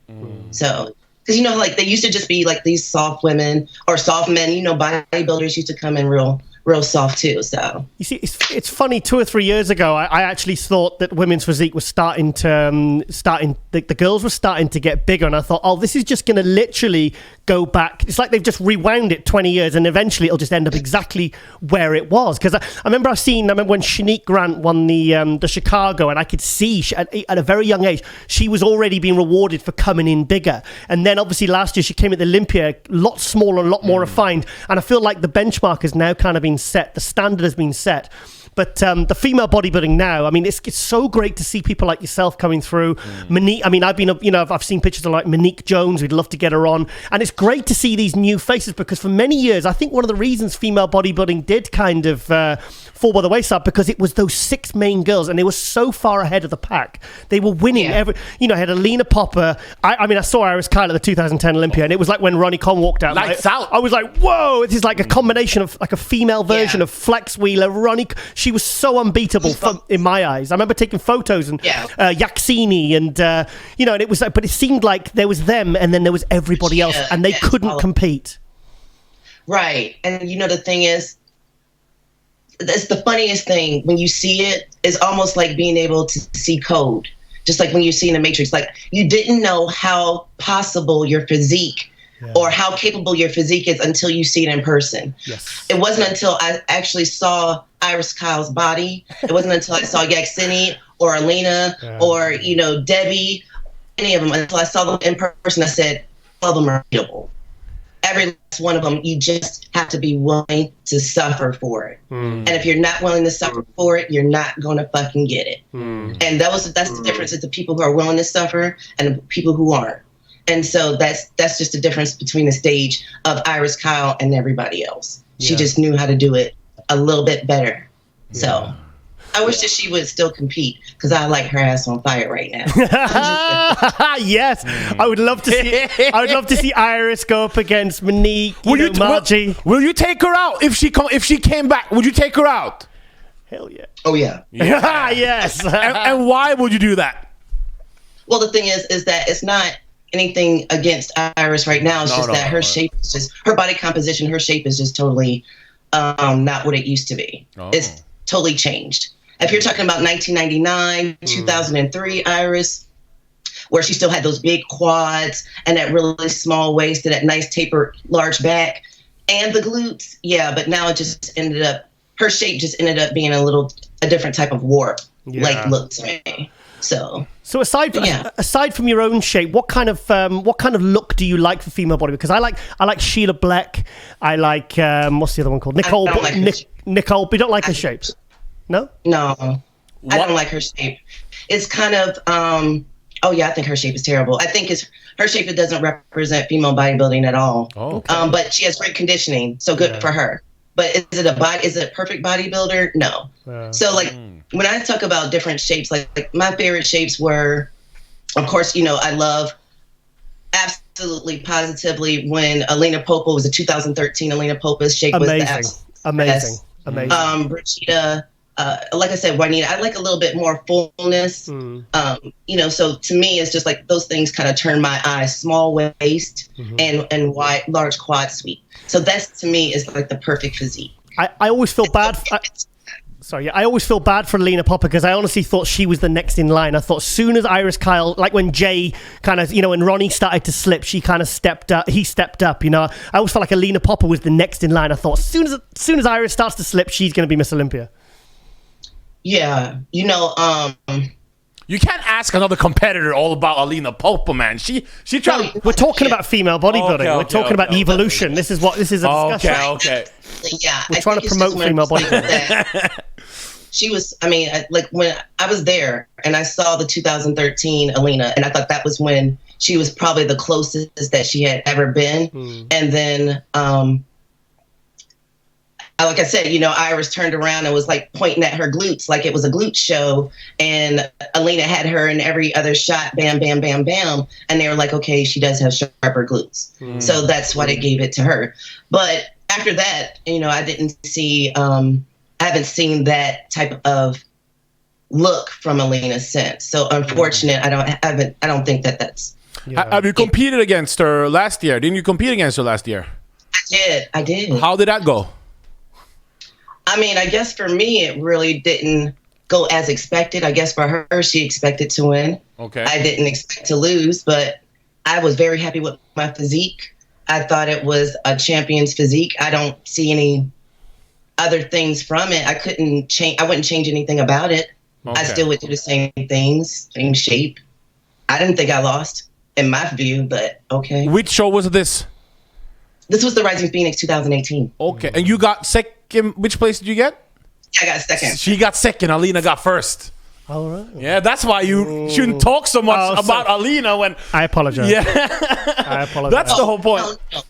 S5: So, because, like they used to just be like these soft women or soft men, bodybuilders used to come in real soft too. So
S1: you see, it's funny. 2 or 3 years ago, I actually thought that women's physique was the girls were starting to get bigger, and I thought, oh, this is just going to literally go back. It's like they've just rewound it 20 years, and eventually it'll just end up exactly where it was. Because I remember when Shanique Grant won the Chicago, and I could see at a very young age she was already being rewarded for coming in bigger. And then obviously last year she came at the Olympia, a lot smaller, a lot more refined, and I feel like the benchmark has now kind of been set. The standard has been set. But the female bodybuilding now, I mean, it's so great to see people like yourself coming through. Monique, I mean, I've seen pictures of like Monique Jones. We'd love to get her on. And it's great to see these new faces, because for many years, I think one of the reasons female bodybuilding did kind of fall by the wayside, because it was those 6 main girls, and they were so far ahead of the pack. They were winning every, I had Alina Popper. I saw Iris Kyle at the 2010 Olympia, and it was like when Ronnie Cohn walked out.
S2: Lights out.
S1: I was like, whoa, this is like a combination of like a female version of Flex Wheeler, Ronnie. She was so unbeatable in my eyes. I remember taking photos and Yaxini and and it was like, but it seemed like there was them and then there was everybody else, and they couldn't compete.
S5: Right. And the thing is, that's the funniest thing when you see it. Is almost like being able to see code, just like when you see in the Matrix. Like you didn't know how possible your physique or how capable your physique is until you see it in person. Yes. It wasn't until I actually saw Iris Kyle's body. It wasn't until I saw Yaxini or Alina or, Debbie, any of them, until I saw them in person. I said, all of them are beatable. Every last one of them, you just have to be willing to suffer for it. And if you're not willing to suffer for it, you're not going to fucking get it. And that's the difference. It's the people who are willing to suffer and the people who aren't. And so that's just a difference between the stage of Iris Kyle and everybody else. She just knew how to do it a little bit better. So I wish that she would still compete because I like her ass on fire right now.
S1: Yes, I would love to see. I would love to see Iris go up against Monique. Margie.
S2: Will you take her out if she came back? Would you take her out?
S1: Hell yeah.
S5: Oh yeah.
S1: Yes.
S2: And why would you do that?
S5: Well, the thing is that it's not anything against Iris right now. It's that her shape is just, her body composition, her shape is just totally not what it used to be. It's totally changed. If you're talking about 1999, 2003 Iris, where she still had those big quads and that really small waist and that nice tapered large back and the glutes, but now it just ended up, her shape just ended up being a different type of warp, like look to me. So aside from your own shape, what kind of look do you like for female body? Because I like Sheila Black. I like what's the other one called? Nicole. Nicole. But you don't like her shapes? No. I don't like her shape. It's kind of I think her shape is terrible. I think her shape it doesn't represent female bodybuilding at all. But she has great conditioning, so good for her. But is it a perfect bodybuilder? No. So when I talk about different shapes, like my favorite shapes were, of course, I love absolutely positively when Alina Popa was a 2013 Alina Popa's shape was the
S1: amazing.
S5: Brigida, like I said, Juanita, I like a little bit more fullness. So to me, it's just like those things kind of turn my eye. Small waist and wide, large quad sweep. So that's to me is like the perfect physique.
S1: I always feel bad. I always feel bad for Alina Popa because I honestly thought she was the next in line. I thought as soon as Iris Kyle, like when Jay kind of, when Ronnie started to slip, she kind of stepped up. He stepped up, I always felt like Alina Popa was the next in line. I thought as soon as Iris starts to slip, she's going to be Miss Olympia.
S5: Yeah,
S2: you can't ask another competitor all about Alina Popa, man. She tried.
S1: We're talking about female bodybuilding. We're talking about evolution. This is a discussion.
S5: Okay. Yeah,
S1: we're trying to promote female bodybuilding.
S5: She was. Like when I was there and I saw the 2013 Alina, and I thought that was when she was probably the closest that she had ever been. And then, like I said, Iris turned around and was like pointing at her glutes like it was a glute show. And Alina had her in every other shot, bam, bam, bam, bam. And they were like, okay, she does have sharper glutes. So that's why they gave it to her. But after that, I haven't seen that type of look from Alina since. So unfortunate, I don't think that's.
S2: Have you competed against her last year? Didn't you compete against her last year?
S5: I did.
S2: How did that go?
S5: I guess for me, it really didn't go as expected. I guess for her, she expected to win.
S2: Okay.
S5: I didn't expect to lose, but I was very happy with my physique. I thought it was a champion's physique. I don't see any other things from it. I wouldn't change anything about it. Okay. I still would do the same things, same shape. I didn't think I lost in my view, but okay.
S2: Which show was this?
S5: This was the Rising Phoenix 2018.
S2: Okay. And you got second. Which place did you get?
S5: I got second.
S2: She got second. Alina got first.
S1: All right.
S2: Yeah, that's why you shouldn't talk so much about Alina when...
S1: I apologize.
S2: Yeah.
S1: I apologize.
S2: That's the whole point.
S5: No.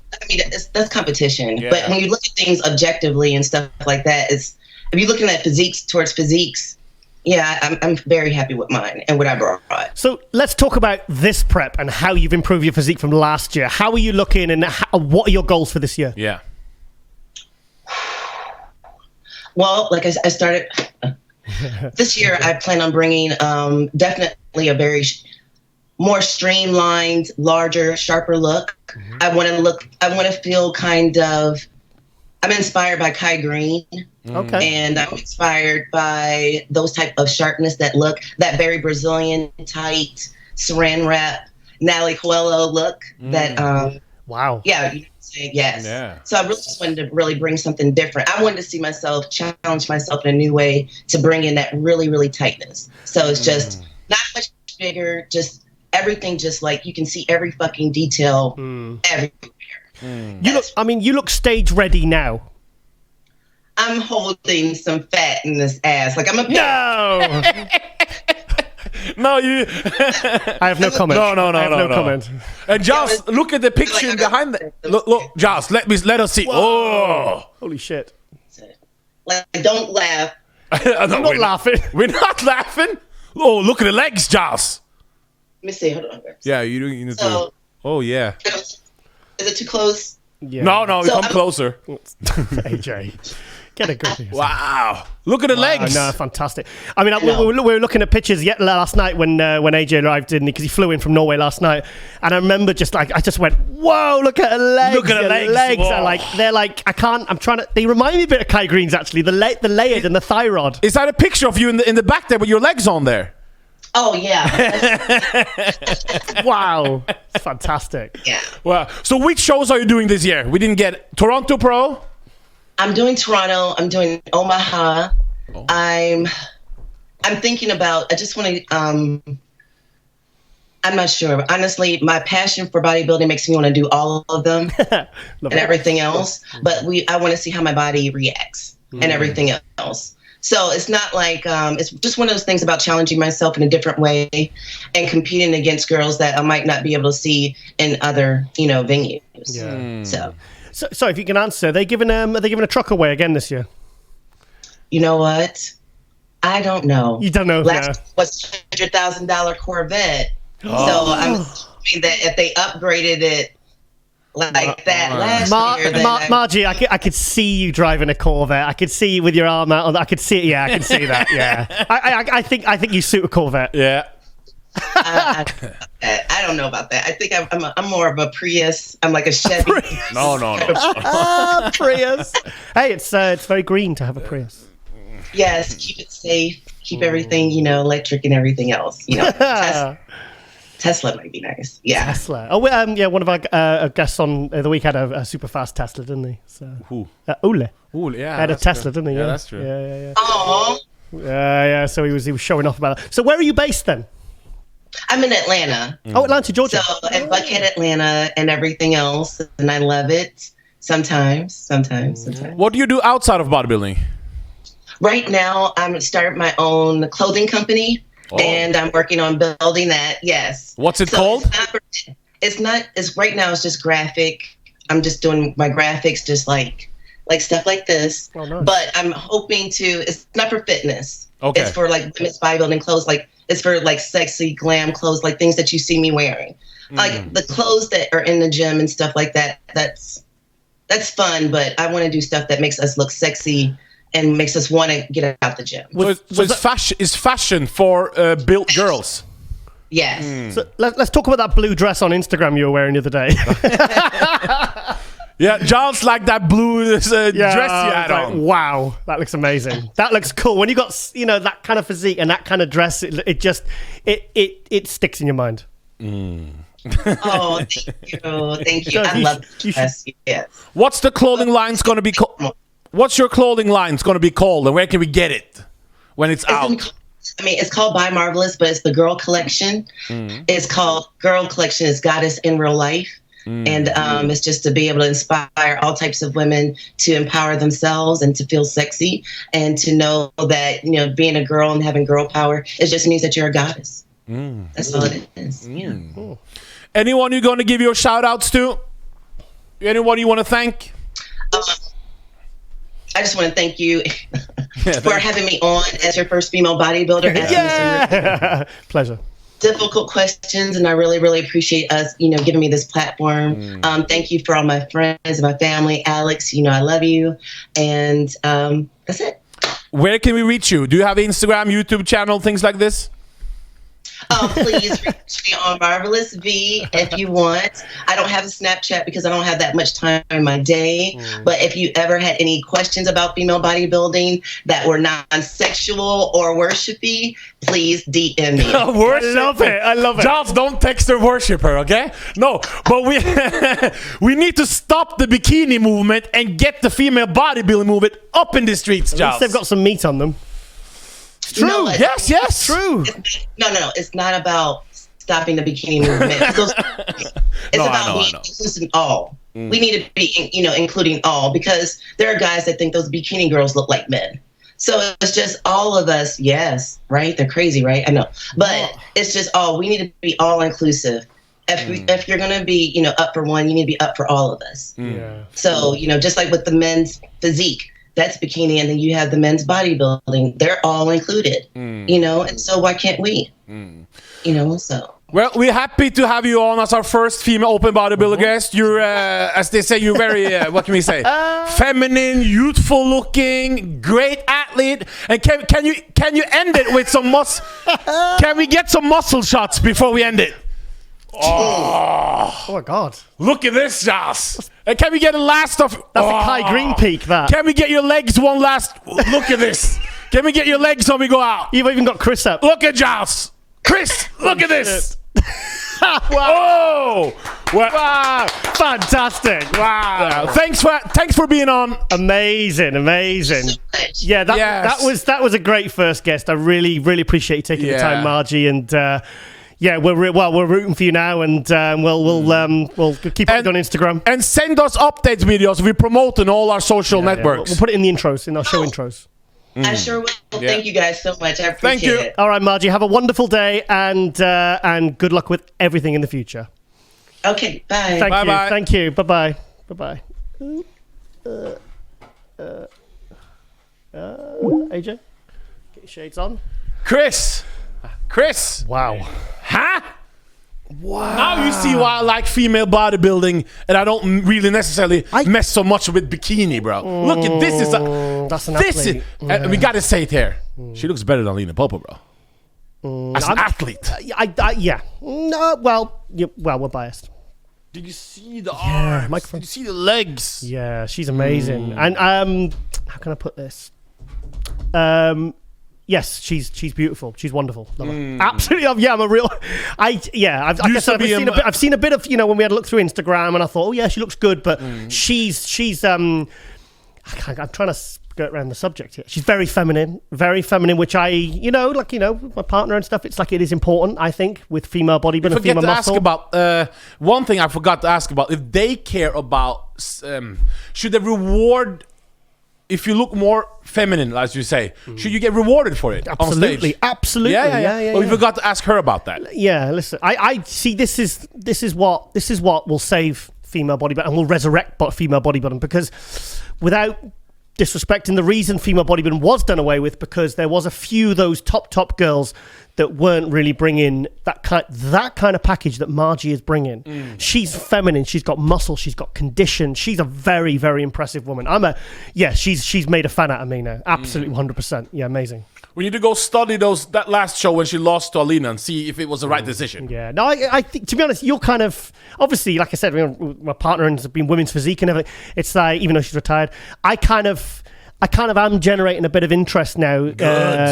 S5: That's competition. Yeah. But when you look at things objectively and stuff like that, if you're looking at physiques towards physiques, I'm very happy with mine and what I brought.
S1: So let's talk about this prep and how you've improved your physique from last year. How are you looking and what are your goals for this year?
S2: Yeah.
S5: Well, like I started this year, I plan on bringing definitely a very more streamlined, larger, sharper look. I want to feel kind of. I'm inspired by Kai Green.
S1: Okay.
S5: And I'm inspired by those type of sharpness that very Brazilian tight saran wrap Natalie Coelho look that.
S1: Wow.
S5: Yeah. Yes. Yeah. So I really just wanted to really bring something different. I wanted to see myself, challenge myself in a new way to bring in that really, really tightness. So it's just not much bigger, just everything, just like you can see every fucking detail everywhere.
S1: You look stage ready now.
S5: I'm holding some fat in this ass. Like I'm a
S1: No.
S2: No, you.
S1: I have no comment.
S2: No,
S1: I have no comment.
S2: And Joss, look at the picture behind the. Look, Joss, let us see. Oh,
S1: Holy shit.
S5: Like, don't laugh.
S1: I'm not laughing.
S2: We're not laughing. Oh, look at the legs, Joss.
S5: Let me see. Hold on.
S2: Yeah, you need to.
S5: So,
S2: Oh yeah.
S5: is it too close?
S1: Yeah.
S2: No, come closer.
S1: AJ. Get a grip.
S2: Wow. Look at the legs.
S1: No, fantastic. I mean, we were looking at pictures last night when AJ arrived, didn't he? Because he flew in from Norway last night, and I remember I just went, "Whoa! Look at her legs!
S2: Look at her legs!
S1: They're like I can't. I'm trying to. They remind me a bit of Kai Green's actually. The layered and the thigh rod.
S2: Is that a picture of you in the back there with your legs on there?
S5: Oh yeah.
S1: Wow, it's fantastic.
S5: Yeah.
S2: Well, so which shows are you doing this year? We didn't get Toronto Pro.
S5: I'm doing Toronto. I'm doing Omaha.
S2: Oh.
S5: I'm thinking about. I just want to. I'm not sure. Honestly, my passion for bodybuilding makes me want to do all of them and everything else. But I want to see how my body reacts and everything else. So it's not like it's just one of those things about challenging myself in a different way and competing against girls that I might not be able to see in other venues.
S1: Yeah.
S5: So
S1: if you can answer, are they giving a truck away again this year?
S5: You know what? I don't know.
S1: You don't know.
S5: Last was $100,000 Corvette. So I'm assuming that if they upgraded it like that last year, then
S1: Margie, I could see you driving a Corvette. I could see you with your arm out. I could see it. Yeah, I can see that. Yeah. I think you suit a Corvette.
S2: Yeah.
S5: I don't know about that. I think I'm more of a Prius. I'm like a Chevy.
S2: No.
S1: Prius. Hey, it's very green to have a Prius.
S5: Yes, keep it safe. Keep everything, electric and everything else. Tesla might be nice. Yeah.
S1: Tesla. Oh, one of our guests on the week had a super fast Tesla, didn't he? So
S2: who?
S1: Ole.
S2: Yeah.
S1: Had a Tesla, didn't he?
S2: Yeah, that's true.
S1: Yeah.
S5: Oh.
S1: Yeah. So he was showing off about that. So where are you based then?
S5: I'm in Atlanta.
S1: Oh, Atlanta, Georgia.
S5: So at Buckhead, Atlanta, and everything else, and I love it. Sometimes.
S2: What do you do outside of bodybuilding?
S5: Right now, I'm starting my own clothing company, and I'm working on building that. Yes.
S2: What's it called?
S5: It's right now. It's just graphic. I'm just doing my graphics, just like stuff like this.
S1: Oh, nice.
S5: But I'm hoping to. It's not for fitness.
S2: Okay.
S5: It's for like women's bodybuilding clothes. Like it's for like sexy glam clothes, like things that you see me wearing, like the clothes that are in the gym and stuff like that. That's fun, but I want to do stuff that makes us look sexy and makes us want to get out the gym.
S2: So it's fashion for built girls.
S5: Yes.
S1: So let's talk about that blue dress on Instagram you were wearing the other day.
S2: Yeah, John's like that blue dress you had on.
S1: Wow, that looks amazing. That looks cool. When you got that kind of physique and that kind of dress, it just sticks in your mind.
S5: Oh, thank you. I love the dress. Yes.
S2: What's the clothing line's going to be called? What's your clothing line's going to be called, and where can we get it when it's out?
S5: It's called By Marvelous, but it's the girl collection. It's called Girl Collection. It's Goddess in Real Life. And it's just to be able to inspire all types of women to empower themselves and to feel sexy and to know that, being a girl and having girl power, it just means that you're a goddess. That's all it is.
S1: Cool.
S2: Anyone you're going to give your shout outs to? Anyone you want to thank?
S5: I just want to thank you for having me on as your first female bodybuilder.
S1: Yeah. Pleasure.
S5: Difficult questions, and I really, really appreciate us, giving me this platform. Thank you for all my friends and my family. Alex, I love you, and that's it.
S2: Where can we reach you? Do you have Instagram, YouTube channel, things like this?
S5: Please reach me on Marvelous V if you want. I don't have a Snapchat because I don't have that much time in my day. But if you ever had any questions about female bodybuilding that were non-sexual or worshipy, please DM me.
S2: I love it. Giles, don't text her worship her, okay? No, but we need to stop the bikini movement and get the female bodybuilding movement up in the streets, Giles.
S1: They've got some meat on them.
S2: It's true. Yes. True.
S5: No. It's not about stopping the bikini movement. It's about being inclusive all. We need to be, including all, because there are guys that think those bikini girls look like men. So it's just all of us. Yes, right? They're crazy, right? I know. But it's just we need to be all inclusive. If you're going to be, up for one, you need to be up for all of us.
S1: Yeah.
S5: So, just like with the men's physique, that's bikini, and then you have the men's bodybuilding. They're all included, and so why can't we? So.
S2: Well, we're happy to have you on as our first female open bodybuilder guest. You're, as they say, you're very, what can we say? Feminine, youthful looking, great athlete. And can you end it with some Can we get some muscle shots before we end it?
S1: Oh my God!
S2: Look at this, Joss. And can we get a last of?
S1: That's a Kai Green peak. That.
S2: Can we get your legs one last? Look at this. Can we get your legs when we go out?
S1: You've even got Chris up.
S2: Look at Joss. Chris, look at this.
S1: Wow.
S2: Oh,
S1: wow! Fantastic!
S2: Wow! Thanks for being on.
S1: Amazing. Yeah, that was a great first guest. I really appreciate you taking the time, Margie, and. Yeah, we're rooting for you now, and we'll keep it on Instagram.
S2: And send us updates videos. We're promoting all our social networks.
S1: We'll put it in the intros, in our show intros.
S5: I sure will. Thank you guys so much. I appreciate it.
S1: All right, Margie, have a wonderful day, and good luck with everything in the future.
S5: Okay, bye.
S1: Thank you. Bye-bye. AJ, get your shades on.
S2: Chris.
S1: Wow.
S2: Huh? Wow. Now you see why I like female bodybuilding, and I don't really necessarily mess so much with bikini, bro. Look at this.
S1: That's an athlete.
S2: We got to say it here. She looks better than Lena Popo, bro. As an athlete.
S1: Yeah. No, we're biased.
S2: Did you see the arms?
S1: Microphone.
S2: Did you see the legs?
S1: Yeah, she's amazing. And how can I put this? Yes, she's beautiful. She's wonderful. Love her. Absolutely. I'm a real. I've seen a bit of when we had a look through Instagram, and I thought, oh yeah, she looks good, but she's I'm trying to skirt around the subject here. She's very feminine, which my partner and stuff. It's like it is important, I think, with female bodybuilding, female muscle.
S2: Ask about one thing I forgot to ask about. If they care about, should they reward? If you look more feminine, as you say, should you get rewarded for it on stage?
S1: Absolutely.
S2: Yeah. Well, we forgot to ask her about that.
S1: Yeah, listen, I see. This is what will save female bodybuilding and will resurrect female bodybuilding, because without disrespecting, the reason female bodybuilding was done away with because there was a few of those top girls that weren't really bringing that kind of package that Margie is bringing. She's feminine. She's got muscle. She's got condition. She's a very, very impressive woman. She's made a fan out of me now. Absolutely 100%. Yeah, amazing.
S2: We need to go study that last show when she lost to Alina and see if it was the right decision.
S1: Yeah. No, I think, to be honest, you're kind of, obviously, like I said, my partner has been women's physique and everything. It's like, even though she's retired, I kind of am generating a bit of interest now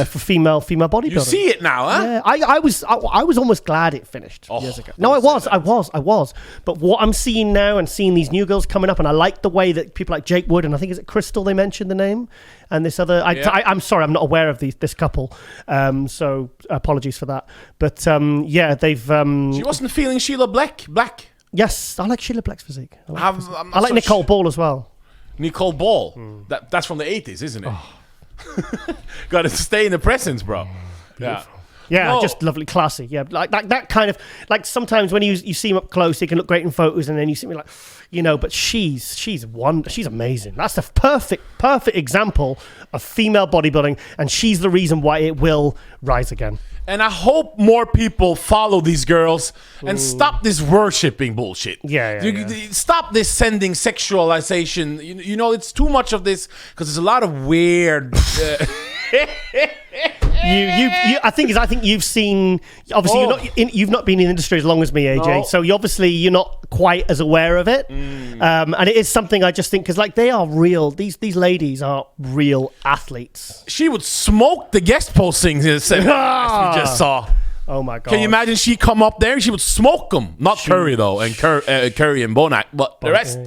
S1: for female bodybuilding.
S2: You see it now, huh?
S1: Yeah, I was almost glad it finished years ago. No, I was. But what I'm seeing now and seeing these new girls coming up, and I like the way that people like Jake Wood, and I think, is it Crystal they mentioned the name? And this other, I'm sorry, I'm not aware of this couple. So apologies for that. But they've...
S2: she wasn't feeling Sheila Black?
S1: Yes, I like Sheila Black's physique. I like
S2: so
S1: Nicole Ball as well.
S2: Nicole Ball. That's from the 80s, isn't it? Got to stay in the presence, bro.
S1: Yeah, just lovely, classy. Yeah, like that kind of, like, sometimes when you see him up close, he can look great in photos, and then you see me like, but she's amazing. That's the perfect example of female bodybuilding, and she's the reason why it will rise again.
S2: And I hope more people follow these girls and stop this worshipping bullshit. Stop this sending sexualization. It's too much of this, because there's a lot of weird.
S1: I think you've seen. Obviously, you've not been in the industry as long as me, AJ. No. So you're not quite as aware of it. And it is something I just think, because they are real. These ladies are real athletes.
S2: She would smoke the guest postings we just saw.
S1: Oh my God!
S2: Can you imagine she come up there? She would smoke them. Not Curry though, and Curry and Bonac, but the rest.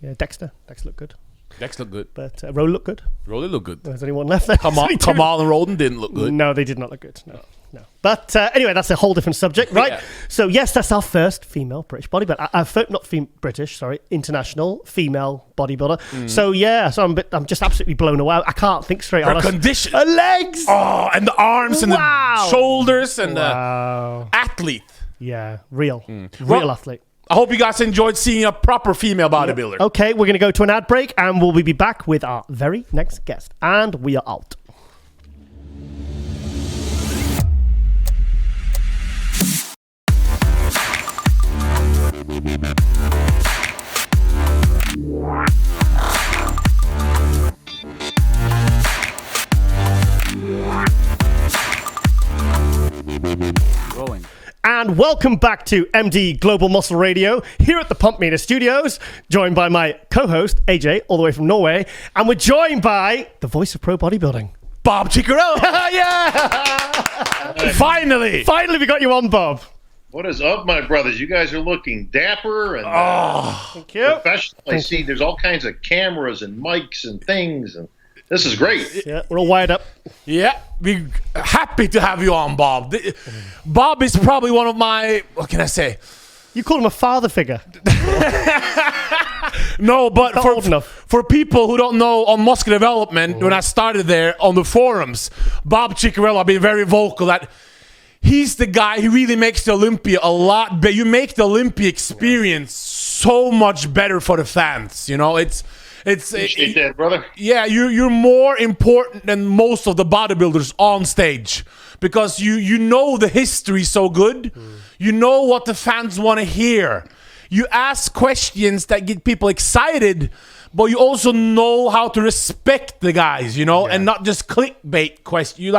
S1: Yeah, Dexter looked good.
S2: Dex looked good.
S1: But Rolly looked good.
S2: Rolly looked good.
S1: There's anyone left there?
S2: Kamal and Roden didn't look good.
S1: No, they did not look good. No. No. But anyway, that's a whole different subject, right?
S2: Yeah.
S1: So yes, that's our first female British bodybuilder. International female bodybuilder. So yeah, so I'm just absolutely blown away. I can't think straight.
S2: Her condition.
S1: Her legs.
S2: Oh, and the arms and
S1: Wow.
S2: the shoulders and
S1: Wow.
S2: the athlete.
S1: Yeah, real
S2: Well,
S1: athlete.
S2: I hope you guys enjoyed seeing a proper female bodybuilder.
S1: Okay, we're going to go to an ad break and we'll be back with our very next guest. And we are out.
S3: Rolling.
S1: And welcome back to MD Global Muscle Radio here at the Pump Meter Studios, joined by my co-host AJ, all the way from Norway, and we're joined by the voice of pro bodybuilding,
S2: Bob Ciccarello.
S1: yeah!
S2: Finally.
S1: Finally, we got you on, Bob.
S6: What is up, my brothers? You guys are looking dapper and
S1: Thank you.
S6: professional. I see there's all kinds of cameras and mics and things, and this is great.
S1: Yeah, we're all wired up.
S2: Yeah, we're happy to have you on, Bob. Bob is probably one of my, what can I say?
S1: You call him a father figure.
S2: No, but
S1: Not old enough.
S2: for people who don't know on muscle development, when I started there on the forums, Bob Ciccarello, I've been very vocal that he's the guy who really makes the Olympia a lot better. You make the Olympia experience so much better for the fans. You know,
S6: Appreciate that, brother.
S2: yeah, you're more important than most of the bodybuilders on stage because you know the history so good. You know what the fans want to hear. You ask questions that get people excited, but you also know how to respect the guys, you know, and not just clickbait questions.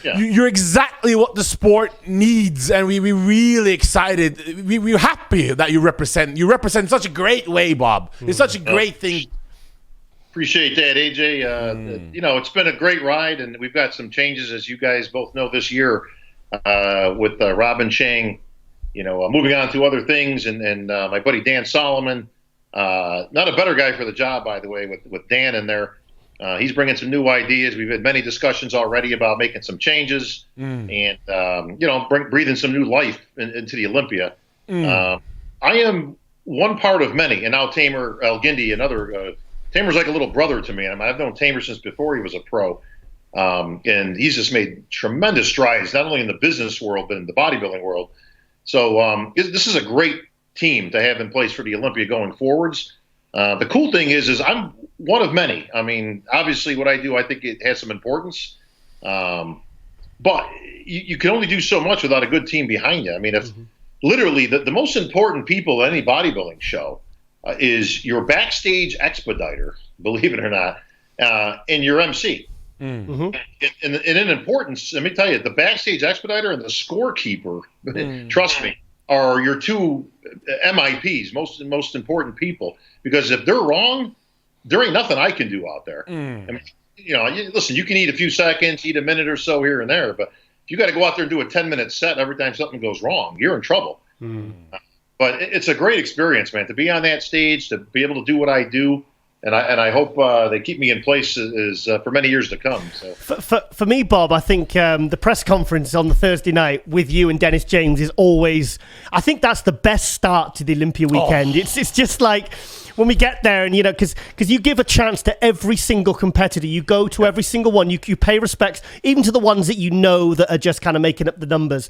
S2: You're exactly what the sport needs, and we're really excited. We're happy that you represent such a great way, Bob. It's such a great thing.
S6: Appreciate that, AJ. You know, it's been a great ride, and we've got some changes, as you guys both know, this year with Robin Chang, you know, moving on to other things, and my buddy Dan Solomon, not a better guy for the job, by the way, with Dan in there. He's bringing some new ideas. We've had many discussions already about making some changes and, you know, breathing some new life into the Olympia. I am one part of many, and now Tamer El-Gindi, another Tamer's like a little brother to me. I mean, I've known Tamer since before he was a pro, and he's just made tremendous strides, not only in the business world, but in the bodybuilding world. So this is a great team to have in place for the Olympia going forwards. The cool thing is I'm one of many. I mean, obviously what I do, I think it has some importance. But you can only do so much without a good team behind you. I mean, if literally the most important people at any bodybuilding show is your backstage expediter, believe it or not, and your MC. And in importance, let me tell you, the backstage expediter and the scorekeeper, trust me, are your two MIPs, most important people. Because if they're wrong, there ain't nothing I can do out there. I mean, you know, listen, you can eat a few seconds, eat a minute or so here and there, but if you got to go out there and do a 10-minute set every time something goes wrong, you're in trouble. But it's a great experience, man, to be on that stage, to be able to do what I do. And I hope they keep me in place for many years to come. So
S1: For me, Bob, I think the press conference on the Thursday night with you and Dennis James is always, I think that's the best start to the Olympia weekend. It's just like when we get there and, you know, because you give a chance to every single competitor. You go to every single one. You pay respects, even to the ones that you know that are just kind of making up the numbers.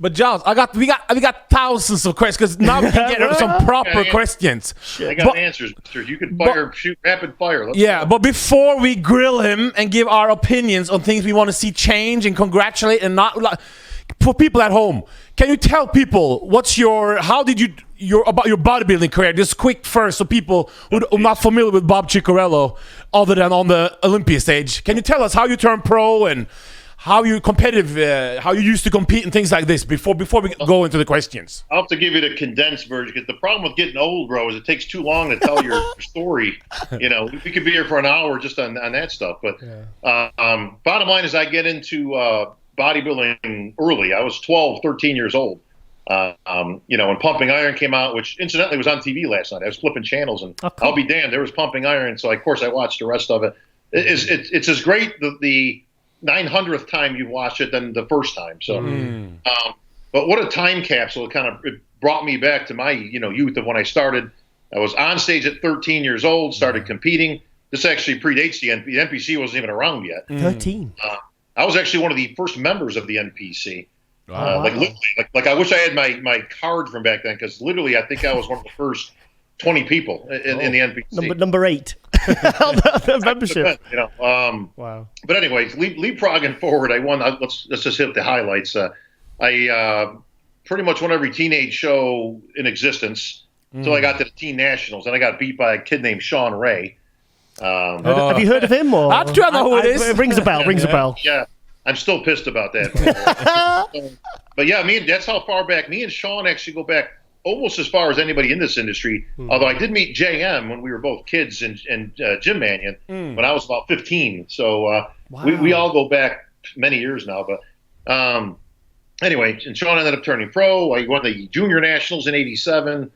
S2: But Giles, we got thousands of questions because now we can get some proper questions.
S6: I got answers, mister. You can shoot rapid fire. Let's go.
S2: But before we grill him and give our opinions on things we want to see change and congratulate and not, for people at home, can you tell people about your bodybuilding career? Just quick first, so people who are not familiar with Bob Ciccarello, other than on the Olympia stage, can you tell us how you turned pro and how you competitive, how you used to compete and things like this before we go into the questions?
S6: I'll have to give you the condensed version because the problem with getting old, bro, is it takes too long to tell your story. You know, we could be here for an hour just on that stuff. But bottom line is I get into bodybuilding early. I was 12, 13 years old. You know, when Pumping Iron came out, which incidentally was on TV last night. I was flipping channels, and I'll be damned, there was Pumping Iron. So, of course, I watched the rest of it. It's as great, 900th time you watch it than the first time. So, but what a time capsule! It brought me back to my youth of when I started. I was on stage at 13 years old, started competing. This actually predates the NPC. The NPC wasn't even around yet.
S1: 13.
S6: I was actually one of the first members of the NPC.
S2: Wow.
S6: Like literally, like I wish I had my card from back then, because literally I think I was one of the first 20 people in the NPC.
S1: Number 8. the membership.
S6: Wow. But anyways, leapfrogging forward, I won. Let's just hit the highlights. I pretty much won every teenage show in existence until I got to the teen nationals, and I got beat by a kid named Sean Ray.
S1: Have you heard of him? Or?
S2: I'm trying to know who it is.
S1: It rings a bell. Rings a bell.
S6: Yeah, I'm still pissed about that. But yeah, that's how far back. Me and Sean actually go back almost as far as anybody in this industry. Although I did meet JM when we were both kids in Gym Mannion when I was about 15. So we all go back many years now. But anyway, and Sean ended up turning pro. I won the junior nationals in '87,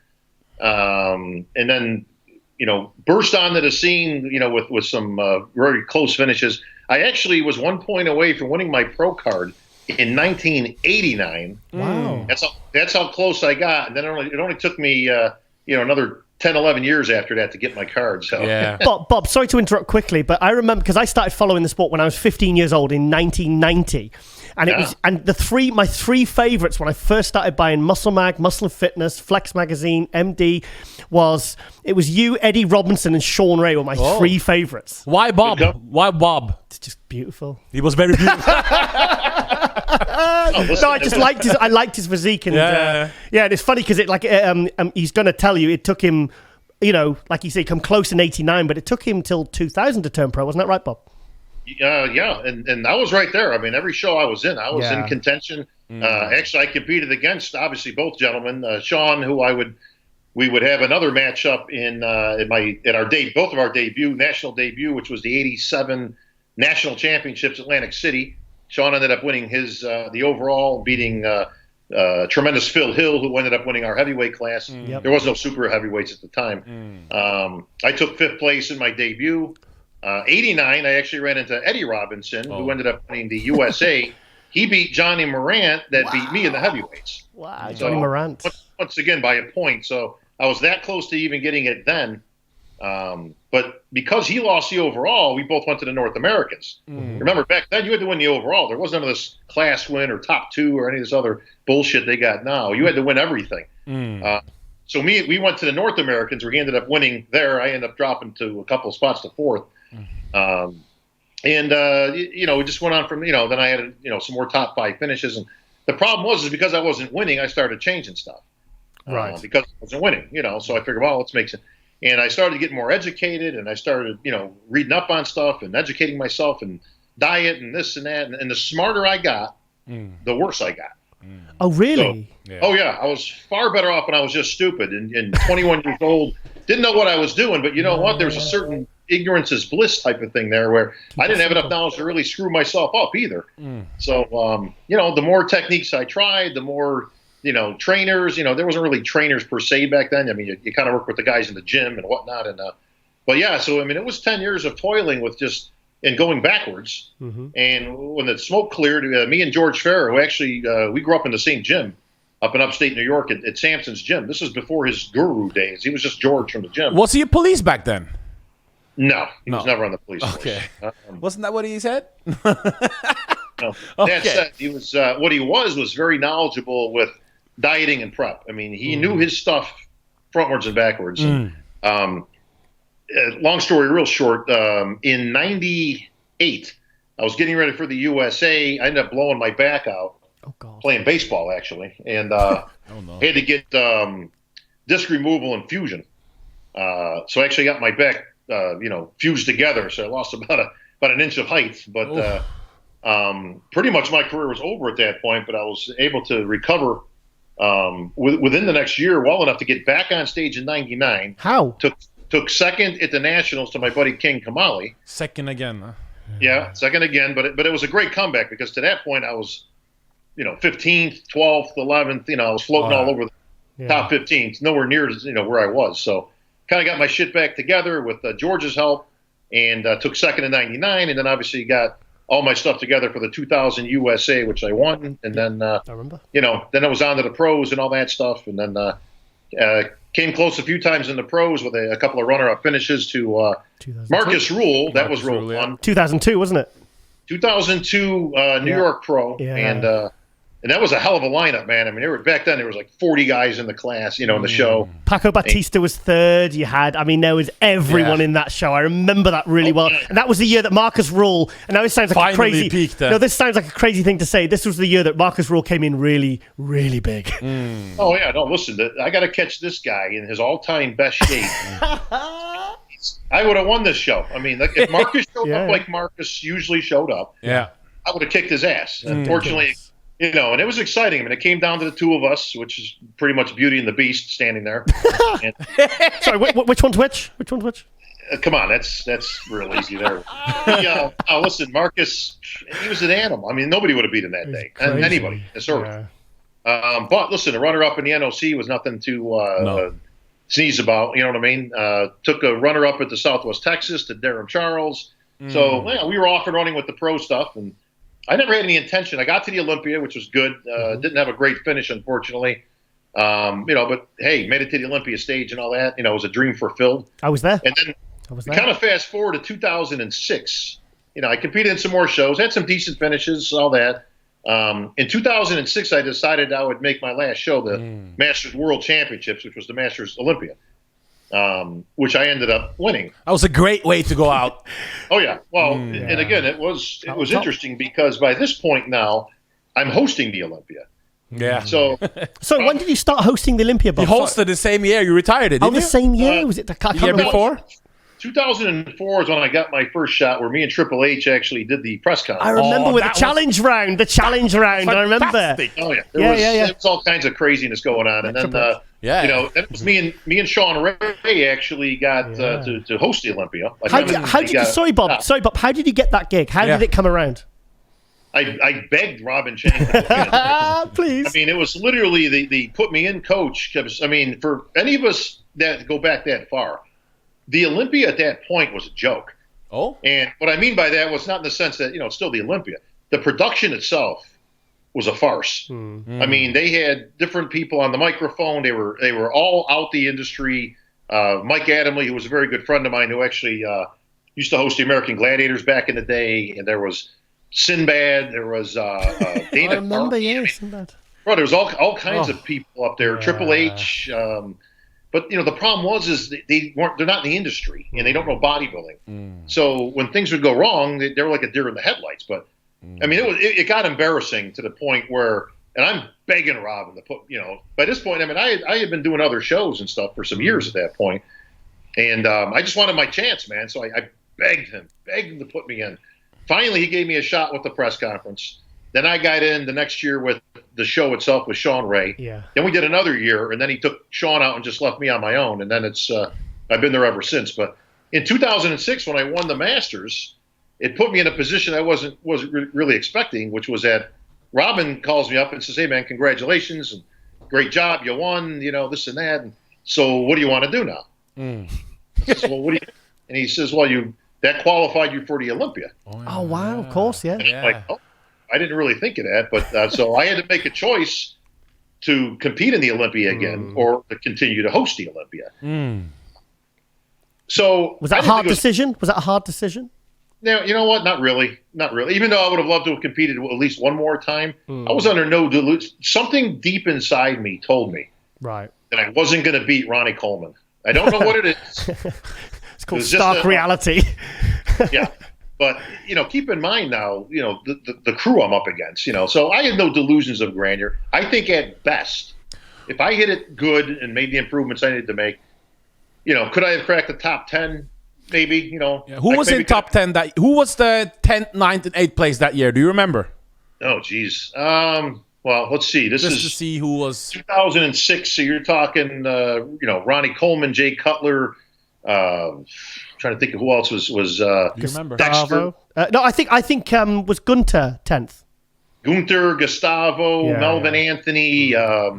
S6: and then burst onto the scene, with some very close finishes. I actually was 1 point away from winning my pro card in 1989.
S1: Wow.
S6: That's how close I got. And then it only took me, another 10, 11 years after that to get my card. So
S2: Yeah.
S1: Bob, sorry to interrupt quickly, but I remember because I started following the sport when I was 15 years old in 1990. And it was, and my three favorites when I first started buying Muscle Mag, Muscle and Fitness, Flex Magazine, MD, was you, Eddie Robinson, and Sean Ray were my three favorites.
S2: Why Bob? Why Bob?
S1: It's just beautiful.
S2: He was very beautiful.
S1: No, I just liked his physique, and and it's funny because he's going to tell you it took him, like you say, come close in '89, but it took him till 2000 to turn pro. Wasn't that right, Bob?
S6: Yeah, and I was right there. I mean, every show I was in in contention. Actually, I competed against obviously both gentlemen. Sean, who we would have another matchup both of our national debut, which was the '87 National Championships, Atlantic City. Sean ended up winning the overall, beating tremendous Phil Hill, who ended up winning our heavyweight class. There was no super heavyweights at the time. I took 5th place in my debut. '89, I actually ran into Eddie Robinson, who ended up winning the USA. He beat Johnny Morant, that beat me in the heavyweights.
S1: Wow, Johnny Morant.
S6: Once again, by a point. So I was that close to even getting it then. But because he lost the overall, we both went to the North Americans. Remember, back then you had to win the overall. There wasn't none of this class win or top 2 or any of this other bullshit they got now. You had to win everything. So we went to the North Americans, where he ended up winning there. I ended up dropping to a couple of spots to 4th. We just went on from, then I had, some more top 5 finishes. And the problem was because I wasn't winning, I started changing stuff. Right. Because I wasn't winning, so I figured, well, let's make some. And I started getting more educated, and I started, reading up on stuff and educating myself and diet and this and that. And the smarter I got, the worse I got.
S1: Oh, really?
S6: So, oh, yeah. I was far better off when I was just stupid and 21 years old. Didn't know what I was doing, but you know what? There's a certain ignorance is bliss type of thing there where I didn't have enough knowledge to really screw myself up either. So, the more techniques I tried, the more, trainers, there wasn't really trainers per se back then. I mean, you kind of work with the guys in the gym and whatnot. And, but yeah, so, I mean, it was 10 years of toiling with and going backwards. And when the smoke cleared, me and George Farrer, who actually, we grew up in the same gym up in upstate New York at Sampson's gym. This was before his guru days. He was just George from the gym.
S2: Was he a police back then?
S6: No, he was never on the police force.
S2: Okay. Wasn't that what he said?
S6: No. That said, he was what he was very knowledgeable with dieting and prep. I mean, he knew his stuff frontwards and backwards. Long story real short, in '98, I was getting ready for the USA. I ended up blowing my back out playing baseball, actually. And had to get disc removal and fusion. So I actually got my back fused together. So I lost about an inch of height. But pretty much my career was over at that point. But I was able to recover within the next year well enough to get back on stage in '99.
S1: How?
S6: Took second at the Nationals to my buddy King Kamali.
S2: Second again, huh?
S6: Yeah, second again. But it was a great comeback because to that point I was, 15th, 12th, 11th. I was floating all over the top 15th, nowhere near where I was. So kind of got my shit back together with George's help, and took second in '99, and then obviously got all my stuff together for the 2000 USA, which I won, and then
S1: I remember.
S6: Then I was on to the pros and all that stuff, and then came close a few times in the pros with a couple of runner-up finishes to Marcus Rule. That was real fun.
S1: 2002, wasn't it?
S6: 2002 New York Pro, and that was a hell of a lineup, man. I mean, back then there was like 40 guys in the class, in the show.
S1: Paco Batista was third. There was everyone in that show. I remember that really well. And that was the year that Marcus Rule, and now this sounds like
S2: Finally
S1: a crazy
S2: peaked,
S1: No, this sounds like a crazy thing to say. This was the year that Marcus Rule came in really, really big.
S6: Oh yeah, no, listen, I got to catch this guy in his all-time best shape. I would have won this show. I mean, if Marcus showed up like Marcus usually showed up, I would have kicked his ass. Unfortunately, and it was exciting. I mean, it came down to the two of us, which is pretty much Beauty and the Beast standing there.
S1: Sorry, which one's which? Which one's which?
S6: Come on, that's real easy there. Listen, Marcus, he was an animal. I mean, nobody would have beat him that day. And anybody, but listen, the runner-up in the NOC was nothing to sneeze about. You know what I mean? Took a runner-up at the Southwest Texas to Durham Charles. So we were off and running with the pro stuff, and I never had any intention. I got to the Olympia, which was good. Didn't have a great finish, unfortunately. But hey, made it to the Olympia stage and all that. It was a dream fulfilled.
S1: I was there.
S6: And then kind of fast forward to 2006. I competed in some more shows, had some decent finishes, all that. In 2006, I decided I would make my last show the Masters World Championships, which was the Masters Olympia, which I ended up winning.
S2: That was a great way to go out.
S6: Oh yeah, well, and again, it was interesting because by this point now, I'm hosting the Olympia.
S2: Yeah.
S6: So
S1: when did you start hosting the Olympia?
S2: You hosted the same year you retired it. Didn't
S1: the
S2: you?
S1: same year? Was it the
S2: year before?
S6: 2004 is when I got my first shot, where me and Triple H actually did the press conference.
S1: I remember with the challenge round. The challenge round. I remember.
S6: Oh yeah, there was all kinds of craziness going on, and then it was me and Sean Ray actually got to host the Olympia.
S1: Sorry, Bob. How did you get that gig? How did it come around?
S6: I begged Robin Chang to put me in.
S1: Please.
S6: I mean, it was literally the put me in coach. Because, I mean, for any of us that go back that far, the Olympia at that point was a joke.
S2: Oh.
S6: And what I mean by that was not in the sense that, it's still the Olympia. The production itself was a farce. I mean, they had different people on the microphone. They were all out the industry. Mike Adamley, who was a very good friend of mine, who actually used to host the American Gladiators back in the day. And there was Sinbad. There was Dana.
S1: I remember, Sinbad.
S6: Bro, there was all kinds of people up there. Triple H. But the problem is they're not in the industry and they don't know bodybuilding. So when things would go wrong, they were like a deer in the headlights. But I mean, it got embarrassing to the point where, and I'm begging Robin to put, by this point, I mean, I had been doing other shows and stuff for some years at that point, and I just wanted my chance, man. So I begged him to put me in. Finally, he gave me a shot with the press conference. Then I got in the next year with the show itself with Sean Ray.
S1: Yeah.
S6: Then we did another year, and then he took Sean out and just left me on my own. And then I've been there ever since. But in 2006, when I won the Masters, it put me in a position I wasn't really expecting, which was that Robin calls me up and says, "Hey man, congratulations and great job, you won, this and that. And so what do you want to do now?" I said, "Well, what do you?" And he says, "Well, that qualified you for the Olympia."
S1: Oh wow, of course, yeah.
S6: Like, I didn't really think of that, but so I had to make a choice to compete in the Olympia again or to continue to host the Olympia. So
S1: was that a hard decision? Was that a hard decision?
S6: Now, you know what? Not really. Even though I would have loved to have competed at least one more time, I was under no delusion. Something deep inside me told me that I wasn't going to beat Ronnie Coleman. I don't know what it is.
S1: It's called stark reality.
S6: Yeah. But, keep in mind now, the crew I'm up against, so I had no delusions of grandeur. I think at best, if I hit it good and made the improvements I needed to make, could I have cracked the top 10? Maybe,
S2: Who was in top 10 who was the 10th, 9th, and 8th place that year? Do you remember?
S6: Oh, geez. Well, let's see. This
S2: Just
S6: is
S2: to see who was
S6: 2006. So you're talking, Ronnie Coleman, Jay Cutler, trying to think of who else was
S2: do you remember?
S6: Dexter.
S1: No, I think was Gunter 10th.
S6: Gunther, Gustavo, Melvin Anthony. I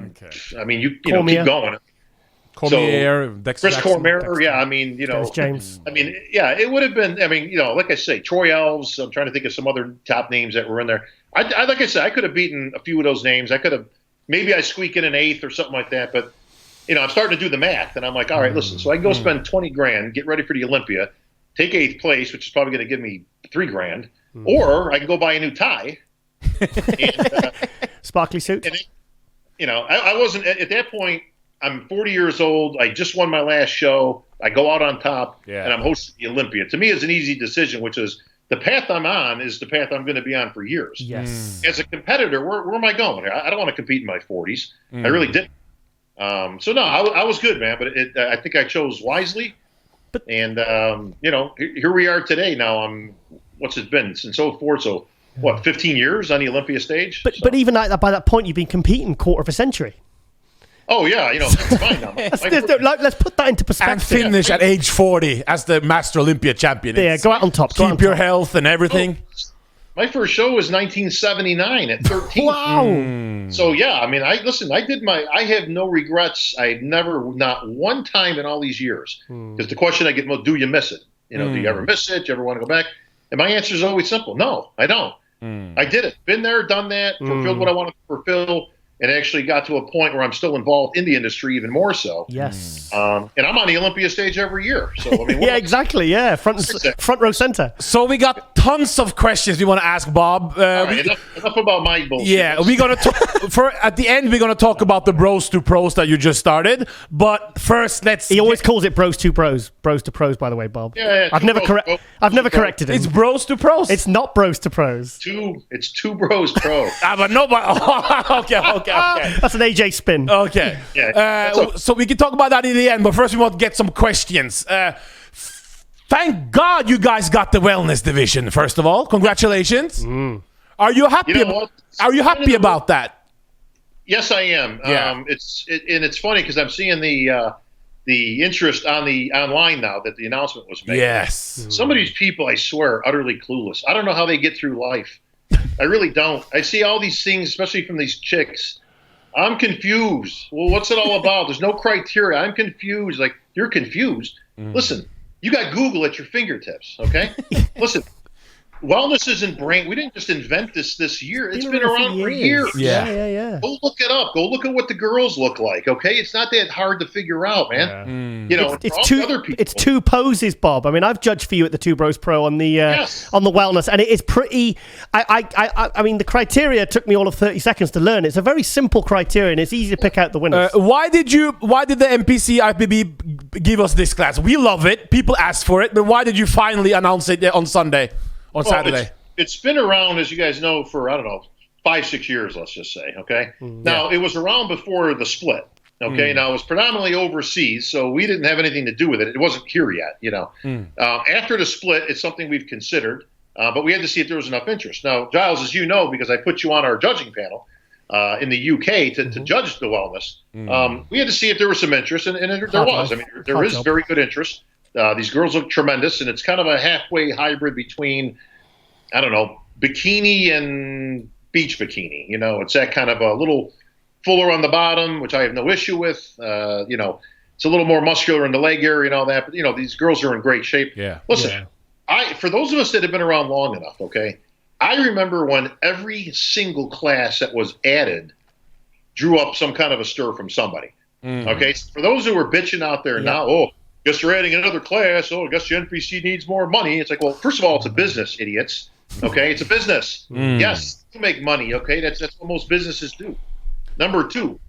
S6: mean, you keep going.
S2: Cormier, Dexter
S6: Chris
S2: Jackson.
S6: Cormier, yeah, I mean,
S1: Dennis James.
S6: I mean, yeah, it would have been. I mean, like I say, Troy Elves. I'm trying to think of some other top names that were in there. I like I said, I could have beaten a few of those names. I could have maybe I squeak in an 8th or something like that. But I'm starting to do the math, and I'm like, all right, listen. So I can go spend $20,000, get ready for the Olympia, take 8th place, which is probably going to give me $3,000, or I can go buy a new tie. And,
S1: Sparkly suit.
S6: And, I wasn't at that point. I'm 40 years old. I just won my last show. I go out on top, and I'm hosting the Olympia. To me, it's an easy decision, which is the path I'm on is the path I'm going to be on for years.
S1: Yes.
S6: As a competitor, where am I going here? I don't want to compete in my 40s. I really didn't. So, no, I was good, man. But I think I chose wisely. And, here we are today. Now, what's it been? Since 04, so, 15 years on the Olympia stage?
S1: But even by that point, you've been competing quarter of a century.
S6: Oh, yeah, it's fine now.
S1: Let's put that into perspective.
S2: And finish at age 40 as the Master Olympia champion.
S1: Yeah, go out on top.
S2: Keep your health and everything.
S6: My first show was 1979 at 13.
S1: Wow.
S6: So, yeah, I mean, I have no regrets. I've never, not one time in all these years. Because the question I get, well, do you miss it? Do you ever miss it? Do you ever want to go back? And my answer is always simple. No, I don't. I did it. Been there, done that, fulfilled what I wanted to fulfill. And actually got to a point where I'm still involved in the industry even more so.
S1: Yes.
S6: And I'm on the Olympia stage every year. So I mean,
S1: yeah, exactly. Yeah, front row center.
S2: So we got tons of questions we want to ask Bob.
S6: All right, enough about my bullshit.
S2: Yeah, we're gonna at the end we're gonna talk about the Bros to Pros that you just started. But first,
S1: He always calls it Bros to Pros. Bros to Pros, by the way, Bob.
S6: Yeah.
S1: I've never corrected him.
S2: It's Bros to Pros.
S1: It's not Bros to Pros.
S6: It's two Bros Pro.
S2: But no, okay.
S1: That's an AJ spin.
S2: Okay.
S6: Yeah,
S2: so we can talk about that in the end, but first we want to get some questions. Thank God you guys got the wellness division, first of all. Congratulations. Are you happy? Are you happy about that?
S6: Yes, I am.
S2: Yeah.
S6: It's funny because I'm seeing the interest online now that the announcement was made.
S2: Yes.
S6: Some of these people, I swear, are utterly clueless. I don't know how they get through life. I really don't. I see all these things, especially from these chicks. I'm confused. Well, what's it all about? There's no criteria. I'm confused. Like, you're confused. Listen, you got Google at your fingertips, okay? Listen, wellness isn't brain. We didn't just invent this year. It's been around for years.
S1: Yeah.
S6: Go look it up. Go look at what the girls look like, okay? It's not that hard to figure out, man.
S1: It's two poses, Bob. I mean, I've judged for you at the Two Bros Pro on the wellness, and it is pretty. I mean, the criteria took me all of 30 seconds to learn. It's a very simple criteria, and it's easy to pick out the winners.
S2: Why did the MPC IPB give us this class? We love it. People asked for it, but why did you finally announce it on Sunday? Saturday.
S6: It's been around, as you guys know, for, 5-6 years, let's just say, okay? Now, it was around before the split, okay? Now, it was predominantly overseas, so we didn't have anything to do with it. It wasn't here yet, After the split, it's something we've considered, but we had to see if there was enough interest. Now, Giles, as you know, because I put you on our judging panel in the UK to judge the wellness, we had to see if there was some interest, and there was. I mean, there is very good interest. These girls look tremendous, and it's kind of a halfway hybrid between, bikini and beach bikini. It's that kind of a little fuller on the bottom, which I have no issue with. It's a little more muscular in the leg area and all that. But, these girls are in great shape.
S2: Yeah.
S6: Listen, for those of us that have been around long enough, okay, I remember when every single class that was added drew up some kind of a stir from somebody. Okay, so for those who are bitching out there now, guess you're adding another class. I guess the NPC needs more money. It's like, well, first of all, it's a business, idiots. Okay, it's a business. Yes, you make money. Okay, that's what most businesses do. Number two,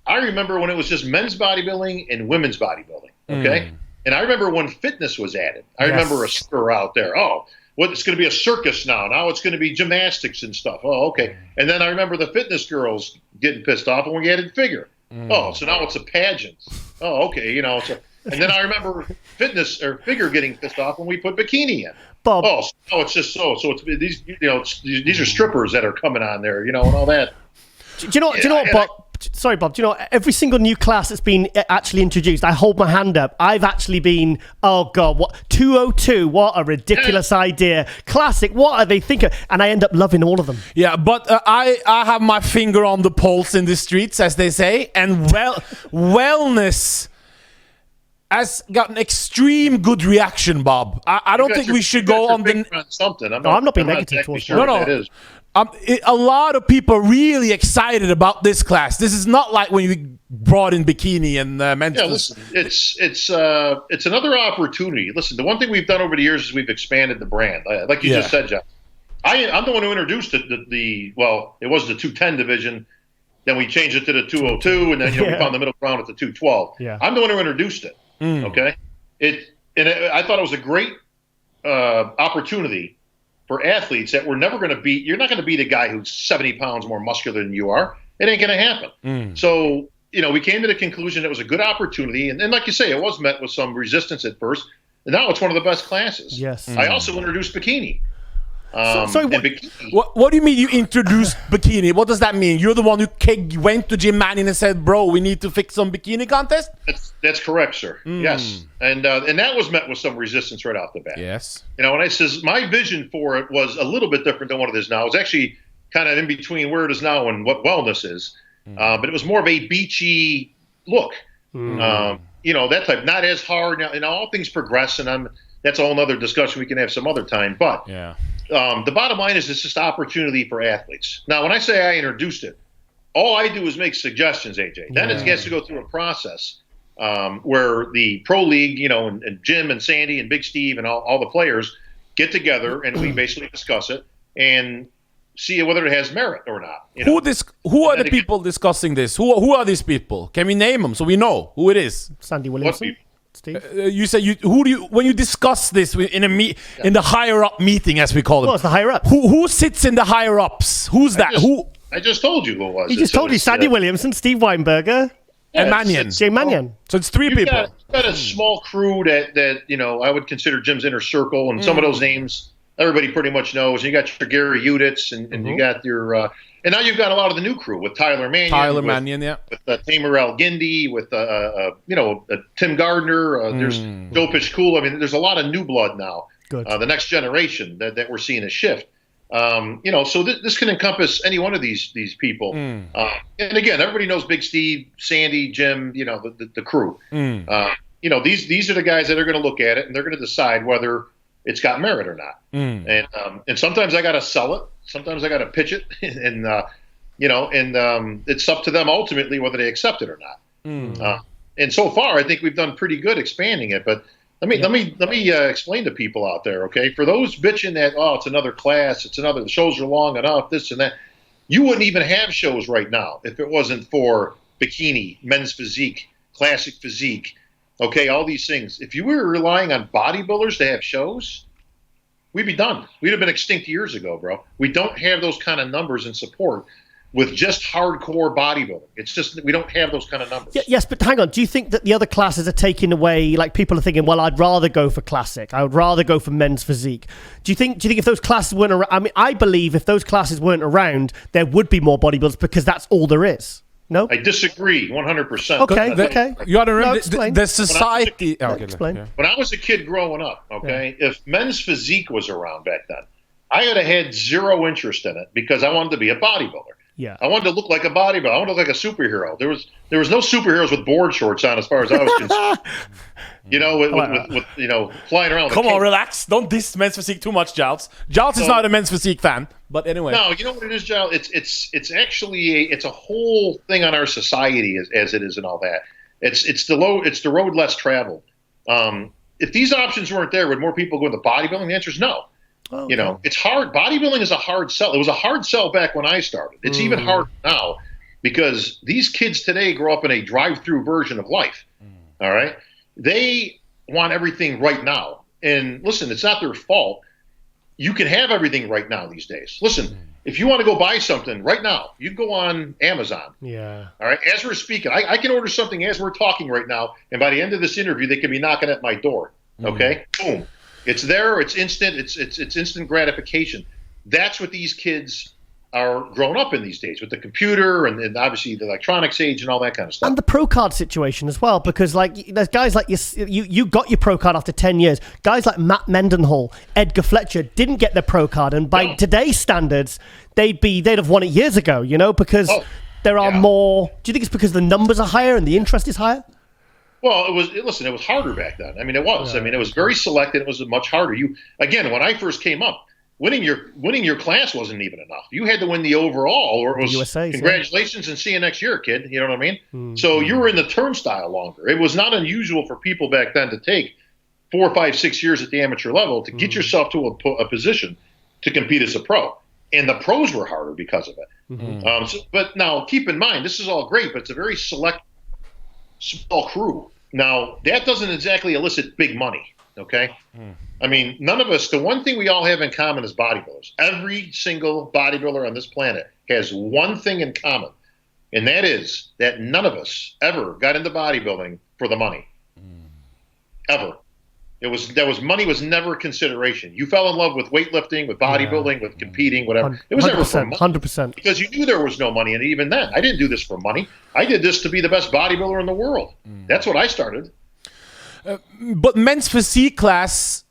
S6: I remember when it was just men's bodybuilding and women's bodybuilding. Okay, and I remember when fitness was added. I remember a stir out there. It's going to be a circus now. Now it's going to be gymnastics and stuff. Oh, okay. And then I remember the fitness girls getting pissed off when we added figure. So now it's a pageant. Oh, okay. And then I remember fitness or figure getting pissed off when we put bikini in.
S1: Bob.
S6: So it's just so it's these these are strippers that are coming on there, and all that.
S1: Do you know what, Bob? Sorry, Bob. Do you know every single new class that's been actually introduced? I hold my hand up. I've actually been. Oh God, what 202? What a ridiculous idea! Classic. What are they thinking? And I end up loving all of them.
S2: Yeah, but I have my finger on the pulse in the streets, as they say, and wellness has got an extreme good reaction, Bob. I don't think we should go on the...
S6: something.
S1: I'm not being negative towards
S6: sure
S2: No.
S6: what that is.
S2: A lot of people are really excited about this class. This is not like when you brought in bikini and men's.
S6: Yeah, listen, it's another opportunity. Listen, the one thing we've done over the years is we've expanded the brand. Like you just said, John. I'm the one who introduced it. It was the 210 division. Then we changed it to the 202, and then we found the middle ground at the 212.
S1: Yeah.
S6: I'm the one who introduced it. Okay, I thought it was a great opportunity for athletes that we're never going to beat. You're not going to beat a guy who's 70 pounds more muscular than you are. It ain't going to happen. So, we came to the conclusion it was a good opportunity. And like you say, it was met with some resistance at first. And now it's one of the best classes.
S1: Yes.
S6: I also introduced bikini.
S2: What do you mean you introduced bikini? What does that mean? You're the one who went to Jim Manning and said, bro, we need to fix some bikini contest?
S6: That's correct, sir. Yes. And that was met with some resistance right off the bat.
S2: Yes.
S6: And I says my vision for it was a little bit different than what it is now. It's actually kind of in between where it is now and what wellness is. But it was more of a beachy look. That type, not as hard. Now all things progress, and that's a whole other discussion we can have some other time. But the bottom line is it's just opportunity for athletes. Now, when I say I introduced it, all I do is make suggestions, AJ. Then it gets to go through a process where the pro league, and Jim and Sandy and Big Steve and all the players get together and we basically discuss it and see whether it has merit or not.
S2: Who are the people discussing this? Who are these people? Can we name them so we know who it is?
S1: Sandy Williamson. Steve?
S2: You say when you discuss this in the higher up meeting, as we call it.
S1: Well, it's the higher ups.
S2: Who sits in the higher ups? Who's that?
S6: I just told you who it was.
S1: He just told you Sandy Williamson, Steve Weinberger,
S2: and Mannion.
S1: Jay Mannion.
S2: So it's three people.
S6: You've got a small crew that I would consider Jim's inner circle, and some of those names everybody pretty much knows. You got your Gary Uditz, and you got your and now you've got a lot of the new crew with Tyler Mannion. With Tamer El-Gindi, with Tim Gardner. There's Joe Pichkula. I mean, there's a lot of new blood now.
S1: Good.
S6: The next generation that we're seeing a shift. So this can encompass any one of these people. And again, everybody knows Big Steve, Sandy, Jim. The crew. These are the guys that are going to look at it and they're going to decide whether it's got merit or not. And sometimes I got to sell it. Sometimes I got to pitch it, and it's up to them ultimately whether they accept it or not. And so far, I think we've done pretty good expanding it. But let me explain to people out there, okay? For those bitching that it's another class, the shows are long enough, this and that. You wouldn't even have shows right now if it wasn't for bikini, men's physique, classic physique, okay, all these things. If you were relying on bodybuilders to have shows, we'd be done. We'd have been extinct years ago, bro. We don't have those kind of numbers and support with just hardcore bodybuilding. It's just we don't have those kind of numbers.
S1: Yes, but hang on. Do you think that the other classes are taking away, like people are thinking, well, I'd rather go for classic. I would rather go for men's physique. Do you think if those classes weren't around, I mean, I believe if those classes weren't around, there would be more bodybuilders because that's all there is. No?
S6: I disagree 100%.
S1: Okay.
S2: You got to remember
S1: explain.
S2: the society.
S1: Explain.
S6: When I was a kid growing up, if men's physique was around back then, I would have had zero interest in it because I wanted to be a bodybuilder.
S1: Yeah.
S6: I wanted to look like a bodybuilder. I wanted to look like a superhero. There was no superheroes with board shorts on, as far as I was concerned. with flying around.
S2: Come on, relax. Don't diss men's physique too much, Giles. Giles is not a men's physique fan, but anyway.
S6: No, you know what it is, Giles? It's actually it's a whole thing on our society as it is and all that. It's the road less traveled. If these options weren't there, would more people go into bodybuilding? The answer is no. Oh, okay. It's hard. Bodybuilding is a hard sell. It was a hard sell back when I started. It's even harder now because these kids today grow up in a drive-through version of life. All right? They want everything right now. And listen, it's not their fault. You can have everything right now these days. Listen, if you want to go buy something right now, you can go on Amazon.
S1: Yeah.
S6: All right? As we're speaking, I can order something as we're talking right now, and by the end of this interview, they can be knocking at my door. Okay? Boom. It's there. It's instant. It's instant gratification. That's what these kids are grown up in these days with the computer and obviously the electronics age and all that kind of stuff.
S1: And the pro card situation as well, because like there's guys like you got your pro card after 10 years. Guys like Matt Mendenhall, Edgar Fletcher didn't get their pro card, and by today's standards, they'd have won it years ago. Because there are more. Do you think it's because the numbers are higher and the interest is higher?
S6: Well, it was harder back then. I mean, it was.
S1: Yeah.
S6: I mean, it was very selected. It was much harder. When I first came up, winning your class wasn't even enough. You had to win the overall, or it was
S1: USA's,
S6: congratulations and see you next year, kid. You know what I mean?
S1: Mm-hmm.
S6: So you were in the turnstile longer. It was not unusual for people back then to take 4, 5, 6 years at the amateur level to get yourself to a position to compete as a pro. And the pros were harder because of it.
S1: Mm-hmm.
S6: But now, keep in mind, this is all great, but it's a very select, small crew. Now, that doesn't exactly elicit big money, okay? I mean, none of us, the one thing we all have in common is bodybuilders. Every single bodybuilder on this planet has one thing in common, and that is that none of us ever got into bodybuilding for the money. Ever. Money was never a consideration. You fell in love with weightlifting, with bodybuilding, with competing, whatever. It was never for money.
S1: 100%.
S6: Because you knew there was no money in it even then. I didn't do this for money. I did this to be the best bodybuilder in the world. That's what I started.
S2: But men's physique class,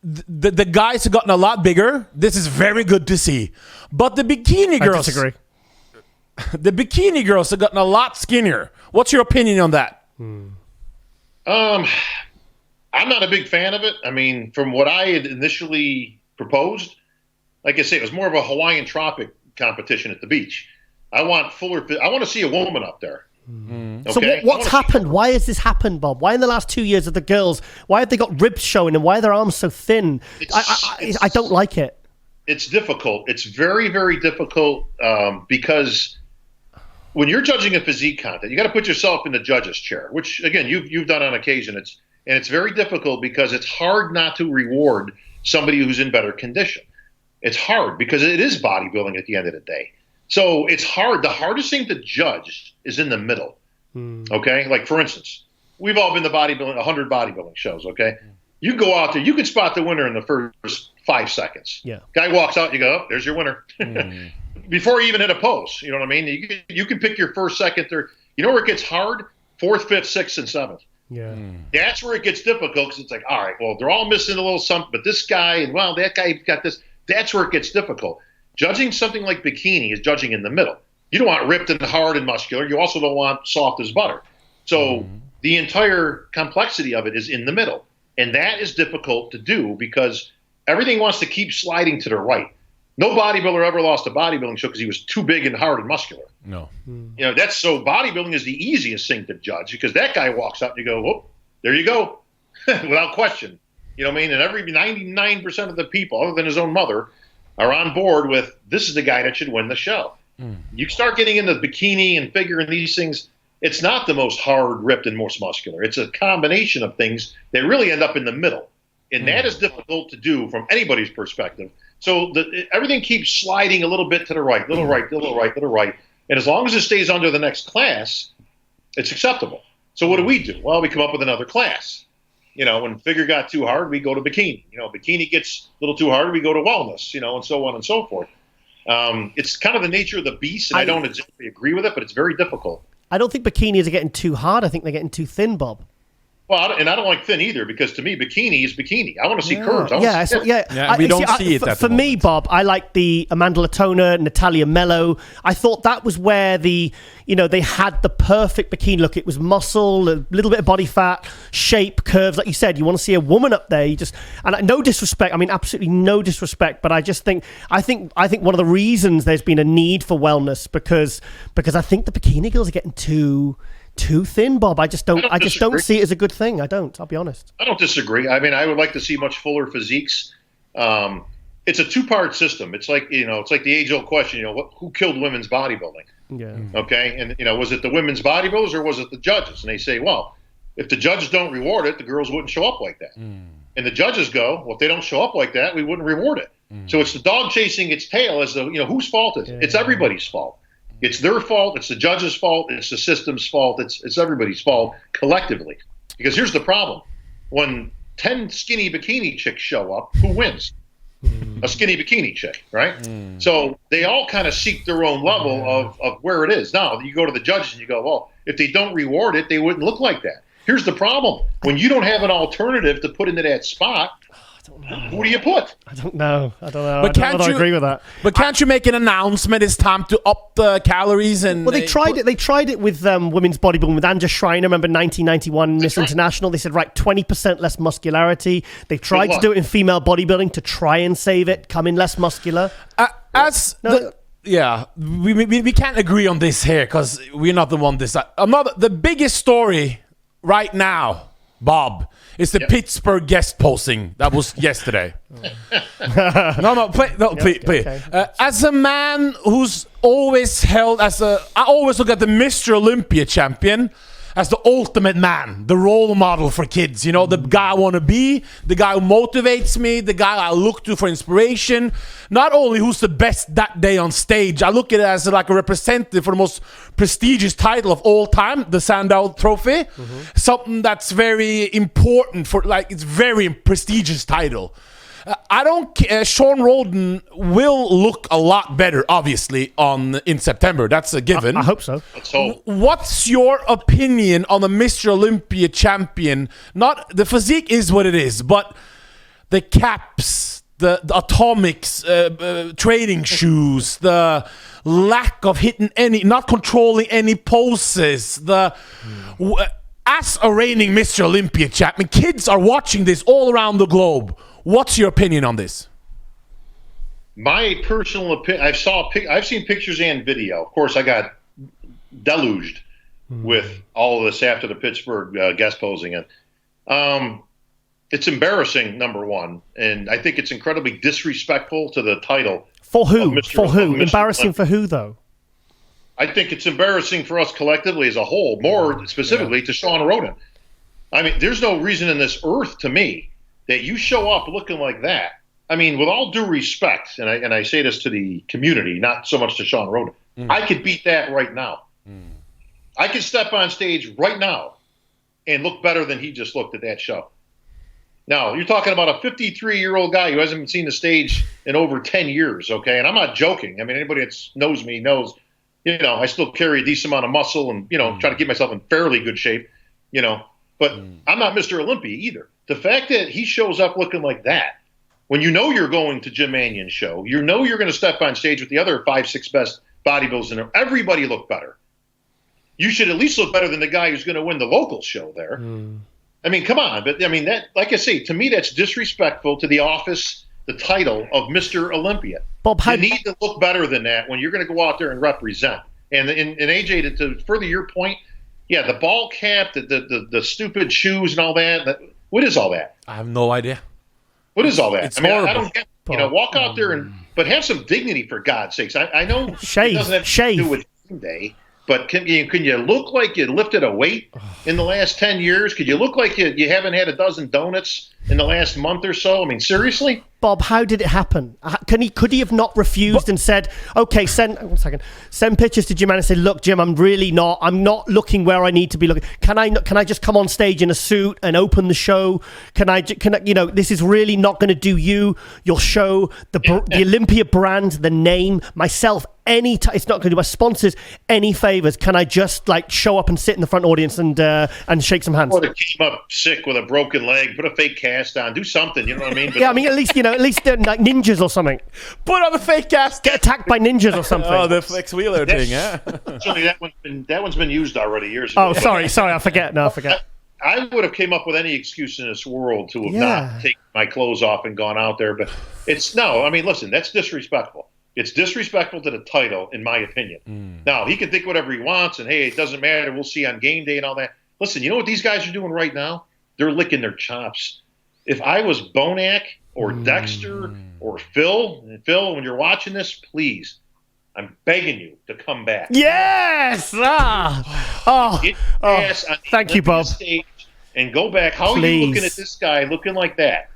S2: the guys have gotten a lot bigger. This is very good to see. But the bikini girls,
S1: I disagree.
S2: The bikini girls have gotten a lot skinnier. What's your opinion on that?
S6: I'm not a big fan of it. I mean, from what I had initially proposed, like I say, it was more of a Hawaiian Tropic competition at the beach. I want to see a woman up there. Okay?
S1: So what's happened? Why has this happened, Bob? Why in the last 2 years of the girls, why have they got ribs showing and why are their arms so thin? I don't like it.
S6: It's difficult. It's very, very difficult because when you're judging a physique contest, you got to put yourself in the judge's chair, which, again, you've done on occasion. It's very difficult because it's hard not to reward somebody who's in better condition. It's hard because it is bodybuilding at the end of the day. So it's hard. The hardest thing to judge is in the middle. Okay? Like, for instance, we've all been to 100 bodybuilding shows, okay? You go out there, you can spot the winner in the first 5 seconds.
S1: Yeah.
S6: Guy walks out, you go, oh, there's your winner. Before you even hit a pose, you know what I mean? You can pick your first, second, third. You know where it gets hard? 4th, 5th, 6th, and 7th.
S1: Yeah.
S6: That's where it gets difficult because it's like, all right, well, they're all missing a little something, but this guy and, well, that guy got this. That's where it gets difficult. Judging something like bikini is judging in the middle. You don't want ripped and hard and muscular. You also don't want soft as butter. So the entire complexity of it is in the middle. And that is difficult to do because everything wants to keep sliding to the right. No bodybuilder ever lost a bodybuilding show because he was too big and hard and muscular.
S2: No.
S6: You know, bodybuilding is the easiest thing to judge because that guy walks out and you go, oh, there you go, without question. You know what I mean? And every 99% of the people, other than his own mother, are on board with this is the guy that should win the show. You start getting into bikini and figure and these things, it's not the most hard, ripped, and most muscular. It's a combination of things that really end up in the middle. And that is difficult to do from anybody's perspective. So everything keeps sliding a little bit to the right, little right, little right, little right. And as long as it stays under the next class, it's acceptable. So what do? Well, we come up with another class. You know, when figure got too hard, we go to bikini. You know, bikini gets a little too hard, we go to wellness, you know, and so on and so forth. It's kind of the nature of the beast, and I don't exactly agree with it, but it's very difficult.
S1: I don't think bikinis are getting too hard. I think they're getting too thin, Bob.
S6: Well, and I don't like thin either because to me, bikini is bikini. I want to see curves.
S2: We don't see it
S1: for me, Bob, I like the Amanda Latona, Natalia Mello. I thought that was where they had the perfect bikini look. It was muscle, a little bit of body fat, shape, curves. Like you said, you want to see a woman up there. And no disrespect. I mean, absolutely no disrespect. But I think one of the reasons there's been a need for wellness because I think the bikini girls are getting too thin, Bob. I just don't see it as a good thing. I'll be honest.
S6: I don't disagree. I mean, I would like to see much fuller physiques. It's a two-part system. It's like the age-old question, who killed women's bodybuilding?
S1: Yeah.
S6: Okay. And, was it the women's bodybuilders or was it the judges? And they say, well, if the judges don't reward it, the girls wouldn't show up like that. And the judges go, well, if they don't show up like that, we wouldn't reward it. So it's the dog chasing its tail as whose fault is it? It's everybody's fault. It's their fault. It's the judge's fault. It's the system's fault. It's everybody's fault collectively. Because here's the problem. When 10 skinny bikini chicks show up, who wins? A skinny bikini chick, right? So they all kind of seek their own level of where it is. Now, you go to the judges and you go, well, if they don't reward it, they wouldn't look like that. Here's the problem. When you don't have an alternative to put into that spot, Who do you put?
S1: I don't know.
S2: But
S1: I don't know. I agree with that.
S2: But can't you make an announcement? It's time to up the calories and.
S1: Well, they tried it. They tried it with women's bodybuilding with Anja Schreiner. Remember 1991 Miss International? They said 20% less muscularity. They tried to do it in female bodybuilding to try and save it, come in less muscular.
S2: We can't agree on this here because we're not the one decide. The biggest story right now, Bob, is the Pittsburgh guest posting that was yesterday. Please.
S1: Okay.
S2: As a man who's always held I always look at the Mr. Olympia champion as the ultimate man, the role model for kids. The guy I want to be, the guy who motivates me, the guy I look to for inspiration. Not only who's the best that day on stage, I look at it as like a representative for the most prestigious title of all time, the Sandow Trophy. Something that's very important it's very prestigious title. Sean Roden will look a lot better, obviously, in September. That's a given.
S1: I hope so.
S6: Let's hope.
S2: What's your opinion on the Mr. Olympia champion? Not the physique is what it is, but the caps, the atomics, training shoes, the lack of not controlling any poses, as a reigning Mr. Olympia champion, kids are watching this all around the globe. What's your opinion on this?
S6: My personal opinion, I've seen pictures and video. Of course, I got deluged with all of this after the Pittsburgh guest posing. And it's embarrassing, number one. And I think it's incredibly disrespectful to the title.
S1: For who? Embarrassing for who, though?
S6: I think it's embarrassing for us collectively as a whole, more specifically to Sean Roden. I mean, there's no reason in this earth to me that you show up looking like that. I mean, with all due respect, and I say this to the community, not so much to Sean Roden, I could beat that right now. I could step on stage right now and look better than he just looked at that show. Now, you're talking about a 53-year-old guy who hasn't seen the stage in over 10 years, okay? And I'm not joking. I mean, anybody that knows me knows, I still carry a decent amount of muscle and, try to keep myself in fairly good shape, But I'm not Mr. Olympia either. The fact that he shows up looking like that, when you're going to Jim Mannion's show, you're going to step on stage with the other 5-6 best bodybuilders in there. Everybody look better. You should at least look better than the guy who's going to win the local show there. I mean, come on. But, I mean, that, like I say, to me, that's disrespectful to the office, the title of Mr. Olympia.
S1: Bob,
S6: you need to look better than that when you're going to go out there and represent. And AJ, to further your point, the ball cap, the stupid shoes and all that. What is all that?
S2: I have no idea.
S6: What is all that?
S2: It's horrible.
S6: I don't get. Walk out there but have some dignity for God's sakes. I know it
S1: shave.
S6: Doesn't have to do with game day, but can you look like you lifted a weight in the last 10 years? Could you look like you haven't had a dozen donuts in the last month or so? I mean, seriously.
S1: Bob, how did it happen? Could he have not refused and said, okay, send pictures to Jim and say, look, Jim, I'm not looking where I need to be looking. Can I just come on stage in a suit and open the show? Can I this is really not going to do your show, the Olympia brand, the name, myself, it's not going to do my sponsors any favors. Can I just show up and sit in the front audience and shake some hands?
S6: Or to keep up sick with a broken leg, put a fake cast on, do something, you know what I mean? But,
S1: I mean, at least they're like ninjas or something.
S2: Put on the fake cast.
S1: Get attacked by ninjas or something.
S2: Oh, the Flex Wheeler thing, yeah.
S6: Actually, that one's been used already years ago.
S1: Oh, sorry, I forget. No, I forget.
S6: I would have came up with any excuse in this world to have not taken my clothes off and gone out there, but listen, that's disrespectful. It's disrespectful to the title, in my opinion. Now, he can think whatever he wants, and hey, it doesn't matter, we'll see on game day and all that. Listen, you know what these guys are doing right now? They're licking their chops. If I was Bonac or Dexter or Phil, when you're watching this, please, I'm begging you to come back.
S1: Yes! Thank you, Bob.
S6: Stage and go back. How are you looking at this guy looking like that?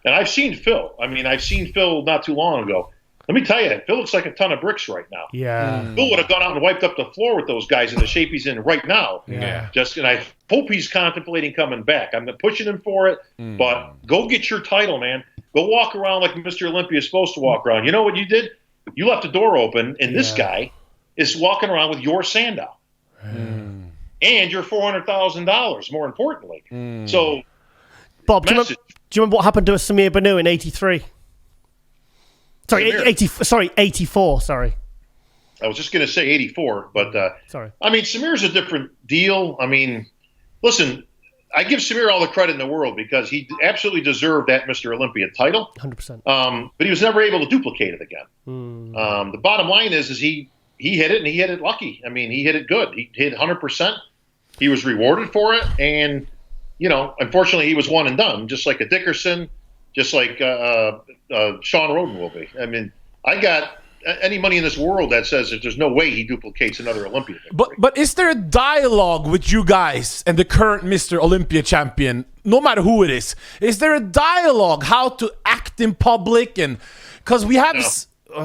S6: And I've seen Phil. I've seen Phil not too long ago. Let me tell you, Phil looks like a ton of bricks right now.
S1: Yeah.
S6: Phil would have gone out and wiped up the floor with those guys in the shape he's in right now.
S1: Yeah.
S6: And I hope he's contemplating coming back. I'm pushing him for it, but go get your title, man. Go walk around like Mr. Olympia is supposed to walk around. You know what you did? You left the door open, and this guy is walking around with your Sandow. And your $400,000, more importantly. So,
S1: Bob, do you you remember what happened to Samir Banu in '83? Sorry,
S6: Samir.
S1: 84. Sorry.
S6: I was just going to say 84, but
S1: Sorry.
S6: I mean, Samir's a different deal. I mean, listen, I give Samir all the credit in the world because he absolutely deserved that Mr. Olympia title.
S1: 100%.
S6: But he was never able to duplicate it again. The bottom line is he hit it, and he hit it lucky. I mean, he hit it good. He hit 100%. He was rewarded for it, and unfortunately, he was one and done, just like a Dickerson, just like Sean Roden will be. I mean, I got any money in this world that says that there's no way he duplicates another Olympia victory.
S2: But is there a dialogue with you guys and the current Mr. Olympia champion, no matter who it is? Is there a dialogue how to act in public? And because we have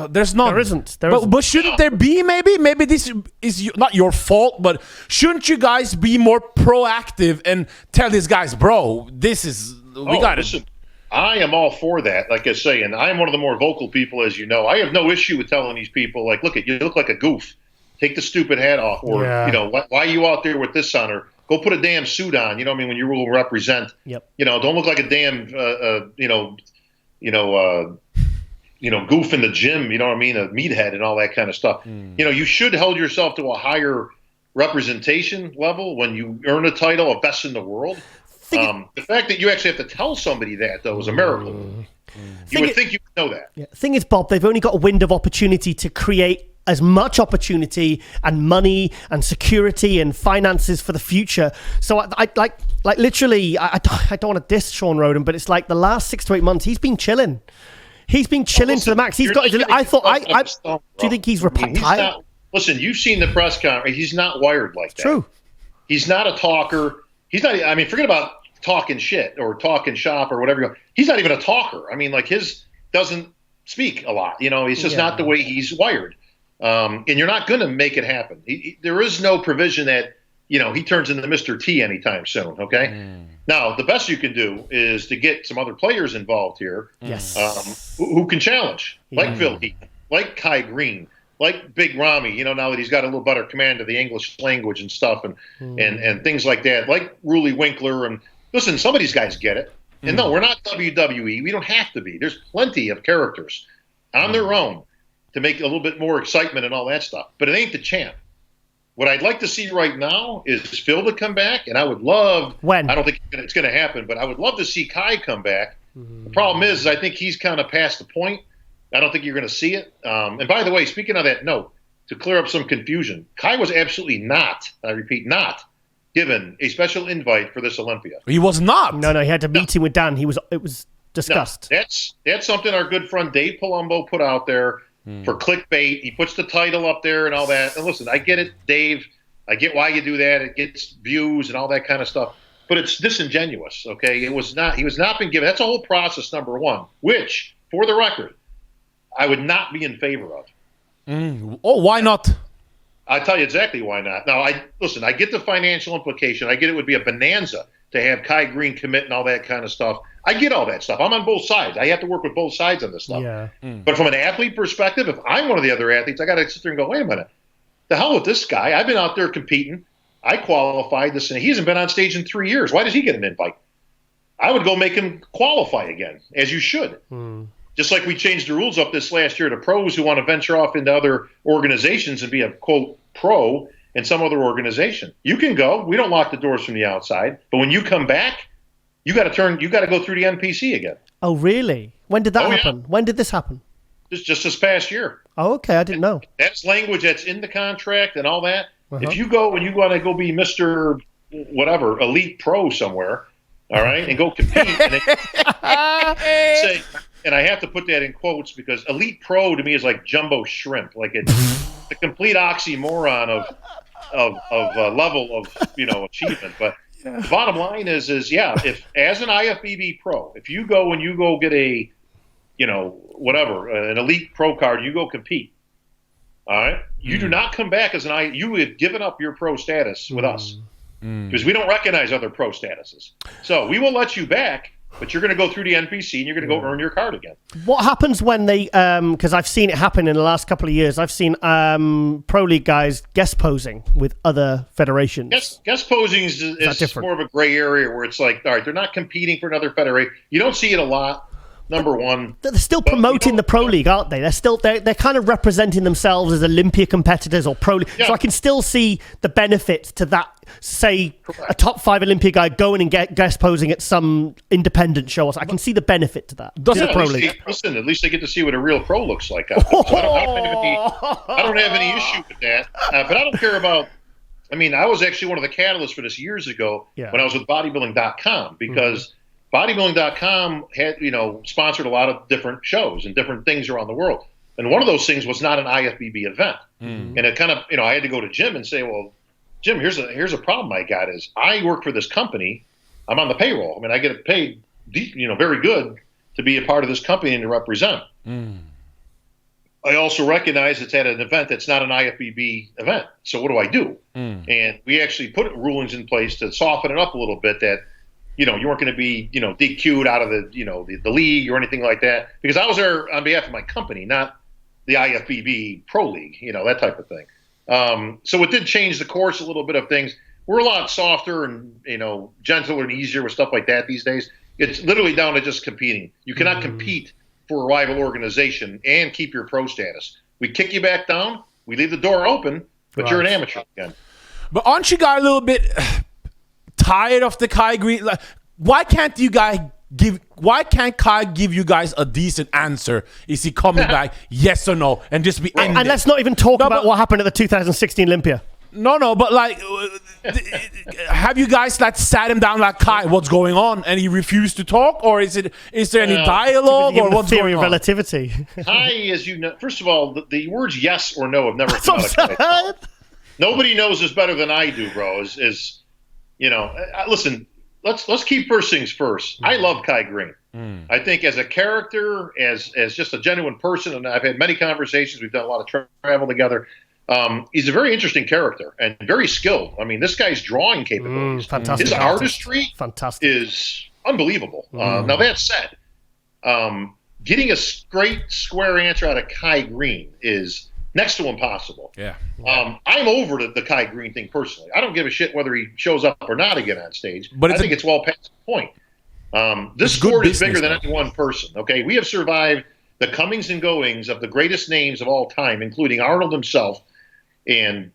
S2: there's none.
S1: There isn't.
S2: But shouldn't there be? Maybe this is not your fault, but shouldn't you guys be more proactive and tell these guys, bro, this is we got it.
S6: I am all for that, like I say, and I'm one of the more vocal people, as you know. I have no issue with telling these people, like, look, you look like a goof. Take the stupid hat off, or why are you out there with this on, or go put a damn suit on. You know what I mean? When you will represent, don't look like a damn, goof in the gym. You know what I mean? A meathead and all that kind of stuff. You should hold yourself to a higher representation level when you earn a title of best in the world. The fact that you actually have to tell somebody that, though, is a miracle. You would think you would know that.
S1: Yeah. Thing is, Bob, they've only got a window of opportunity to create as much opportunity and money and security and finances for the future. So I literally, I don't want to diss Sean Roden, but it's like the last 6 to 8 months, he's been chilling. He's been chilling to the max. He's got. Do you think he's retired?
S6: Listen, you've seen the press conference. He's not wired like that.
S1: True.
S6: He's not a talker. He's not. I mean, forget about talking shit or talking shop or whatever. He's not even a talker. I mean, like his doesn't speak a lot. He's just not the way he's wired. And you're not going to make it happen. There is no provision that he turns into Mr. T anytime soon. Okay. Now, the best you can do is to get some other players involved here.
S1: Yes.
S6: Who can challenge, like Phil Heaton, like Kai Green, like Big Ramy, now that he's got a little better command of the English language and stuff and things like that, like Ruli Winkler. And listen, some of these guys get it. And no, we're not WWE. We don't have to be. There's plenty of characters on their own to make a little bit more excitement and all that stuff. But it ain't the champ. What I'd like to see right now is Phil to come back, and I would love – I don't think it's going to happen, but I would love to see Kai come back. The problem is I think he's kind of past the point. I don't think you're going to see it. And by the way, speaking of that note, to clear up some confusion, Kai was absolutely not, I repeat, not given a special invite for this Olympia.
S2: He was not.
S1: No, he had a meeting with Dan. It was discussed.
S6: No, that's something our good friend Dave Palumbo put out there for clickbait. He puts the title up there and all that. And listen, I get it, Dave. I get why you do that. It gets views and all that kind of stuff. But it's disingenuous, okay? He was not been given. That's a whole process, number one, which, for the record, I would not be in favor of.
S2: Oh, why not?
S6: I'll tell you exactly why not. Now, I get the financial implication. I get it would be a bonanza to have Kai Green commit and all that kind of stuff. I get all that stuff. I'm on both sides. I have to work with both sides on this stuff.
S1: Yeah.
S6: But from an athlete perspective, if I'm one of the other athletes, I got to sit there and go, wait a minute. The hell with this guy. I've been out there competing. I qualified this, and he hasn't been on stage in 3 years. Why does he get an invite? I would go make him qualify again, as you should. Just like we changed the rules up this last year to pros who want to venture off into other organizations and be a, quote, pro in some other organization. You can go. We don't lock the doors from the outside. But when you come back, you got to go through the NPC again.
S1: Oh, really? When did that happen? Yeah. When did this happen?
S6: Just this past year.
S1: Oh, okay. I didn't know.
S6: That's language that's in the contract and all that. If you go and you want to go be Mr. whatever, elite pro somewhere, all right, and go compete and say, and I have to put that in quotes because elite pro to me is like jumbo shrimp. Like it's the complete oxymoron of level of achievement. But the bottom line is if as an IFBB pro, if you go and you go get a an elite pro card, you go compete. All right, you do not come back as you have given up your pro status with us because we don't recognize other pro statuses. So we will let you back. but you're going to go through the NPC and you're going to go earn your card again.
S1: What happens when they, because I've seen it happen in the last couple of years, I've seen pro league guys guest posing with other federations.
S6: Guest posing is more of a gray area where it's like, all right, they're not competing for another federation. You don't see it a lot. Number one,
S1: they're still promoting the pro league, aren't they? They're kind of representing themselves as Olympia competitors or pro league. Yeah. So I can still see the benefits to that. Say a top 5 Olympia guy going and guest posing at some independent show. I can see the benefit to that.
S6: Doesn't pro league? Listen, at least they get to see what a real pro looks like. So I don't have any issue with that. But I don't care about. I mean, I was actually one of the catalysts for this years ago when I was with Bodybuilding.com because. Bodybuilding.com had, sponsored a lot of different shows and different things around the world. And one of those things was not an IFBB event. And it kind of, I had to go to Jim and say, well, Jim, here's a problem I got is I work for this company. I'm on the payroll. I mean, I get paid, very good to be a part of this company and to represent. I also recognize it's at an event that's not an IFBB event. So what do I do? And we actually put rulings in place to soften it up a little bit that, you weren't going to be, DQ'd out of the league or anything like that. Because I was there on behalf of my company, not the IFBB Pro League, that type of thing. So it did change the course a little bit of things. We're a lot softer and, gentler and easier with stuff like that these days. It's literally down to just competing. You cannot compete for a rival organization and keep your pro status. We kick you back down. We leave the door open, but you're an amateur again.
S2: But aren't you guys a little bit tired of the Kai Green? Like, why can't Kai give you guys a decent answer? Is he coming back, yes or no, and just be ended?
S1: And let's not even talk about what happened at the 2016 Olympia.
S2: No, but have you guys sat him down like, Kai, what's going on? And he refused to talk? Or is there any dialogue? Or what's going on?
S1: Relativity.
S6: Kai, as you know, first of all, the words yes or no have never come out of Kai. Nobody knows this better than I do, bro. Listen, let's keep first things first. I love Kai Green. I think as a character, as just a genuine person, and I've had many conversations. We've done a lot of travel together. He's a very interesting character and very skilled. I mean, this guy's drawing capabilities, his artistry is unbelievable. Now, that said, getting a straight, square answer out of Kai Green is next to impossible.
S2: Yeah.
S6: I'm over the Kai Green thing personally. I don't give a shit whether he shows up or not again on stage. But I think it's well past the point. This sport is bigger than any one person. Okay, we have survived the comings and goings of the greatest names of all time, including Arnold himself, and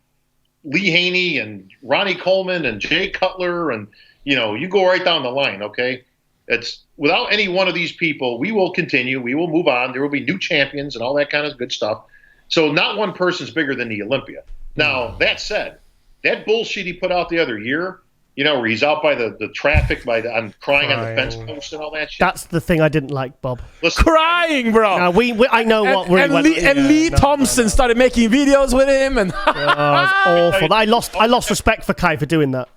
S6: Lee Haney, and Ronnie Coleman, and Jay Cutler, and you go right down the line. Okay, it's without any one of these people, we will continue. We will move on. There will be new champions and all that kind of good stuff. So not one person's bigger than the Olympia. Now, that said, that bullshit he put out the other year, where he's out by the traffic, I'm crying on the fence post and all that shit.
S1: That's the thing I didn't like, Bob.
S2: Listen, crying, bro.
S1: No, I know what really went.
S2: Lee Thompson started making videos with him, and
S1: it's awful. I lost respect for Kai for doing that.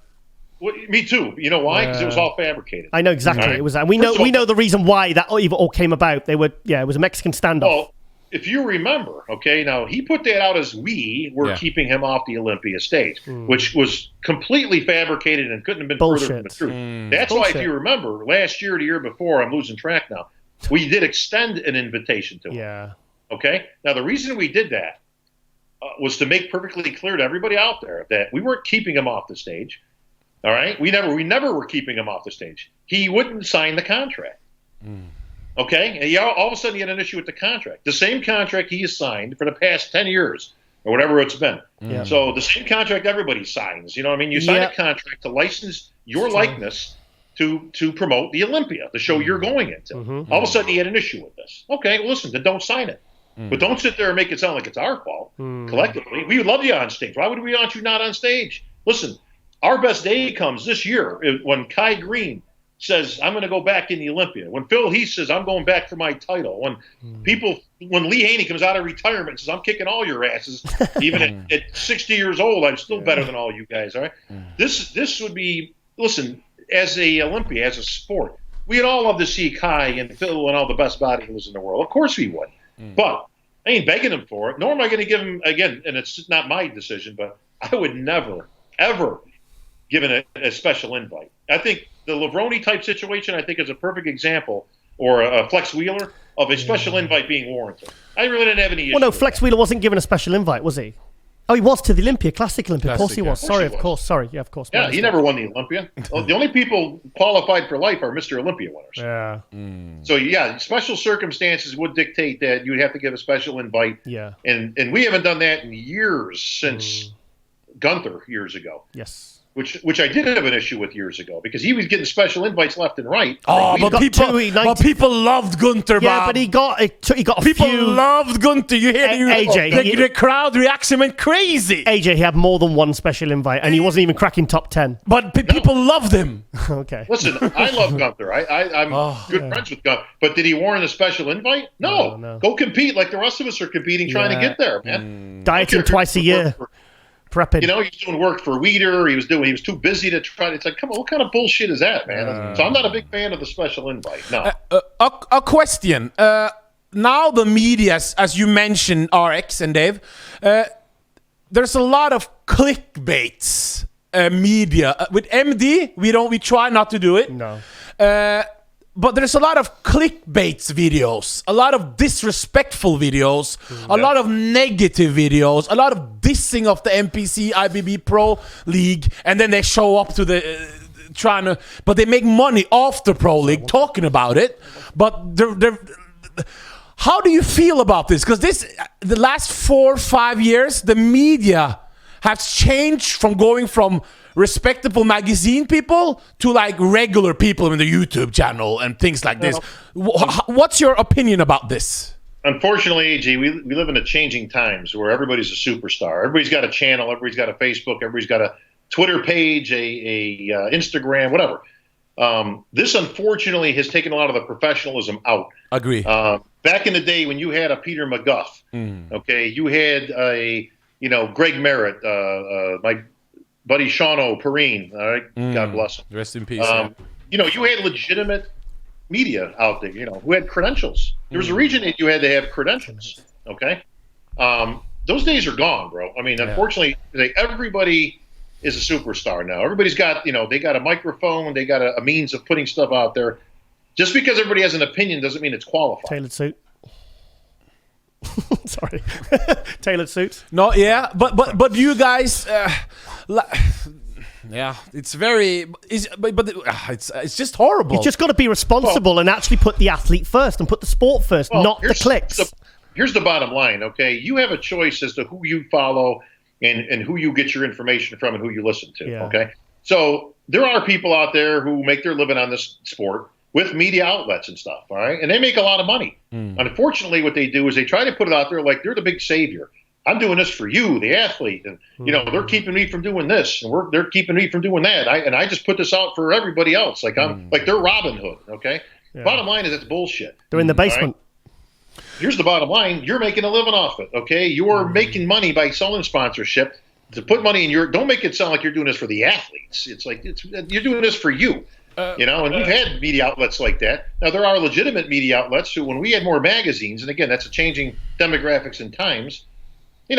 S6: Well, me too. You know why? Because it was all fabricated.
S1: I know exactly. Right. It was. We know the reason why that even all came about. It was a Mexican standoff.
S6: Well, if you remember, okay, now he put that out as we were keeping him off the Olympia stage, which was completely fabricated and couldn't have been further from the truth. That's why, if you remember, last year or the year before, I'm losing track now, we did extend an invitation to him.
S1: Yeah.
S6: Okay? Now, the reason we did that was to make perfectly clear to everybody out there that we weren't keeping him off the stage. All right? We never were keeping him off the stage. He wouldn't sign the contract. Okay? And all of a sudden he had an issue with the contract. The same contract he has signed for the past 10 years or whatever it's been. Yeah. So the same contract everybody signs. You know what I mean? You sign a contract to license your likeness to promote the Olympia, the show you're going into. All of a sudden he had an issue with this. Okay, well, listen, then don't sign it. But don't sit there and make it sound like it's our fault collectively. We would love you on stage. Why would we want you not on stage? Listen, our best day comes this year when Kai Green says, I'm going to go back in the Olympia. When Phil Heath says, I'm going back for my title. When when Lee Haney comes out of retirement and says, I'm kicking all your asses, even at 60 years old, I'm still better than all you guys, all right? This would be, listen, as a Olympia, as a sport, we'd all love to see Kai and Phil and all the best bodybuilders in the world. Of course we would. But I ain't begging him for it, nor am I going to give him, again, and it's not my decision, but I would never, ever give him a special invite. I think the Levrone type situation, I think, is a perfect example, or a Flex Wheeler, of a special invite being warranted. I really didn't have any issue.
S1: Well, no, Flex Wheeler wasn't given a special invite, was he? Oh, he was to the Olympia, Classic Olympia. Of course he was. Sorry, of course. Sorry, yeah, of course.
S6: Yeah, he never won the Olympia. The only people qualified for life are Mr. Olympia winners.
S1: Yeah.
S6: So, yeah, special circumstances would dictate that you'd have to give a special invite.
S1: Yeah.
S6: And we haven't done that in years, since Gunther years ago.
S1: Yes.
S6: Which I did have an issue with years ago, because he was getting special invites left and right.
S2: Oh, but people loved Gunther, Bob.
S1: Yeah, but he got a
S2: people
S1: few.
S2: loved Gunther. You hear
S1: AJ,
S2: the crowd reaction went crazy.
S1: AJ, he had more than one special invite, and he wasn't even cracking top 10.
S2: But people loved him.
S1: Okay.
S6: Listen, I love Gunther. I'm good friends with Gunther. But did he warrant a special invite? No. Go compete like the rest of us are competing, trying to get there, man.
S1: Dieting twice a year. Prepping.
S6: You know, he's doing work for Weeder. He was too busy to try. It's like, come on, what kind of bullshit is that, man? So I'm not a big fan of the special invite. No.
S2: A question. Now the media, as you mentioned, RX and Dave, there's a lot of clickbaits media. With MD, we try not to do it.
S1: No.
S2: But there's a lot of clickbait videos, a lot of disrespectful videos, a lot of negative videos, a lot of dissing of the NPC IBB Pro League, and then they show up to the but they make money off the Pro League talking about it. But they're how do you feel about this? Because the last 4 or 5 years, the media has changed from going from respectable magazine people to like regular people in the YouTube channel and things like this. What's your opinion about this?
S6: Unfortunately, AG, we live in a changing times where everybody's a superstar. Everybody's got a channel. Everybody's got a Facebook. Everybody's got a Twitter page, a Instagram, whatever. This, unfortunately, has taken a lot of the professionalism out.
S2: Agree.
S6: Back in the day when you had a Peter McGuff, okay, you had Greg Merritt, my buddy Shauno Perrine, all right, God bless him.
S2: Rest in peace.
S6: You had legitimate media out there, who had credentials. There was a reason that you had to have credentials, okay? Those days are gone, bro. I mean, unfortunately, everybody is a superstar now. Everybody's got, they got a microphone, they got a means of putting stuff out there. Just because everybody has an opinion doesn't mean it's qualified.
S1: Tailored suit. Sorry. Tailored suits.
S2: No, yeah, but you guys, yeah, it's very, it's just horrible.
S1: You just got to be responsible and actually put the athlete first and put the sport first, not the clicks.
S6: Here's the bottom line, okay? You have a choice as to who you follow and who you get your information from and who you listen to, okay? So there are people out there who make their living on this sport with media outlets and stuff, all right? And they make a lot of money. Unfortunately, what they do is they try to put it out there like they're the big savior. I'm doing this for you, the athlete, and they're keeping me from doing this, and they're keeping me from doing that. I just put this out for everybody else, like like they're Robin Hood, okay? Bottom line is it's bullshit.
S1: They're in the basement.
S6: Right? Here's the bottom line: you're making a living off it, okay? You're making money by selling sponsorship. To put money in don't make it sound like you're doing this for the athletes. It's like you're doing this for you. And we've had media outlets like that. Now, there are legitimate media outlets who, when we had more magazines, and again, that's a changing demographics and times, you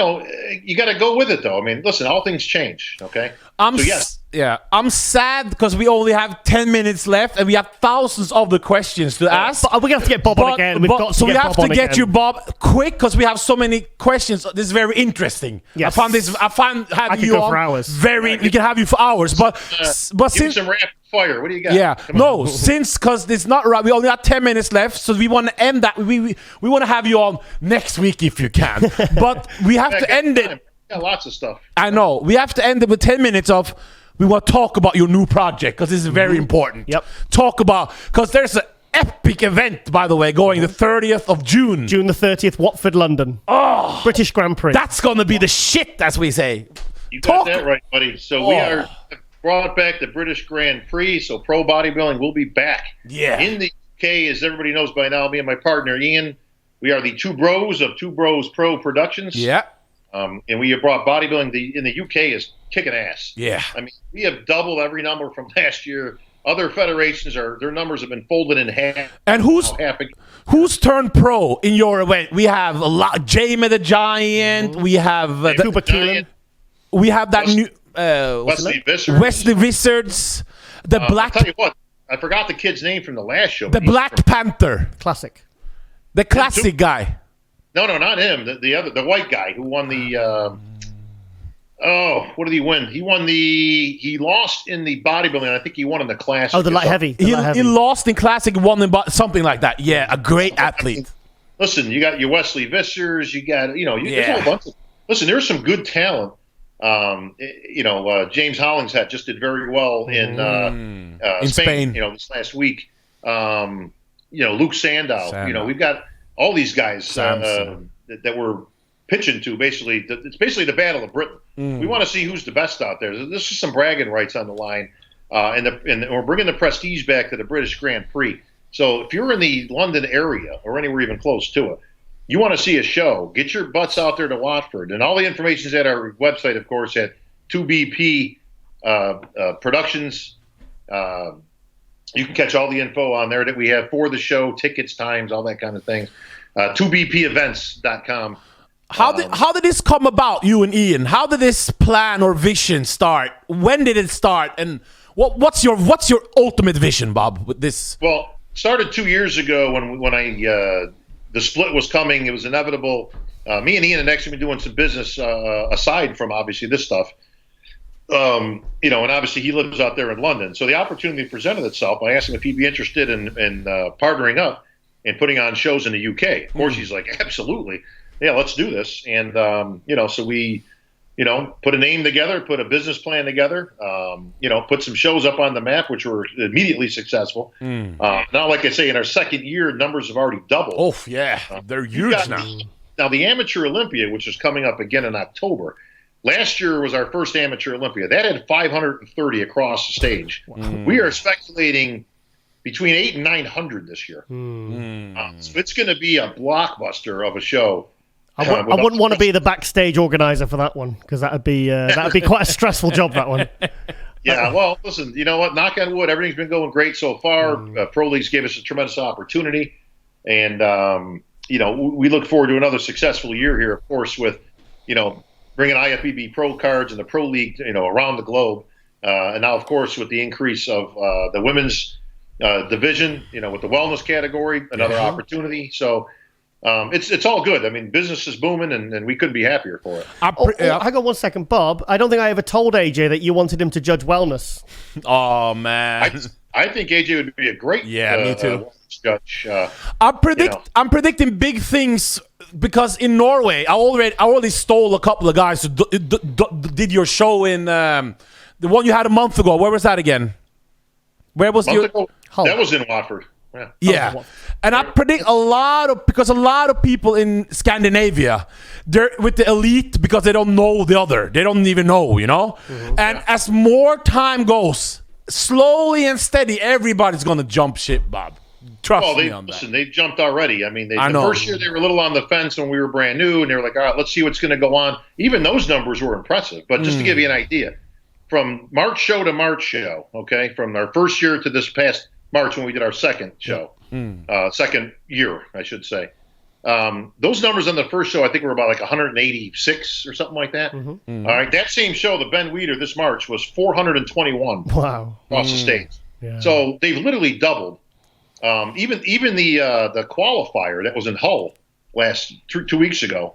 S6: got to go with it, though. I mean, listen, all things change, okay?
S2: I'm sad because we only have 10 minutes left, and we have thousands of the questions to ask.
S1: But we're going to have to get Bob on again.
S2: So we have to get you, Bob, quick, because we have so many questions. This is very interesting.
S1: Yes.
S2: I find having you
S1: go
S2: on
S1: for hours.
S2: We can have you for hours. But
S6: give me some rapid fire. What do you got?
S2: Yeah, because it's not right. We only have 10 minutes left, so we want to end that. We want to have you on next week if you can. But we have to end it.
S6: Got lots of stuff.
S2: I know. We have to end it with 10 minutes of. We want to talk about your new project because this is very important.
S1: Yep.
S2: Because there's an epic event, by the way, going the 30th of June.
S1: June the 30th, Watford, London.
S2: Oh,
S1: British Grand Prix.
S2: That's going to be the shit, as we say.
S6: You got that right, buddy. So we are brought back the British Grand Prix. So Pro Bodybuilding will be back.
S2: Yeah.
S6: In the UK, as everybody knows by now, me and my partner Ian, we are the Two Bros of Two Bros Pro Productions.
S2: Yeah.
S6: And we have brought bodybuilding in the UK is kicking ass.
S2: Yeah.
S6: I mean, we have doubled every number from last year. Other federations their numbers have been folded in half.
S2: And who's turned pro in your event? We have a lot. Jamie the Giant. We have
S1: Cuba Keelan.
S2: We have that new
S6: Wesley Vissards.
S2: The Black.
S6: I'll tell you what. I forgot the kid's name from the last show.
S2: The Black Panther.
S1: Classic.
S2: The classic guy.
S6: No, not him. The white guy who won the. What did he win? He lost in the bodybuilding. I think he won in the classic.
S1: Oh, the light heavy.
S2: He lost in classic, won in something like that. Yeah, a great athlete.
S6: Listen, you got your Wesley Vissers. You got there's a whole bunch of. Listen, there's some good talent. James Hollingshead just did very well in Spain. This last week. Luke Sandow. We've got all these guys that we're pitching to. Basically, it's basically the Battle of Britain. We want to see who's the best out there. This is some bragging rights on the line, and we're bringing the prestige back to the British Grand Prix. So if you're in the London area or anywhere even close to it, you want to see a show, get your butts out there to Watford. And all the information is at our website, of course, at 2BP Productions. You can catch all the info on there that we have for the show, tickets, times, all that kind of thing. 2bpevents.com.
S2: How did this come about, you and Ian? How did this plan or vision start? When did it start? And what's your ultimate vision, Bob, with this?
S6: Well, started 2 years ago when the split was coming. It was inevitable. Me and Ian had actually been doing some business aside from obviously this stuff. And obviously he lives out there in London. So the opportunity presented itself. I asked him if he'd be interested in partnering up and putting on shows in the UK. Of course, he's like, absolutely. Yeah, let's do this. And, so we, put a name together, put a business plan together, put some shows up on the map, which were immediately successful. Now, like I say, in our second year, numbers have already doubled.
S2: Oh, yeah. They're huge now.
S6: Now, the Amateur Olympia, which is coming up again in October, last year was our first Amateur Olympia. That had 530 across the stage. Wow. We are speculating between 800 and 900 this year. So it's going to be a blockbuster of a show.
S1: I wouldn't want to be the backstage organizer for that one because that'd be quite a stressful job. That one.
S6: Yeah. Well, listen. You know what? Knock on wood. Everything's been going great so far. Pro Leagues gave us a tremendous opportunity, and we look forward to another successful year here. Of course, with bringing IFBB Pro cards and the Pro League around the globe, and now of course with the increase of the women's division, with the wellness category, another opportunity. So. It's all good. I mean, business is booming, and we couldn't be happier for it.
S1: Hang on one second, Bob. I don't think I ever told AJ that you wanted him to judge wellness.
S2: Oh, man.
S6: I think AJ would be a great
S2: me too.
S6: Judge.
S2: I'm predicting big things because in Norway, I already stole a couple of guys who did your show in the one you had a month ago. Where was that again? Where was your?
S6: That was in Watford.
S2: Yeah. And I predict a lot of people in Scandinavia, they're with the elite because they don't know the other. They don't even know, And as more time goes, slowly and steady, everybody's going to jump ship, Bob. Trust me on that.
S6: Listen, they've jumped already. I mean, the first year they were a little on the fence when we were brand new, and they were like, all right, let's see what's going to go on. Even those numbers were impressive. But just to give you an idea, from March show to March show, okay, from our first year to this past March when we did our second show, second year, I should say. Those numbers on the first show, I think were about like 186 or something like that. All right, that same show, the Ben Weeder, this March was 421.
S1: Wow,
S6: across the stage. Yeah. So they've literally doubled. Even the qualifier that was in Hull last 2 weeks ago,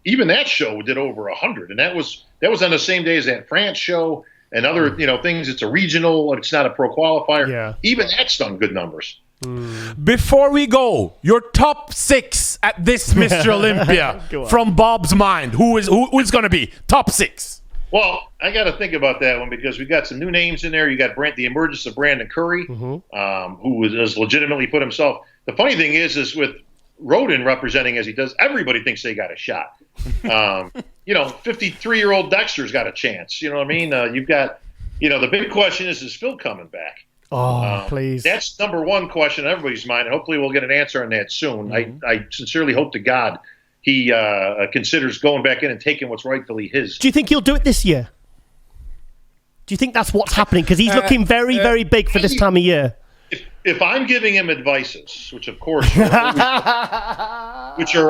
S6: even that show did over 100, and that was on the same day as that France show. And other, things, it's a regional, it's not a pro qualifier. Yeah. Even that's done good numbers.
S2: Before we go, your top 6 at this Mr. Olympia from Bob's mind. Who's going to be top 6?
S6: Well, I got to think about that one because we've got some new names in there. You got the emergence of Brandon Curry, who has legitimately put himself. The funny thing is with Roden representing as he does, everybody thinks they got a shot. 53-year-old Dexter's got a chance. You know what I mean? You've got, the big question is Phil coming back?
S1: Oh, please.
S6: That's number one question in everybody's mind, and hopefully we'll get an answer on that soon. I sincerely hope to God he considers going back in and taking what's rightfully his.
S1: Do you think he'll do it this year? Do you think that's what's happening? Because he's looking very, very big for this time of year.
S6: If I'm giving him advices, which of course are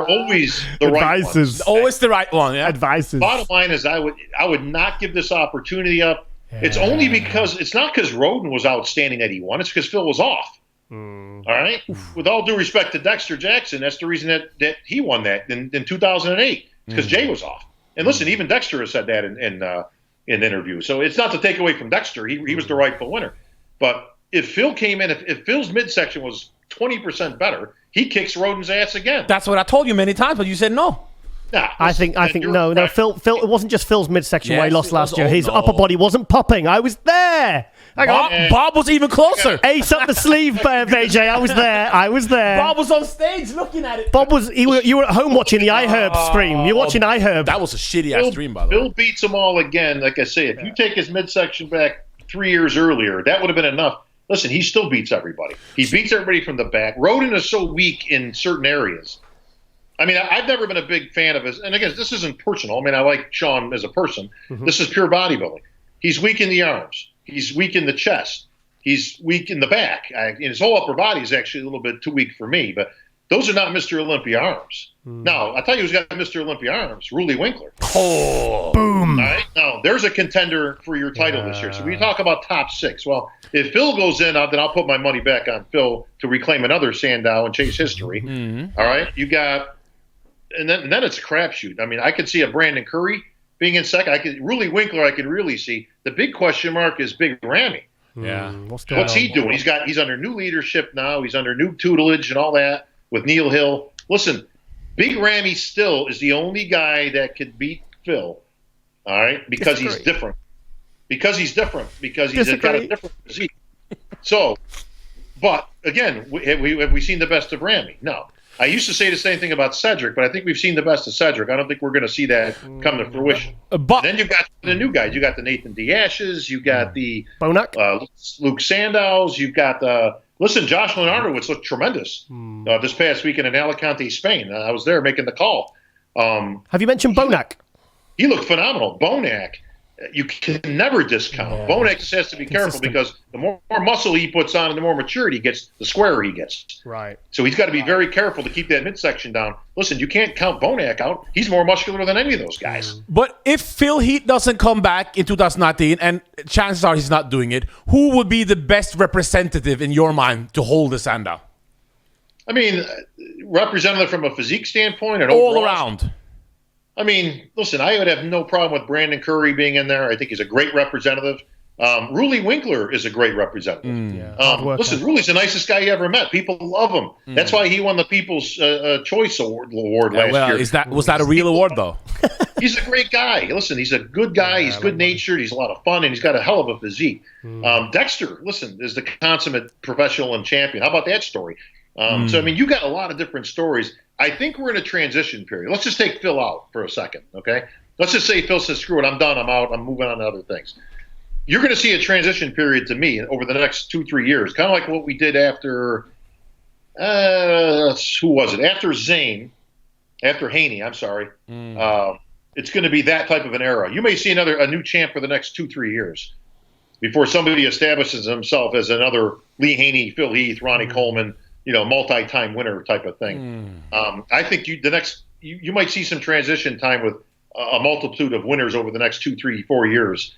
S6: always the right ones.
S2: Always the right one, yeah.
S1: Advices.
S6: Bottom line is I would not give this opportunity up. It's only because it's not because Roden was outstanding that he won. It's because Phil was off. All right. With all due respect to Dexter Jackson, that's the reason that he won that in 2008. It's because Jay was off. And listen, even Dexter has said that in interviews. So it's not to take away from Dexter. He was the rightful winner. But if Phil came in, if Phil's midsection was 20% better, he kicks Roden's ass again.
S2: That's what I told you many times, but you said no.
S6: Nah,
S1: I think no.
S6: Right.
S1: Phil. It wasn't just Phil's midsection where he
S2: Yes,
S1: lost
S2: it
S1: last
S2: was-
S1: year.
S2: oh,
S1: His
S2: no.
S1: upper body wasn't popping. I was there.
S2: Bob was even closer.
S1: Ace up the sleeve, VJ. I was there.
S2: Bob was on stage looking at it.
S1: Bob was. You were at home watching the iHerb stream. You're watching iHerb.
S2: That was a shitty ass stream, by the way.
S6: Bill beats them all again. Like I say, if you take his midsection back 3 years earlier, that would have been enough. Listen, he still beats everybody. He beats everybody from the back. Roden is so weak in certain areas. I mean, I've never been a big fan of his. And again, this isn't personal. I mean, I like Sean as a person. This is pure bodybuilding. He's weak in the arms. He's weak in the chest. He's weak in the back. His whole upper body is actually a little bit too weak for me. But those are not Mr. Olympia arms. Now, I'll tell you who's got Mr. Olympia arms. Rudy Winkler.
S2: Oh.
S1: Boom.
S6: All right? Now, there's a contender for your title this year. So we talk about top 6. Well, if Phil goes in, then I'll put my money back on Phil to reclaim another Sandow and chase history. All right? You got – and then it's a crapshoot. I mean, I could see a Brandon Curry being in second. Rudy Winkler I could really see. The big question mark is Big Ramy.
S2: Yeah.
S6: What's he doing? He's under new leadership now. He's under new tutelage and all that with Neil Hill. Listen, Big Ramy still is the only guy that could beat Phil, all right, because he's different. Because he's got a different physique. So, but again, have we seen the best of Ramy? No. I used to say the same thing about Cedric, but I think we've seen the best of Cedric. I don't think we're going to see that come to fruition.
S2: But
S6: Then you've got the new guys. You got the Nathan D'Ashes. You got the
S1: Bonak.
S6: Luke Sandows. You've got the Josh Lenardowitz looked tremendous this past weekend in Alicante, Spain. I was there making the call.
S1: Have you mentioned Bonak?
S6: He looked phenomenal. Bonak, you can never discount. Bonak just has to be careful because the more muscle he puts on and the more maturity he gets, the squarer he gets.
S1: Right.
S6: So he's got to be very careful to keep that midsection down. Listen, you can't count Bonak out. He's more muscular than any of those guys.
S2: But if Phil Heath doesn't come back in 2019, and chances are he's not doing it, who would be the best representative in your mind to hold the Sandow?
S6: I mean, representative from a physique standpoint and
S2: All
S6: overall,
S2: around.
S6: I mean, listen, I would have no problem with Brandon Curry being in there. I think he's a great representative. Rudy Winkler is a great representative. Listen, Rudy's the nicest guy you ever met. People love him. That's why he won the People's Choice Award last year.
S2: Was that a real award, though?
S6: He's a great guy. Listen, he's a good guy. He's good-natured. He's a lot of fun, and he's got a hell of a physique. Dexter, listen, is the consummate professional and champion. How about that story? So, I mean, you got a lot of different stories. I think we're in a transition period. Let's just take Phil out for a second, okay? Let's just say Phil says, screw it, I'm done, I'm out, I'm moving on to other things. You're going to see a transition period to me over the next 2-3 years, kind of like what we did after, who was it? After Haney, I'm sorry. It's going to be that type of an era. You may see a new champ for the next 2-3 years before somebody establishes himself as another Lee Haney, Phil Heath, Ronnie Coleman, multi-time winner type of thing. I think you might see some transition time with a multitude of winners over the next 2, 3, 4 years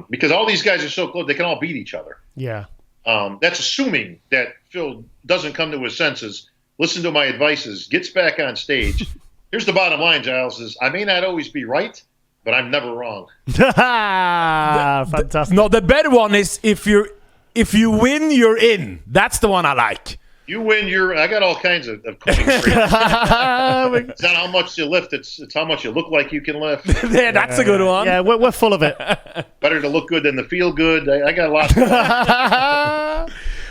S6: because all these guys are so close, they can all beat each other.
S1: Yeah.
S6: That's assuming that Phil doesn't come to his senses, listen to my advices, gets back on stage. Here's the bottom line, Giles, is I may not always be right, but I'm never wrong.
S1: Fantastic.
S2: No, the better one is if you win, you're in. That's the one I like.
S6: You win, I got all kinds of coaching phrases. It's not how much you lift, it's how much you look like you can lift.
S2: Yeah, that's a good one.
S1: Yeah, we're full of it.
S6: Better to look good than to feel good. I got a lot.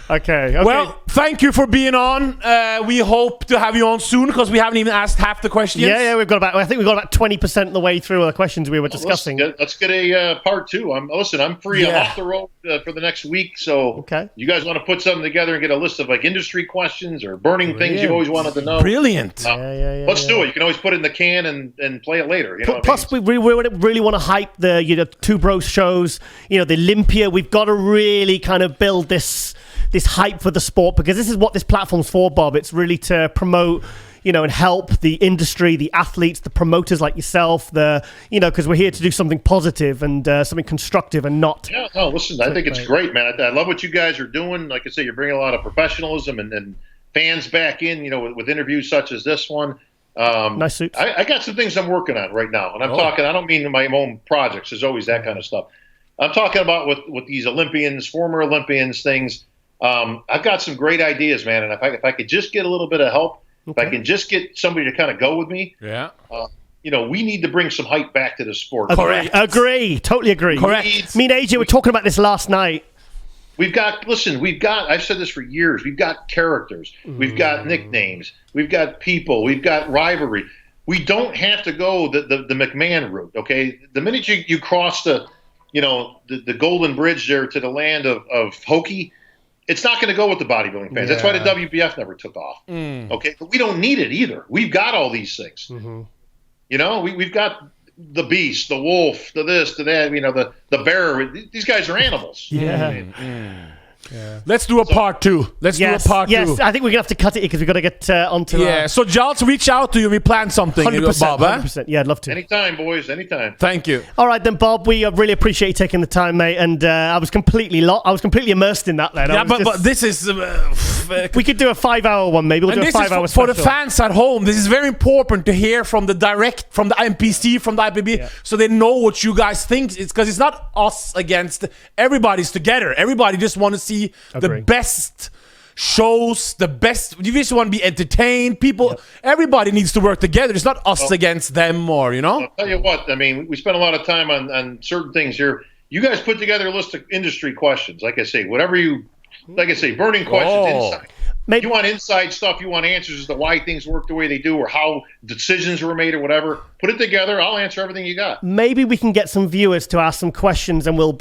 S1: Okay.
S2: Well, thank you for being on. We hope to have you on soon because we haven't even asked half the questions.
S1: Yeah, we've got I think we've got about 20% of the way through the questions we were discussing.
S6: Let's get a part 2. I'm free. I'm off the road for the next week. So you guys want to put something together and get a list of like industry questions or burning things you've always wanted to know?
S2: Brilliant.
S6: Let's do it. You can always put it in the can and play it later.
S1: Plus, we really want to hype the Two Bros shows. The Olympia. We've got to really kind of build this hype for the sport because this is what this platform's for, Bob. It's really to promote and help the industry, the athletes, the promoters like yourself, because we're here to do something positive and something constructive and not.
S6: Yeah, no, listen, I think it's great, man. I love what you guys are doing. Like I say, you're bringing a lot of professionalism and fans back in, with interviews such as this one.
S1: Nice suits.
S6: I got some things I'm working on right now, and I'm talking. I don't mean my own projects. There's always that kind of stuff. I'm talking about with these Olympians, former Olympians, things. I've got some great ideas, man. And if I could just get a little bit of help, if I can just get somebody to kind of go with me, we need to bring some hype back to the sport.
S1: Agree. Totally agree.
S2: Correct.
S1: Me and AJ were talking about this last night.
S6: I've said this for years. We've got characters. We've got nicknames. We've got people. We've got rivalry. We don't have to go the McMahon route, okay? The minute you cross the Golden Bridge there to the land of hokey, it's not going to go with the bodybuilding fans. That's why the WBF never took off, okay? But we don't need it either. We've got all these things. We've got the beast, the wolf, the this, the that, the bear. These guys are animals.
S2: Let's do a part two.
S1: Yes, I think we're going to have to cut it because we've got to get onto
S2: so Giles, reach out to you. We plan something.
S1: 100%,
S2: Bob,
S1: 100%. Yeah, I'd love to.
S6: Anytime, boys, anytime.
S2: Thank you.
S1: All right, then, Bob, we really appreciate you taking the time, mate. And I was completely immersed in that then.
S2: But this is...
S1: we could do a 5-hour one, maybe. We'll do a 5-hour
S2: for
S1: special.
S2: the fans at home, this is very important to hear from the MPC, from the IPB, so they know what you guys think. It's because it's not us against everybody's together. Everybody just want to see the best shows, the best. You just want to be entertained. People, everybody needs to work together. It's not us against them, or
S6: I'll tell you what. I mean, we spent a lot of time on certain things here. You guys put together a list of industry questions. Like I say, burning questions inside.
S1: Maybe.
S6: You want inside stuff. You want answers as to why things work the way they do, or how decisions were made, or whatever. Put it together. I'll answer everything you got.
S1: Maybe we can get some viewers to ask some questions, and we'll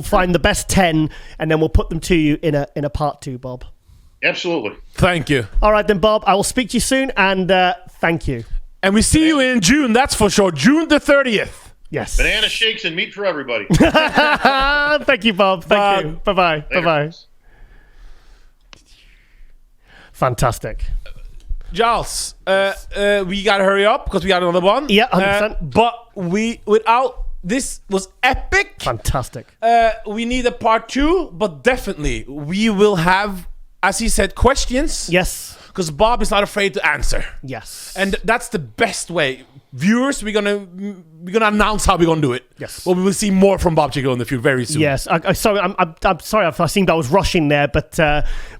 S1: find the best 10, and then we'll put them to you in a part 2, Bob.
S6: Absolutely.
S2: Thank you.
S1: All right, then, Bob. I will speak to you soon, and thank you.
S2: And we see you in June. That's for sure. June the 30th.
S1: Yes.
S6: Banana shakes and meat for everybody.
S1: Thank you, Bob. Thank you. Bye-bye. Bye-bye. Fantastic.
S2: Giles, we gotta hurry up because we got another one.
S1: Yeah, 100%.
S2: But this was epic.
S1: Fantastic.
S2: We need a part 2, but definitely we will have, as he said, questions.
S1: Yes.
S2: Because Bob is not afraid to answer.
S1: Yes.
S2: And that's the best way. Viewers, we're gonna announce how we're gonna do it.
S1: Yes.
S2: But we will see more from Bob Chico in the future very soon.
S1: Yes. I'm sorry. I'm sorry. I seemed I was rushing there, but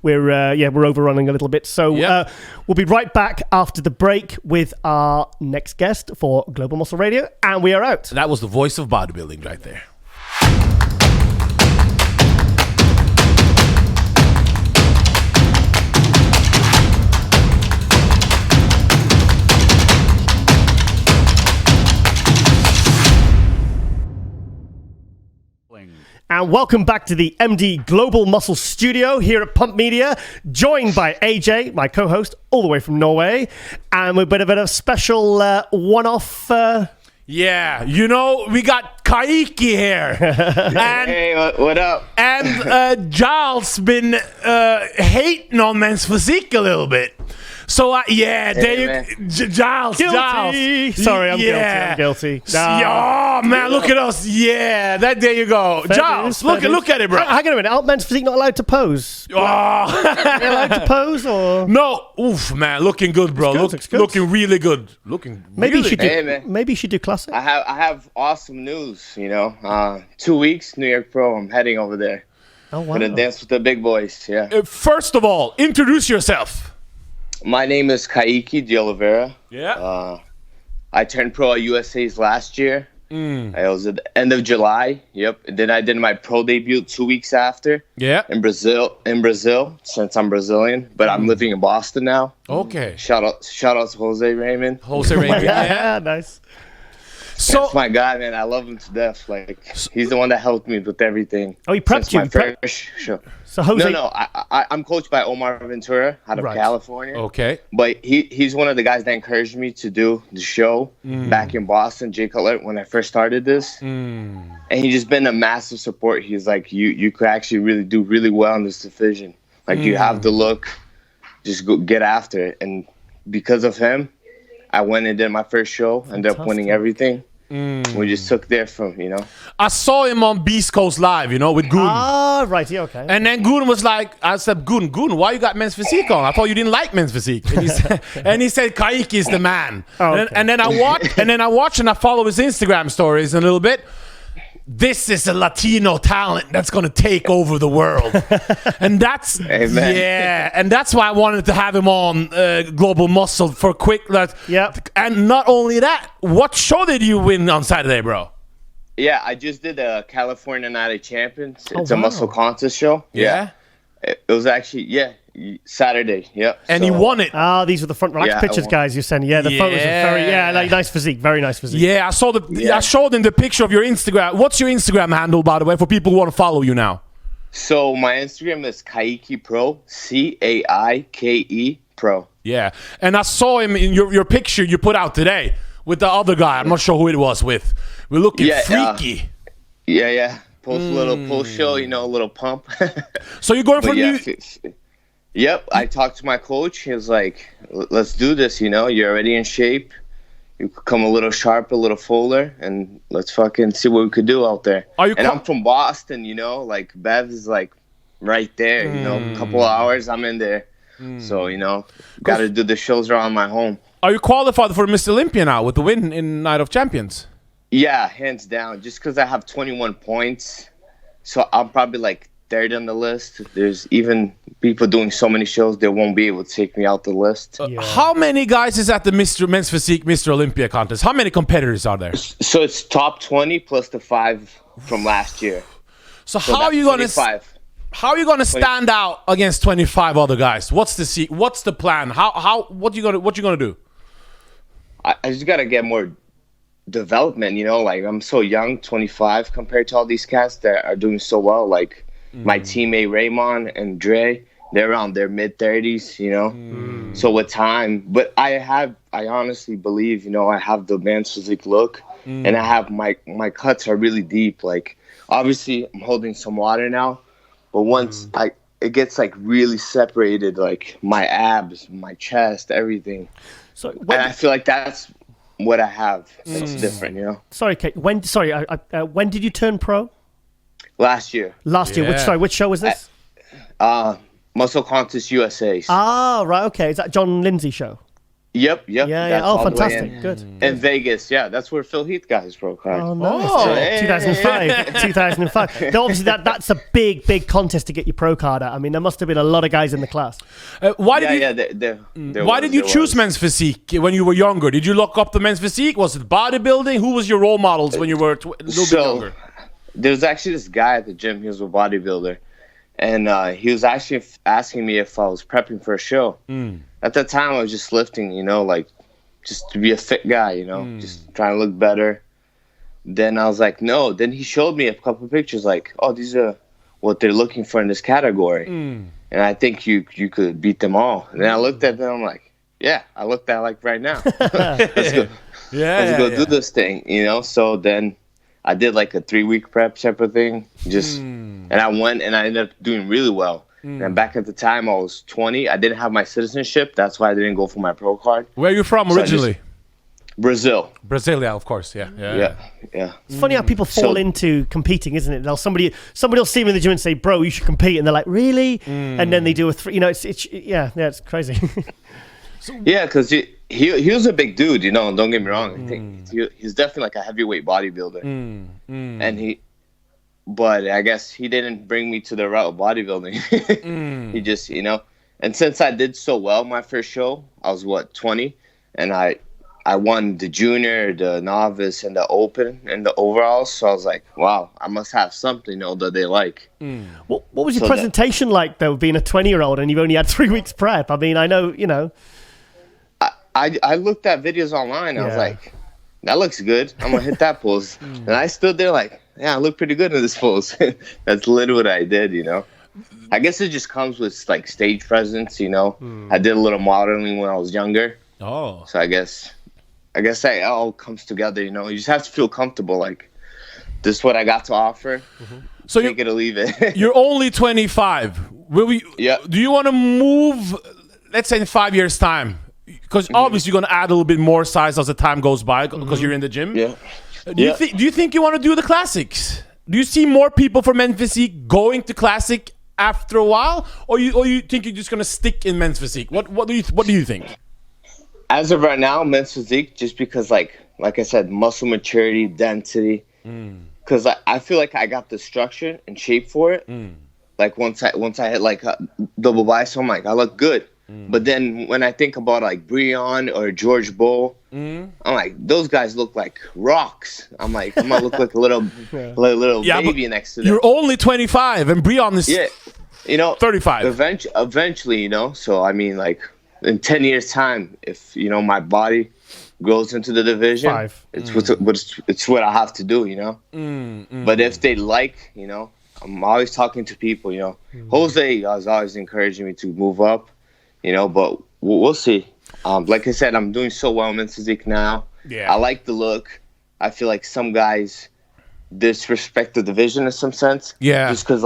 S1: we're overrunning a little bit. So we'll be right back after the break with our next guest for Global Muscle Radio, and we are out.
S2: That was the voice of bodybuilding right there.
S1: And welcome back to the MD Global Muscle Studio here at Pump Media, joined by AJ, my co-host, all the way from Norway. And we've got a bit of a special one-off...
S2: Yeah, we got Kaiki here. And,
S7: hey, what up?
S2: And Giles been hating on men's physique a little bit. So, there you Giles.
S1: Guilty. Sorry, I'm guilty.
S2: Oh, man, look at us. Yeah, there you go. Giles, look at it, bro.
S1: Hang on a minute. Aren't men's physique not allowed to pose?
S2: Oh.
S1: Are they allowed to pose? Or?
S2: No. Oof, man. Looking good, bro. Looking really good.
S1: Maybe you should do classic.
S7: I have awesome news, 2 weeks, New York Pro. I'm heading over there.
S1: Oh, wow.
S7: Gonna dance with the big boys, yeah.
S2: First of all, introduce yourself.
S7: My name is Carlos Deoliveira.
S2: Yeah.
S7: I turned pro at USA's last year. It was at the end of July. Yep. And then I did my pro debut 2 weeks after.
S2: Yeah.
S7: In Brazil, since I'm Brazilian, but I'm living in Boston now.
S2: Okay.
S7: Shout out to Jose Raymond.
S1: Yeah, nice.
S7: So that's my guy, man. I love him to death. Like, he's the one that helped me with everything.
S1: Oh, he prepped you.
S7: My first show.
S1: So Jose.
S7: No. I'm coached by Omar Ventura out of California.
S2: Okay.
S7: But he's one of the guys that encouraged me to do the show back in Boston, Jay Cutler, when I first started this. And he's just been a massive support. He's like, you could actually really do really well in this division. Like, you have the look. Just go get after it. And because of him, I went and did my first show, ended up winning everything. We just took there from,
S2: I saw him on Beast Coast Live, with Goon.
S1: Ah, right. Yeah, okay.
S2: And then Goon was like, I said, Goon, why you got men's physique on? I thought you didn't like men's physique. And he said, Kaiki is the man.
S1: Oh, okay.
S2: And then I watch and I follow his Instagram stories a little bit. This is a Latino talent that's going to take over the world. And that's,
S7: Amen.
S2: yeah. And that's why I wanted to have him on Global Muscle for quick. And not only that, what show did you win on Saturday, bro?
S7: Yeah, I just did a California Night of Champions. It's a muscle contest show.
S2: Yeah.
S7: It was actually, Saturday. Yep.
S2: And he won it.
S1: Ah, these were the front relax pictures, guys. You're sending. Yeah, the photos are very, like nice physique, very nice physique.
S2: Yeah, I saw I showed him the picture of your Instagram. What's your Instagram handle, by the way, for people who want to follow you now?
S7: So my Instagram is Kaike Pro, CAIKE Pro.
S2: Yeah, and I saw him in your picture you put out today with the other guy. I'm not sure who it was with. We're looking freaky.
S7: Yeah. Post a little post show, a little pump.
S2: So you're going for new.
S7: Yep, I talked to my coach. He was like, let's do this, you're already in shape. You could come a little sharper, a little fuller, and let's fucking see what we could do out there. I'm from Boston, like Bev is like right there, a couple of hours, I'm in there. So, got to do the shows around my home.
S2: Are you qualified for Mr. Olympia now with the win in Night of Champions?
S7: Yeah, hands down. Just because I have 21 points, so I'm probably like third on the list. There's even people doing so many shows they won't be able to take me out the list.
S2: How many guys is at the Men's Physique Mr. Olympia contest? How many competitors are there?
S7: So it's top 20 plus the 5 from last year.
S2: So how are you gonna stand out against 25 other guys? What's the plan? What you gonna do?
S7: I just gotta get more development. Like I'm so young, 25 compared to all these cats that are doing so well. Like my teammate Raymond and Dre, they're around their mid-30s, So with time, but I honestly believe, I have the man's physique look, and I have my cuts are really deep. Like obviously I'm holding some water now, but once it gets like really separated, like my abs, my chest, everything. So and I feel like that's what I have. It's different,
S1: Sorry, Kate. When did you turn pro?
S7: Last year.
S1: Which show was this?
S7: Muscle Contest USA.
S1: Ah, right. Okay. Is that John Lindsay show?
S7: Yep.
S1: Yeah. Oh, fantastic. Good.
S7: In Vegas, yeah. That's where Phil Heath got his pro card.
S1: Oh, nice. 2005. Now, obviously, that's a big contest to get your pro card at. I mean, there must have been a lot of guys in the class.
S2: Why did you choose men's physique when you were younger? Did you look up the men's physique? Was it bodybuilding? Who was your role models when you were a little bit younger?
S7: There was actually this guy at the gym. He was a bodybuilder. And he was actually asking me if I was prepping for a show. At that time, I was just lifting, like just to be a fit guy, just trying to look better. Then I was like, no. Then he showed me a couple of pictures like, oh, these are what they're looking for in this category. And I think you could beat them all. And then I looked at them, I'm like, yeah, I look that like right now. Let's go. Let's go do this thing, So then I did like a 3-week prep type of thing. And I went and I ended up doing really well. And back at the time, I was 20. I didn't have my citizenship. That's why I didn't go for my pro card.
S2: Where are you from originally?
S7: Brazil.
S2: Brasilia, of course. Yeah.
S1: It's funny how people fall into competing, isn't it? Somebody will see me in the gym and say, "Bro, you should compete," and they're like, "Really?" And then they do a 3. It's crazy.
S7: Yeah, because he was a big dude. Don't get me wrong. I think he's definitely like a heavyweight bodybuilder. And but I guess he didn't bring me to the route of bodybuilding. He just, and since I did so well my first show, I was 20, and I won the junior, the novice, and the open and the overalls. So I was like, wow, I must have something that they like.
S1: What was your presentation like though, being a 20-year-old and you've only had 3 weeks prep? I mean, I know,
S7: I looked at videos online. I was like, that looks good. I'm gonna hit that pose. And I stood there like, yeah, I look pretty good in this pose. That's literally what I did, I guess it just comes with like stage presence, I did a little modeling when I was younger.
S2: Oh.
S7: So I guess that all comes together, You just have to feel comfortable. Like, this is what I got to offer. So take it or leave it.
S2: You're only 25. Do you want to move? Let's say in 5 years' time, because obviously you're gonna add a little bit more size as the time goes by because you're in the gym.
S7: Yeah.
S2: Do you think you want to do the classics? Do you see more people from men's physique going to classic after a while, or you think you're just gonna stick in men's physique? What do you think?
S7: As of right now, men's physique, just because like I said, muscle maturity, density. Because I feel like I got the structure and shape for it. Like once I hit like a double bicep, I'm like, I look good. But then when I think about like Breon or George Bull, I'm like, those guys look like rocks. I'm like, I'm gonna look like a little baby next to them.
S2: You're only 25, and Breon is 35.
S7: Eventually, So I mean, like in 10 years' time, if my body goes into the division, it's what I have to do, But if they like, I'm always talking to people, Jose was always encouraging me to move up. But we'll see. Like I said, I'm doing so well in men's physique now.
S2: Yeah.
S7: I like the look. I feel like some guys disrespect the division in some sense.
S2: Yeah.
S7: Just because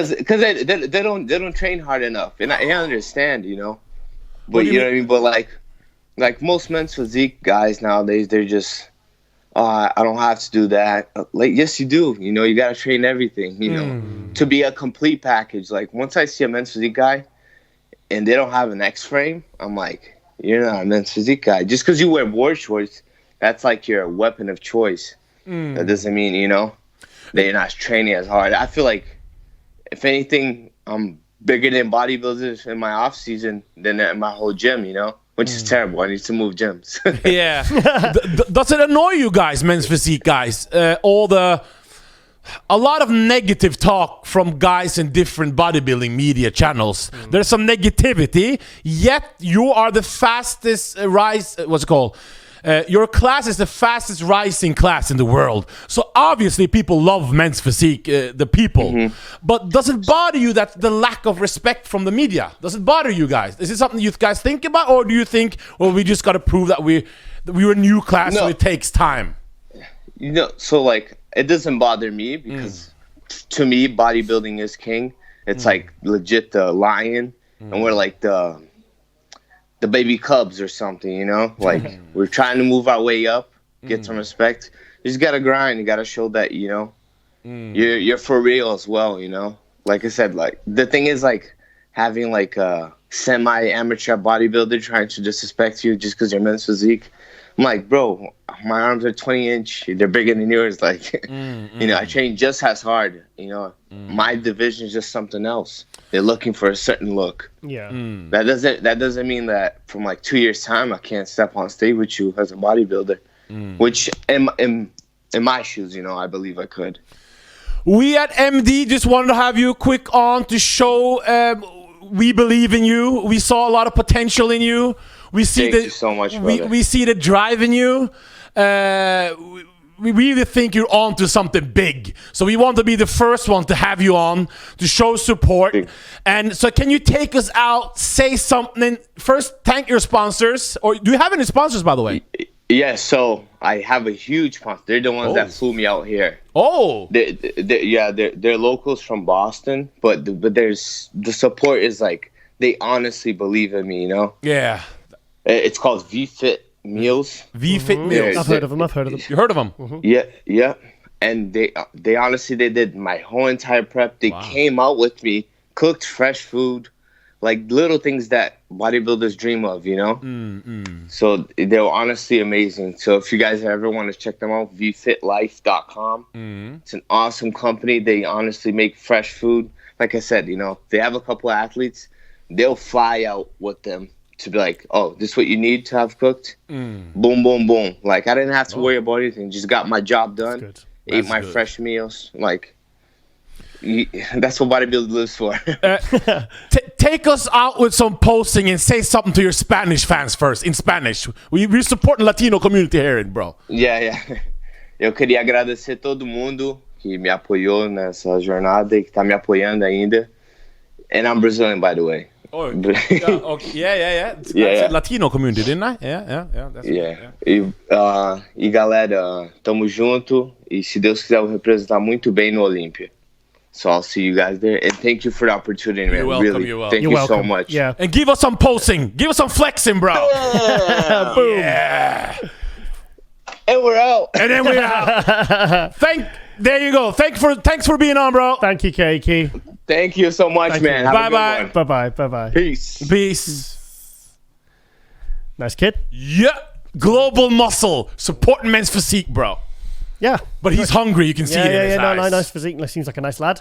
S7: they don't train hard enough, and I understand, But you know what I mean. But like most men's physique guys nowadays, they're just, I don't have to do that. Like, yes, you do. You got to train everything. To be a complete package. Like once I see a men's physique guy and they don't have an X frame, I'm like, you're not a men's physique guy. Just because you wear board shorts, that's like your weapon of choice. That doesn't mean, that you're not training as hard. I feel like, if anything, I'm bigger than bodybuilders in my off season than in my whole gym, which is terrible. I need to move gyms.
S2: Yeah. Does it annoy you guys, men's physique guys? A lot of negative talk from guys in different bodybuilding media channels. There's some negativity, yet you are the fastest your class is the fastest rising class in the world. So obviously people love men's physique, the people. But does it bother you that the lack of respect from the media? Does it bother you guys? Is it something you guys think about? Or do you think, well, we just got to prove that we're a new class, so it takes time?
S7: So like, it doesn't bother me because to me, bodybuilding is king. It's like legit the lion, and we're like the baby cubs or something, Like we're trying to move our way up, get some respect. You just gotta grind. You gotta show that you're for real as well. Like I said, like the thing is like having like a semi-amateur bodybuilder trying to disrespect you just because you're men's physique. I'm like, bro, my arms are 20-inch. They're bigger than yours. Like, I train just as hard. My division is just something else. They're looking for a certain look.
S1: Yeah.
S7: That doesn't mean that from like 2 years' time I can't step on stage with you as a bodybuilder. Which in my shoes, I believe I could.
S2: We at MD just wanted to have you quick on to show we believe in you. We saw a lot of potential in you. We see
S7: Thank you so much, brother.
S2: we see the drive in you. We really think you're on to something big. So we want to be the first one to have you on to show support. And so can you take us out, say something? First, thank your sponsors. Or do you have any sponsors, by the way?
S7: Yeah, so I have a huge sponsor. They're the ones that flew me out here.
S2: Oh.
S7: They're locals from Boston, but there's the support is like, they honestly believe in me,
S2: Yeah.
S7: It's called V-Fit Meals.
S2: V-Fit Meals.
S1: I've heard of them.
S2: You heard of them?
S7: Yeah. And they honestly, they did my whole entire prep. They came out with me, cooked fresh food, like little things that bodybuilders dream of, So they were honestly amazing. So if you guys ever want to check them out, vfitlife.com. It's an awesome company. They honestly make fresh food. Like I said, they have a couple of athletes. They'll fly out with them to be like, oh, this is what you need to have cooked. Boom, boom, boom. Like, I didn't have to worry about anything. Just got my job done. Ate my fresh meals. Like, that's what bodybuilding lives for.
S2: Take us out with some posting and say something to your Spanish fans first, in Spanish. We support the Latino community here, bro.
S7: Yeah. Eu queria agradecer todo mundo que me apoiou nessa jornada e que tá me apoiando ainda. And I'm Brazilian, by the way.
S2: Oh, yeah. Yeah. Latino community, didn't I? Yeah. That's
S7: E galera, tamo junto. E se Deus quiser, eu vou representar muito bem no Olympia. So I'll see you guys there. And thank you for the opportunity, man.
S2: You're welcome,
S7: Really,
S2: you're welcome.
S7: thank
S1: You're
S7: you
S1: welcome.
S7: so much.
S1: Yeah.
S2: And give us some posing. Give us some flexing, bro.
S1: Boom.
S2: Yeah.
S7: And we're out.
S2: And then we're out. There you go. Thanks for being on, bro.
S1: Thank you, Keiki.
S7: Thank you so much,
S1: Thank
S7: man.
S1: you.
S7: Have a
S2: Bye-bye.
S7: good one.
S1: Bye-bye. Bye-bye.
S7: Peace.
S1: Nice kid.
S2: Yeah. Global muscle. Supporting men's physique, bro.
S1: Yeah.
S2: But he's hungry. You can see it in his eyes.
S1: Nice physique. Seems like a nice lad.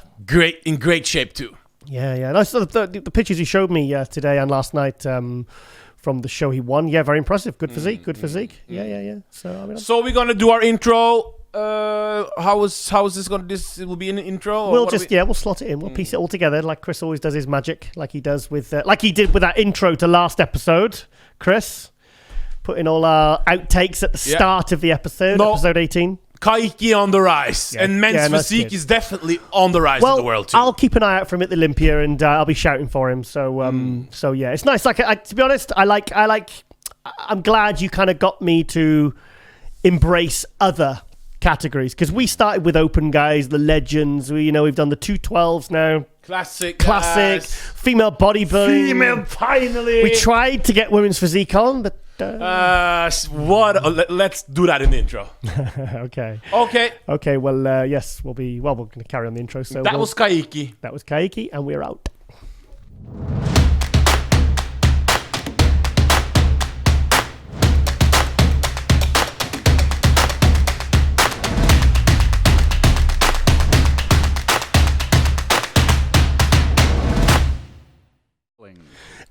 S2: In great shape, too.
S1: Yeah. I saw the pictures he showed me today and last night from the show he won. Yeah, very impressive. Good physique. Yeah.
S2: So we're going to do our intro. How is this going to... This will be an intro? Or
S1: We'll slot it in. We'll piece it all together like Chris always does his magic, like he does with... like he did with that intro to last episode, Chris. Putting all our outtakes at the start of the episode, episode 18.
S2: Kaiki on the rise. And men's physique is definitely on the rise in the world, too.
S1: I'll keep an eye out for him at the Olympia, and I'll be shouting for him. So yeah, it's nice. Like, to be honest, I'm glad you kind of got me to embrace other categories, because we started with open guys, the legends. We've done the 212s now.
S2: Classic.
S1: Female bodybuilding.
S2: Female, finally.
S1: We tried to get women's physique on, but
S2: let's do that in the intro.
S1: Okay. Well, yes, we're going to carry on the intro. So
S2: that was Kaiki.
S1: That was Kaiki, and we're out.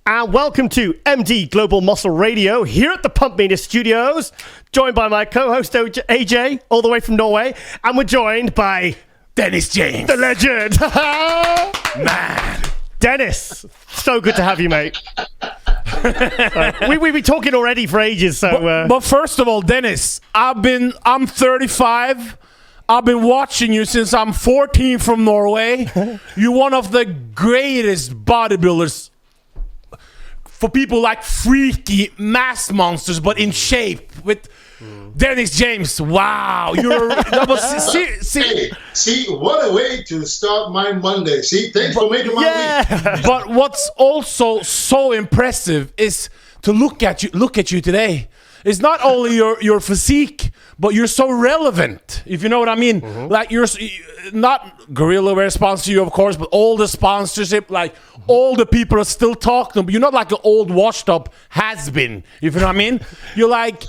S1: And welcome to MD Global Muscle Radio here at the Pump Media Studios, joined by my co-host AJ, all the way from Norway, and we're joined by
S2: Dennis James,
S1: the legend.
S2: Man,
S1: Dennis, so good to have you, mate. We've been talking already for ages, so.
S2: But first of all, Dennis, I'm 35. I've been watching you since I'm 14 from Norway. You're one of the greatest bodybuilders. For people like freaky mass monsters, but in shape with Dennis James. Wow,
S8: see, what a way to start my Monday. See, thanks for making my week.
S2: But what's also so impressive is to look at you today. It's not only your physique, but you're so relevant, if you know what I mean. Like, you're not Gorilla Wear sponsor you, of course, but all the sponsorship, like all the people are still talking. But you're not like an old washed up has-been, if you know what I mean. You're like,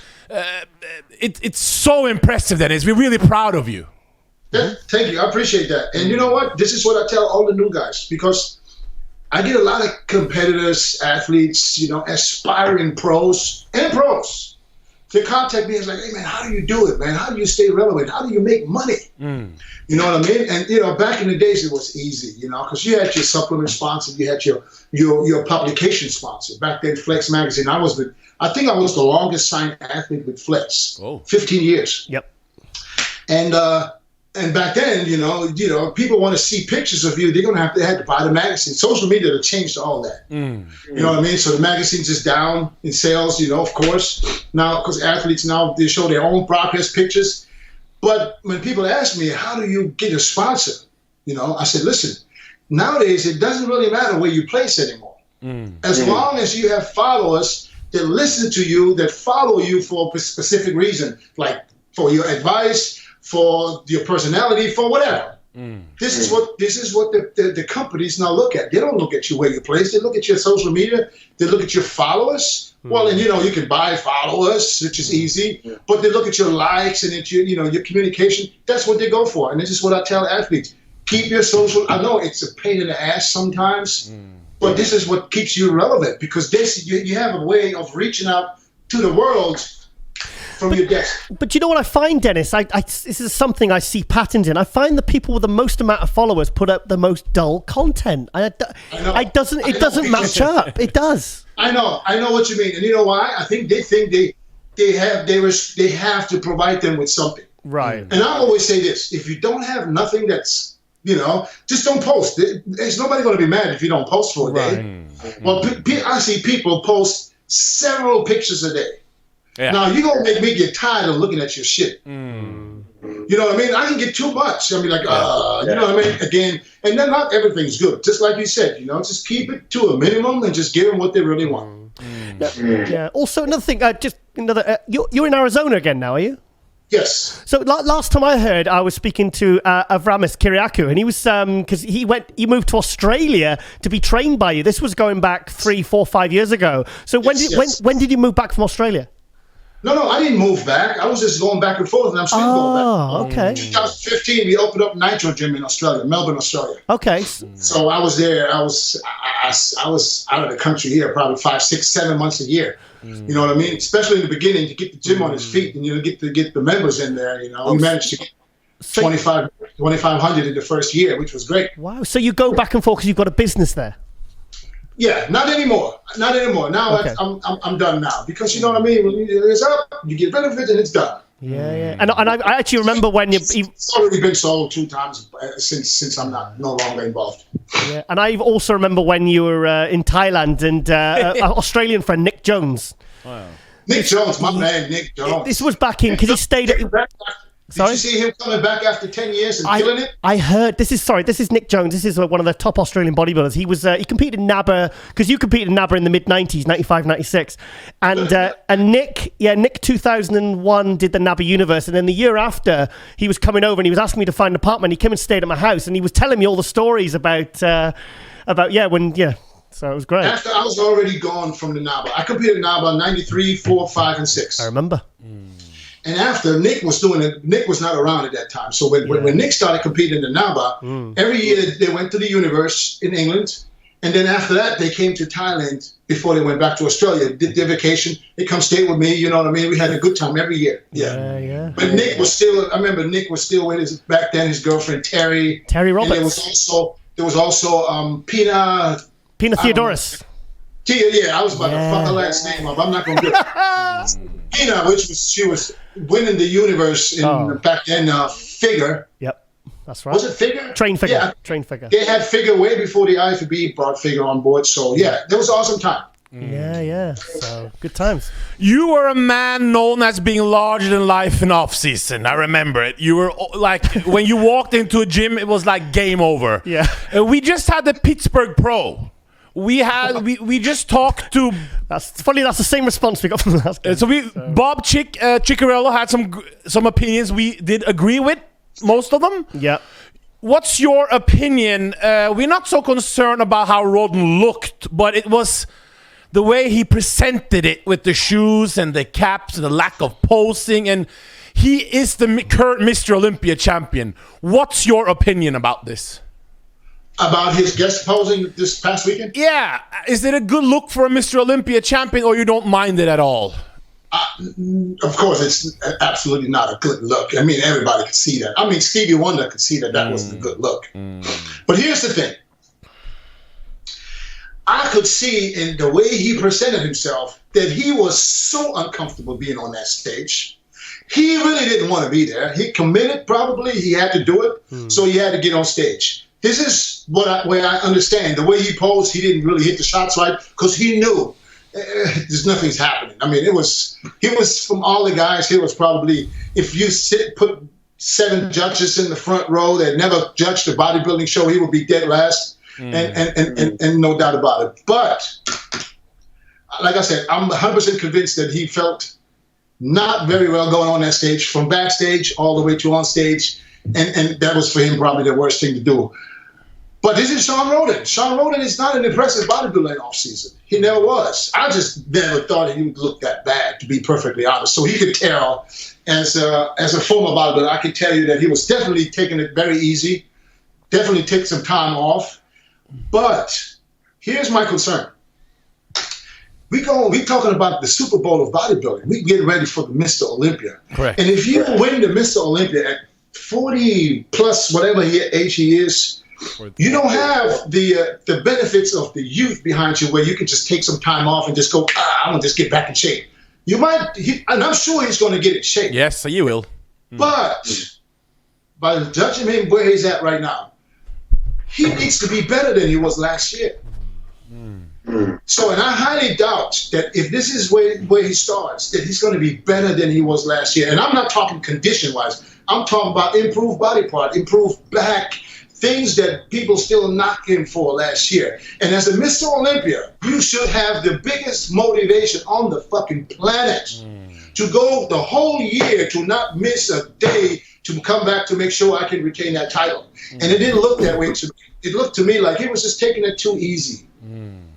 S2: it's so impressive, Dennis. We're really proud of you.
S8: Yeah, thank you. I appreciate that. And you know what? This is what I tell all the new guys, because I get a lot of competitors, athletes, aspiring pros and pros. They contact me and it's like, hey man, how do you do it, man? How do you stay relevant? How do you make money? You know what I mean? And back in the days it was easy, because you had your supplement sponsor, you had your publication sponsor. Back then, Flex Magazine. I think I was the longest signed athlete with Flex. 15 years.
S1: Yep.
S8: And back then, people want to see pictures of you. They had to buy the magazine. Social media have changed all that. You know what I mean? So the magazine's just down in sales, of course. Now, because athletes now, they show their own progress pictures. But when people ask me, how do you get a sponsor? I said, listen, nowadays, it doesn't really matter where you place anymore. As long as you have followers that listen to you, that follow you for a specific reason, like for your advice, for your personality, for whatever. This is what the companies now look at. They don't look at you where you place. They look at your social media. They look at your followers. Well, and you can buy followers, which is easy. But they look at your likes and at your communication. That's what they go for. And this is what I tell athletes: keep your social. I know it's a pain in the ass sometimes, but this is what keeps you relevant, because you have a way of reaching out to the world from your desk.
S1: But you know what I find, Dennis? This is something I see patterns in. I find the people with the most amount of followers put up the most dull content. It doesn't match up. It does.
S8: I know what you mean, and you know why? I think they have to provide them with something.
S1: Right.
S8: And I always say this: if you don't have nothing that's just don't post. There's nobody going to be mad if you don't post for a day. Well, I see people post several pictures a day. Yeah. Now, you're going to make me get tired of looking at your shit. You're You know what I mean? I can get too much. I mean, like, you know what I mean? Again, and then not everything's good. Just like you said, you know, just keep it to a minimum and just give them what they really want.
S1: Yeah. Also, another thing, you're in Arizona again now, are you?
S8: Yes.
S1: So last time I heard, I was speaking to Avramis Kyriakou, and he was because he moved to Australia to be trained by you. This was going back 3, 4, 5 years ago. So when did you move back from Australia?
S8: No, I didn't move back. I was just going back and forth, and I'm still going back.
S1: Oh, okay.
S8: In 2015, we opened up Nitro Gym in Australia, Melbourne, Australia.
S1: Okay.
S8: So I was there. I was out of the country here probably 5, 6, 7 months a year. You know what I mean? Especially in the beginning to get the gym on its feet and get the members in there. You know, we managed to get 2,500 in the first year, which was great.
S1: Wow. So you go back and forth because you've got a business there.
S8: Yeah, not anymore. Now
S1: Okay.
S8: I'm done now because you know what I mean. When it's up, you get rid of it and it's done.
S1: Yeah. And I actually remember when
S8: it's already been sold 2 times since I'm no longer involved.
S1: Yeah, and I also remember when you were in Thailand and an Australian friend, Nick Jones.
S8: Wow. Nick Jones, my man, Nick Jones.
S1: This was back in because he stayed at.
S8: Did you see him coming back after 10 years and killing it?
S1: I heard. This is Nick Jones. This is one of the top Australian bodybuilders. He competed in NABBA because you competed in NABBA in the mid 90s, 95, 96, and Nick 2001 did the NABBA Universe, and then the year after he was coming over and he was asking me to find an apartment. He came and stayed at my house, and he was telling me all the stories about. So it was great.
S8: After I was already gone from the NABBA, I competed in NABBA 93, 4, 5, and 6.
S1: I remember.
S8: And after Nick was doing it, Nick was not around at that time. So when Nick started competing in the NABBA, every year they went to the Universe in England. And then after that, they came to Thailand before they went back to Australia. Did their vacation. They come stay with me. You know what I mean? We had a good time every year. Yeah. But Nick was still, I remember Nick was still with his girlfriend, Terry.
S1: Terry Roberts.
S8: And there was also Pina
S1: Theodoris.
S8: Tia, I was about to fuck her last name up. I'm not going to do it. Pina, she was winning the Universe in back then figure.
S1: Yep, that's right.
S8: Was it figure?
S1: Train figure.
S8: Yeah.
S1: Train figure.
S8: They had figure way before the IFBB brought figure on board. So yeah, that was an awesome time.
S1: Yeah. So good times.
S2: You were a man known as being larger than life in off season. I remember it. You were like when you walked into a gym, it was like game over.
S1: Yeah.
S2: We just had the Pittsburgh Pro. We just talked to.
S1: That's funny. That's the same response we got from the last game.
S2: Bob Ciccarello had some opinions we did agree with, most of them.
S1: Yeah.
S2: What's your opinion? We're not so concerned about how Roden looked, but it was the way he presented it with the shoes and the caps and the lack of posing, and he is the current Mr. Olympia champion. What's your opinion about this?
S8: About his guest posing this past weekend?
S2: Yeah. Is it a good look for a Mr. Olympia champion, or you don't mind it at all?
S8: Of course, it's absolutely not a good look. I mean, everybody could see that. I mean, Stevie Wonder could see that wasn't a good look. But here's the thing. I could see in the way he presented himself that he was so uncomfortable being on that stage. He really didn't want to be there. He committed, probably. He had to do it, so he had to get on stage. This is where I understand. The way he posed, he didn't really hit the shots right because he knew there's nothing's happening. I mean, he was from all the guys here was probably, if you put 7 judges in the front row that never judged a bodybuilding show, he would be dead last, and no doubt about it. But like I said, I'm 100% convinced that he felt not very well going on that stage, from backstage all the way to on stage, and that was for him probably the worst thing to do. But this is Sean Roden. Sean Roden is not an impressive bodybuilder in off-season. He never was. I just never thought he would look that bad, to be perfectly honest. So he could tell, as a former bodybuilder, I could tell you that he was definitely taking it very easy, definitely took some time off. But here's my concern. We talking about the Super Bowl of bodybuilding. We get ready for the Mr. Olympia.
S2: Correct.
S8: And if you win the Mr. Olympia at 40 plus whatever age he is, you don't have the benefits of the youth behind you where you can just take some time off and just go, I'm going to just get back in shape. You might, and I'm sure he's going to get in shape.
S2: Yes, you will.
S8: But by judging him where he's at right now, he needs to be better than he was last year. So, and I highly doubt that if this is where he starts, that he's going to be better than he was last year. And I'm not talking condition-wise. I'm talking about improved body part, improved back, things that people still knock him for last year. And as a Mr. Olympia, you should have the biggest motivation on the fucking planet to go the whole year, to not miss a day, to come back to make sure I can retain that title. And it didn't look that way to me. It looked to me like he was just taking it too easy.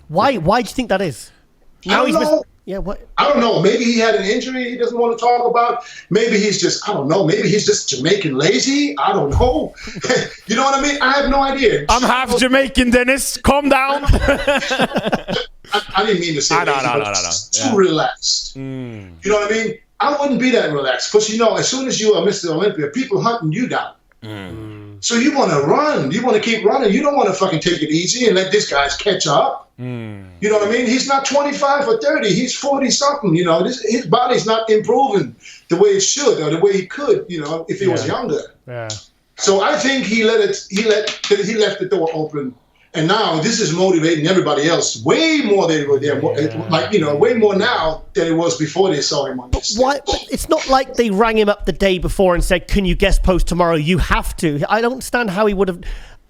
S1: Why do you think that is?
S8: I don't know.
S1: What?
S8: I don't know. Maybe he had an injury he doesn't want to talk about. Maybe he's just, I don't know. Maybe he's just Jamaican lazy. I don't know. You know what I mean? I have no idea.
S2: I'm half Jamaican, Dennis. Calm down.
S8: I didn't mean to say lazy, too relaxed. You know what I mean? I wouldn't be that relaxed. Because, you know, as soon as you are Mr. Olympia, people hunting you down. So you want to run. You want to keep running. You don't want to fucking take it easy and let this guy's catch up. You know what I mean? He's not 25 or 30. He's 40-something. You know, his body's not improving the way it should or the way he could, you know, if he was younger.
S1: Yeah.
S8: So I think he left the door open. And now this is motivating everybody else way more than they were there. Like, you know, way more now than it was before they saw him on this.
S1: Why? But it's not like they rang him up the day before and said, "Can you guest post tomorrow? You have to." I don't understand how he would have.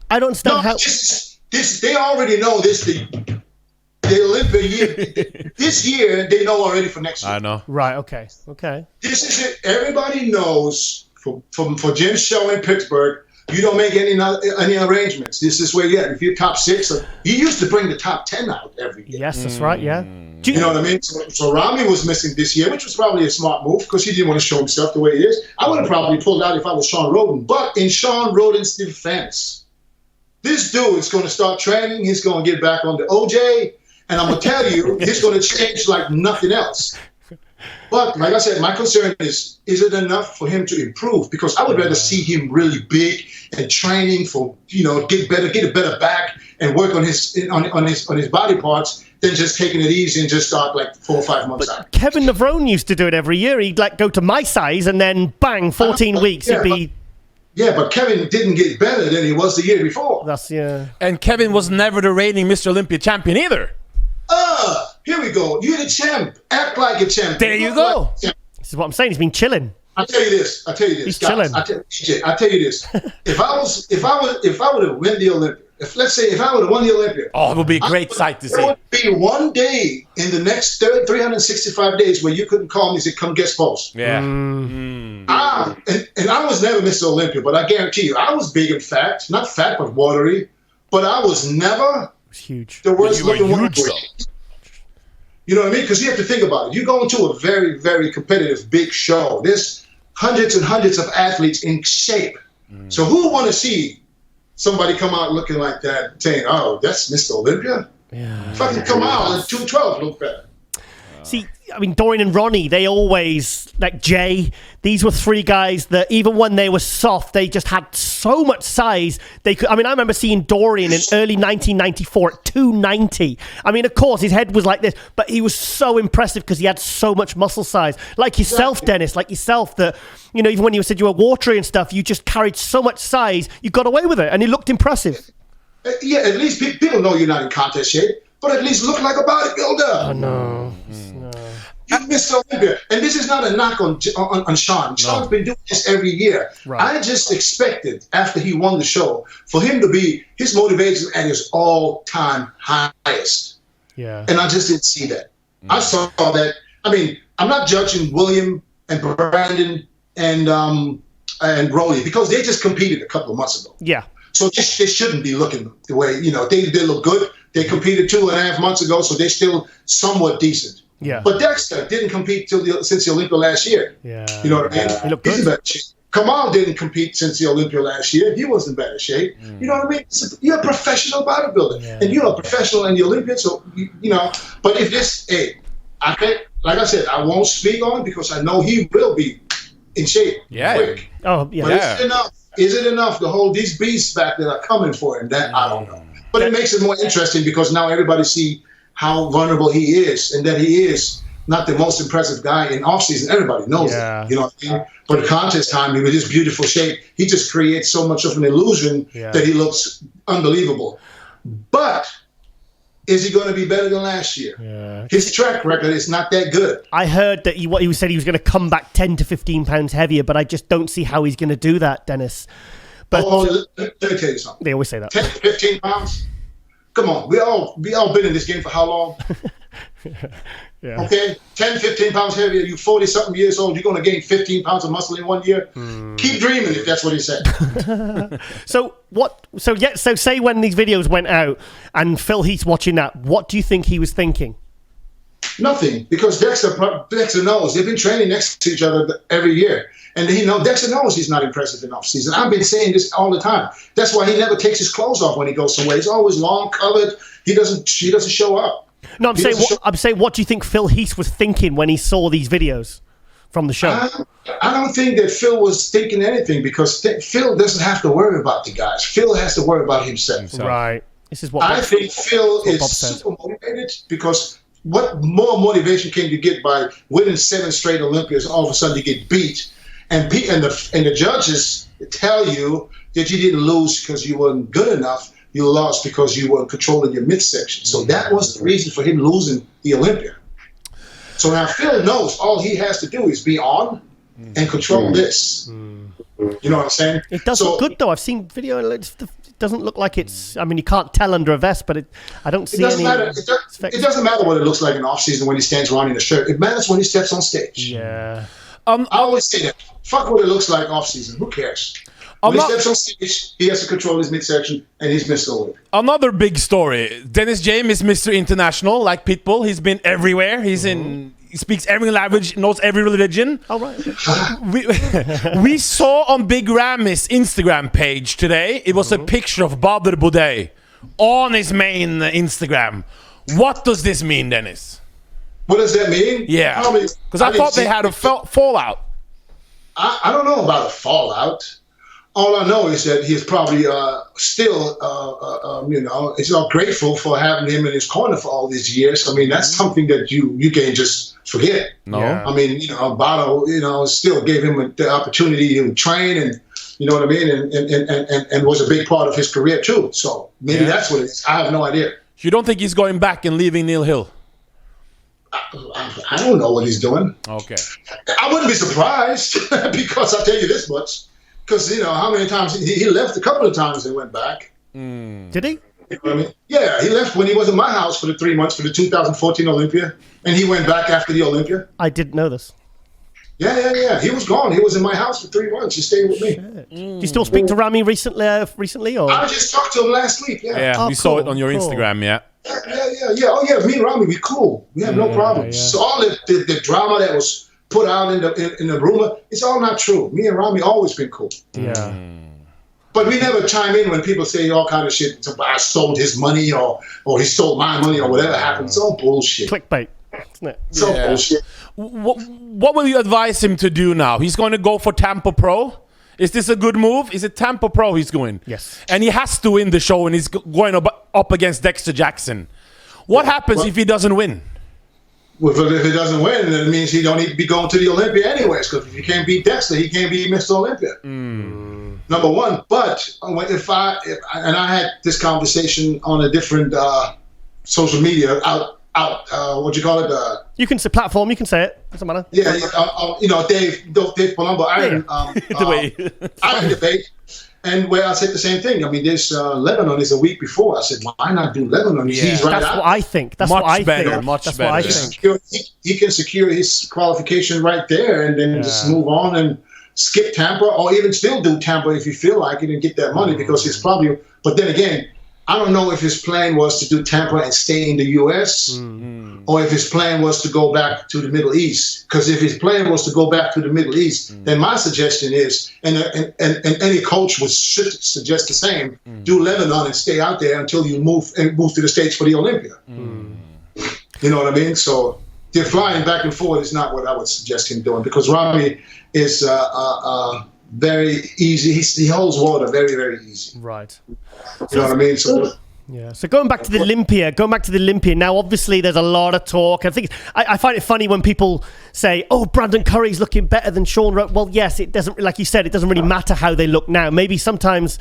S1: I don't understand how.
S8: This they already know this. The Olympia year. This year they know already for next year.
S2: I know.
S1: Right. Okay.
S8: This is it. Everybody knows for Jim's show in Pittsburgh. You don't make any arrangements. This is where, if you're top 6, he used to bring the top 10 out every year.
S1: Yes, that's right, yeah.
S8: You know what I mean? So Rami was missing this year, which was probably a smart move because he didn't want to show himself the way he is. I would have probably pulled out if I was Sean Roden. But in Sean Roden's defense, this dude is going to start training. He's going to get back on the OJ. And I'm going to tell you, he's going to change like nothing else. But like I said, my concern is it enough for him to improve? Because I would rather see him really big and training for, you know, get a better back and work on his body parts than just taking it easy and just start like 4 or 5 months out.
S1: Kevin Navrone used to do it every year. He'd like go to my size and then bang, 14 weeks. He'd be.
S8: Yeah, but Kevin didn't get better than he was the year before.
S2: And Kevin was never the reigning Mr. Olympia champion either.
S8: Here we go. You're the champ. Act like a champ.
S1: There you go. This is what I'm saying. He's been chilling.
S8: I'll tell you this.
S1: He's chilling.
S8: I'll tell you this. if I would have won the Olympia, if I would have won the Olympia.
S2: Oh, it would be a great sight to see.
S8: There would be one day in the next 365 days where you couldn't call me and say, come guest post.
S2: Yeah.
S8: And I was never Mr. Olympia, but I guarantee you, I was big and fat. Not fat, but watery. But I was never
S1: huge.
S8: The worst looking one. You know what I mean? Because you have to think about it. You go into a very, very competitive big show. There's hundreds and hundreds of athletes in shape. So who want to see somebody come out looking like that, saying, "Oh, that's Mr. Olympia"?
S1: Yeah.
S8: Fucking come out and 212 look better.
S1: See, I mean, Dorian and Ronnie, they always, like Jay, these were 3 guys that even when they were soft, they just had so much size. They could. I mean, I remember seeing Dorian in early 1994 at 290. I mean, of course, his head was like this, but he was so impressive because he had so much muscle size. Like yourself, Dennis, like yourself, that, you know, even when you said you were watery and stuff, you just carried so much size, you got away with it, and he looked impressive.
S8: Yeah, at least people know you're not in contest shape, but at least look like a bodybuilder.
S1: Oh, no.
S8: You Mr. Olympia. And this is not a knock on Sean. Sean's been doing this every year. Right. I just expected, after he won the show, for him to be his motivation at his all-time highest.
S1: Yeah.
S8: And I just didn't see that. I saw that. I mean, I'm not judging William and Brandon and Rolly because they just competed a couple of months ago.
S1: Yeah.
S8: So they shouldn't be looking the way, you know, they look good. They competed 2.5 months ago, so they're still somewhat decent.
S1: Yeah.
S8: But Dexter didn't compete since the Olympia last year.
S1: Yeah.
S8: You know what I mean?
S1: He looked good.
S8: He's in better shape. Kamal didn't compete since the Olympia last year. He was in better shape. You know what I mean? You're a professional bodybuilder. And you're a professional in the Olympia, so, you know. But if this, like I said, I won't speak on it because I know he will be in shape quick.
S1: Oh, yeah.
S8: But is it enough? Is it enough to hold these beasts back that are coming for him? That I don't know. But it makes it more interesting because now everybody see how vulnerable he is and that he is not the most impressive guy in off-season. Everybody knows that. You know what I mean? But contest time, with his beautiful shape, he just creates so much of an illusion that he looks unbelievable. But is he going to be better than last year?
S1: Yeah.
S8: His track record is not that good.
S1: I heard that he said he was going to come back 10 to 15 pounds heavier, but I just don't see how he's going to do that, Dennis. But
S8: Let me tell you something.
S1: they always say that.
S8: 10 to 15 pounds? Come on. We all been in this game for how long?
S1: Yeah.
S8: Okay? 10, 15 pounds heavier. You 40-something years old. You're going to gain 15 pounds of muscle in 1 year? Keep dreaming if that's what he said.
S1: So say when these videos went out and Phil Heath's watching that, what do you think he was thinking?
S8: Nothing, because Dexter knows they've been training next to each other every year, and Dexter knows he's not impressive in off season. I've been saying this all the time. That's why he never takes his clothes off when he goes somewhere. He's always long colored. He doesn't show up. No,
S1: I'm saying, what do you think Phil Heath was thinking when he saw these videos from the show?
S8: I don't think that Phil was thinking anything, because Phil doesn't have to worry about the guys. Phil has to worry about himself.
S1: Right. This is what
S8: I think Phil is super motivated, because what more motivation can you get by winning 7 straight Olympias and all of a sudden you get beat, and the judges tell you that you didn't lose because you weren't good enough. You lost because you weren't controlling your midsection. So that was the reason for him losing the Olympia. So now Phil knows all he has to do is be on and control this. You know what I'm saying?
S1: It does look good, though. I've seen video. It doesn't look like it's... I mean, you can't tell under a vest, but I don't see any...
S8: It doesn't matter what it looks like in off-season when he stands around in a shirt. It matters when he steps on stage.
S1: Yeah.
S8: I always say that. Fuck what it looks like off-season. Who cares? When he steps on stage, he has to control his midsection, and he's Mr. Olympia.
S2: Another big story. Dennis James is Mr. International, like Pitbull. He's been everywhere. He speaks every language, knows every religion.
S1: All right.
S2: We saw on Big Ramy's Instagram page today, it was a picture of Badr Boudet on his main Instagram. What does this mean, Dennis?
S8: What does that mean?
S2: Yeah. Because I thought they had a fallout.
S8: I don't know about a fallout. All I know is that he's probably still, it's all grateful for having him in his corner for all these years. I mean, that's something that you can't just forget.
S2: No.
S1: Yeah.
S8: I mean, Bato, still gave him the opportunity to train, and you know what I mean, and was a big part of his career too. So maybe that's what it is. I have no idea.
S2: You don't think he's going back and leaving Neil Hill?
S8: I don't know what he's doing.
S2: Okay.
S8: I wouldn't be surprised because I'll tell you this much. Because, how many times he left a couple of times and went back.
S1: Did he?
S8: You know what I mean? Yeah, he left when he was in my house for the 3 months for the 2014 Olympia. And he went back after the Olympia.
S1: I didn't know this.
S8: Yeah. He was gone. He was in my house for 3 months. He stayed with me.
S1: Do you still speak to Ramy recently? Or?
S8: I just talked to him last week.
S2: Yeah, we saw it on your Instagram, yeah.
S8: Yeah. Oh, yeah, me and Ramy, we cool. We have no problems. So all the drama that was put out in the rumor, it's all not true. Me and Ramy always been cool.
S1: Yeah.
S8: But we never chime in when people say all kind of shit. I stole his money or he stole my money or whatever happened. It's all bullshit.
S1: Clickbait, isn't it?
S8: It's all bullshit.
S2: What will you advise him to do now? He's going to go for Tampa Pro. Is this a good move? Is it Tampa Pro he's going?
S1: Yes.
S2: And he has to win the show, and he's going up against Dexter Jackson. What happens if he doesn't win?
S8: Well, if he doesn't win, then it means he don't need to be going to the Olympia anyways. Because if he can't beat Dexter, he can't be Mr. Olympia. Number one. But if I had this conversation on a different social media what you call it?
S1: You can say platform. You can say it. Doesn't matter.
S8: Yeah. Dave Palumbo, Iron Debate. And where I said the same thing. I mean, this Lebanon is a week before. I said, why not do Lebanon? He's right
S1: That's
S8: out.
S1: what I think. That's
S2: much
S1: what I
S2: better,
S1: think.
S2: Much
S1: That's
S2: better.
S1: what I think.
S8: He can secure his qualification right there and then just move on and skip Tampa, or even still do Tampa if you feel like it and get that money, because it's probably. But then again, I don't know if his plan was to do Tampa and stay in the U.S. Or if his plan was to go back to the Middle East. Because if his plan was to go back to the Middle East, then my suggestion is, and any coach should suggest the same, do Lebanon and stay out there until you move to the States for the Olympia. You know what I mean? So the flying back and forth is not what I would suggest him doing, because Ramy is very easy. He holds water very, very easy.
S1: Right.
S8: You know what I mean? So
S1: going back to the Olympia. Now, obviously, there's a lot of talk. I find it funny when people say, "Oh, Brandon Curry's looking better than Sean Rowe." Well, yes, it doesn't. Like you said, it doesn't really matter how they look now. Maybe sometimes,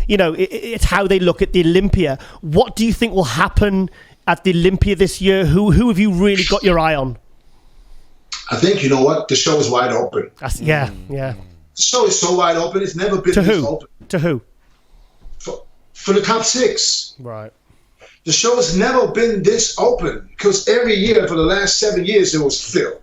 S1: it's how they look at the Olympia. What do you think will happen at the Olympia this year? Who have you really got your eye on?
S8: I think, you know what? The show is wide open.
S1: Yeah.
S8: The show is so wide open. It's never been
S1: To
S8: this
S1: who?
S8: open.
S1: To who?
S8: For the top 6.
S1: Right.
S8: The show has never been this open because every year for the last 7 years, there was Phil.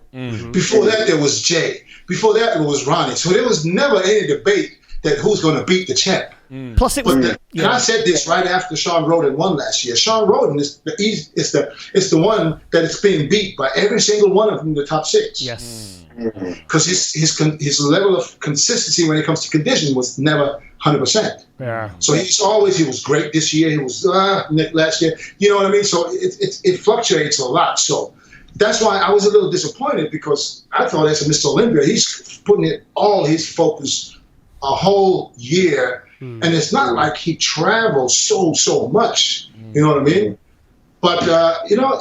S8: Before that, there was Jay. Before that, it was Ronnie. So there was never any debate that who's going to beat the champ.
S1: Plus, it was.
S8: And I said this right after Sean Roden won last year. Sean Roden is the one that is being beat by every single one of them in the top 6.
S1: Yes.
S8: Because his level of consistency when it comes to condition was never 100%.
S1: Yeah.
S8: So he was great this year. He was last year. You know what I mean? So it fluctuates a lot. So that's why I was a little disappointed because I thought as a Mr. Olympia, he's putting all his focus a whole year. And it's not like he travels so much. You know what I mean? But,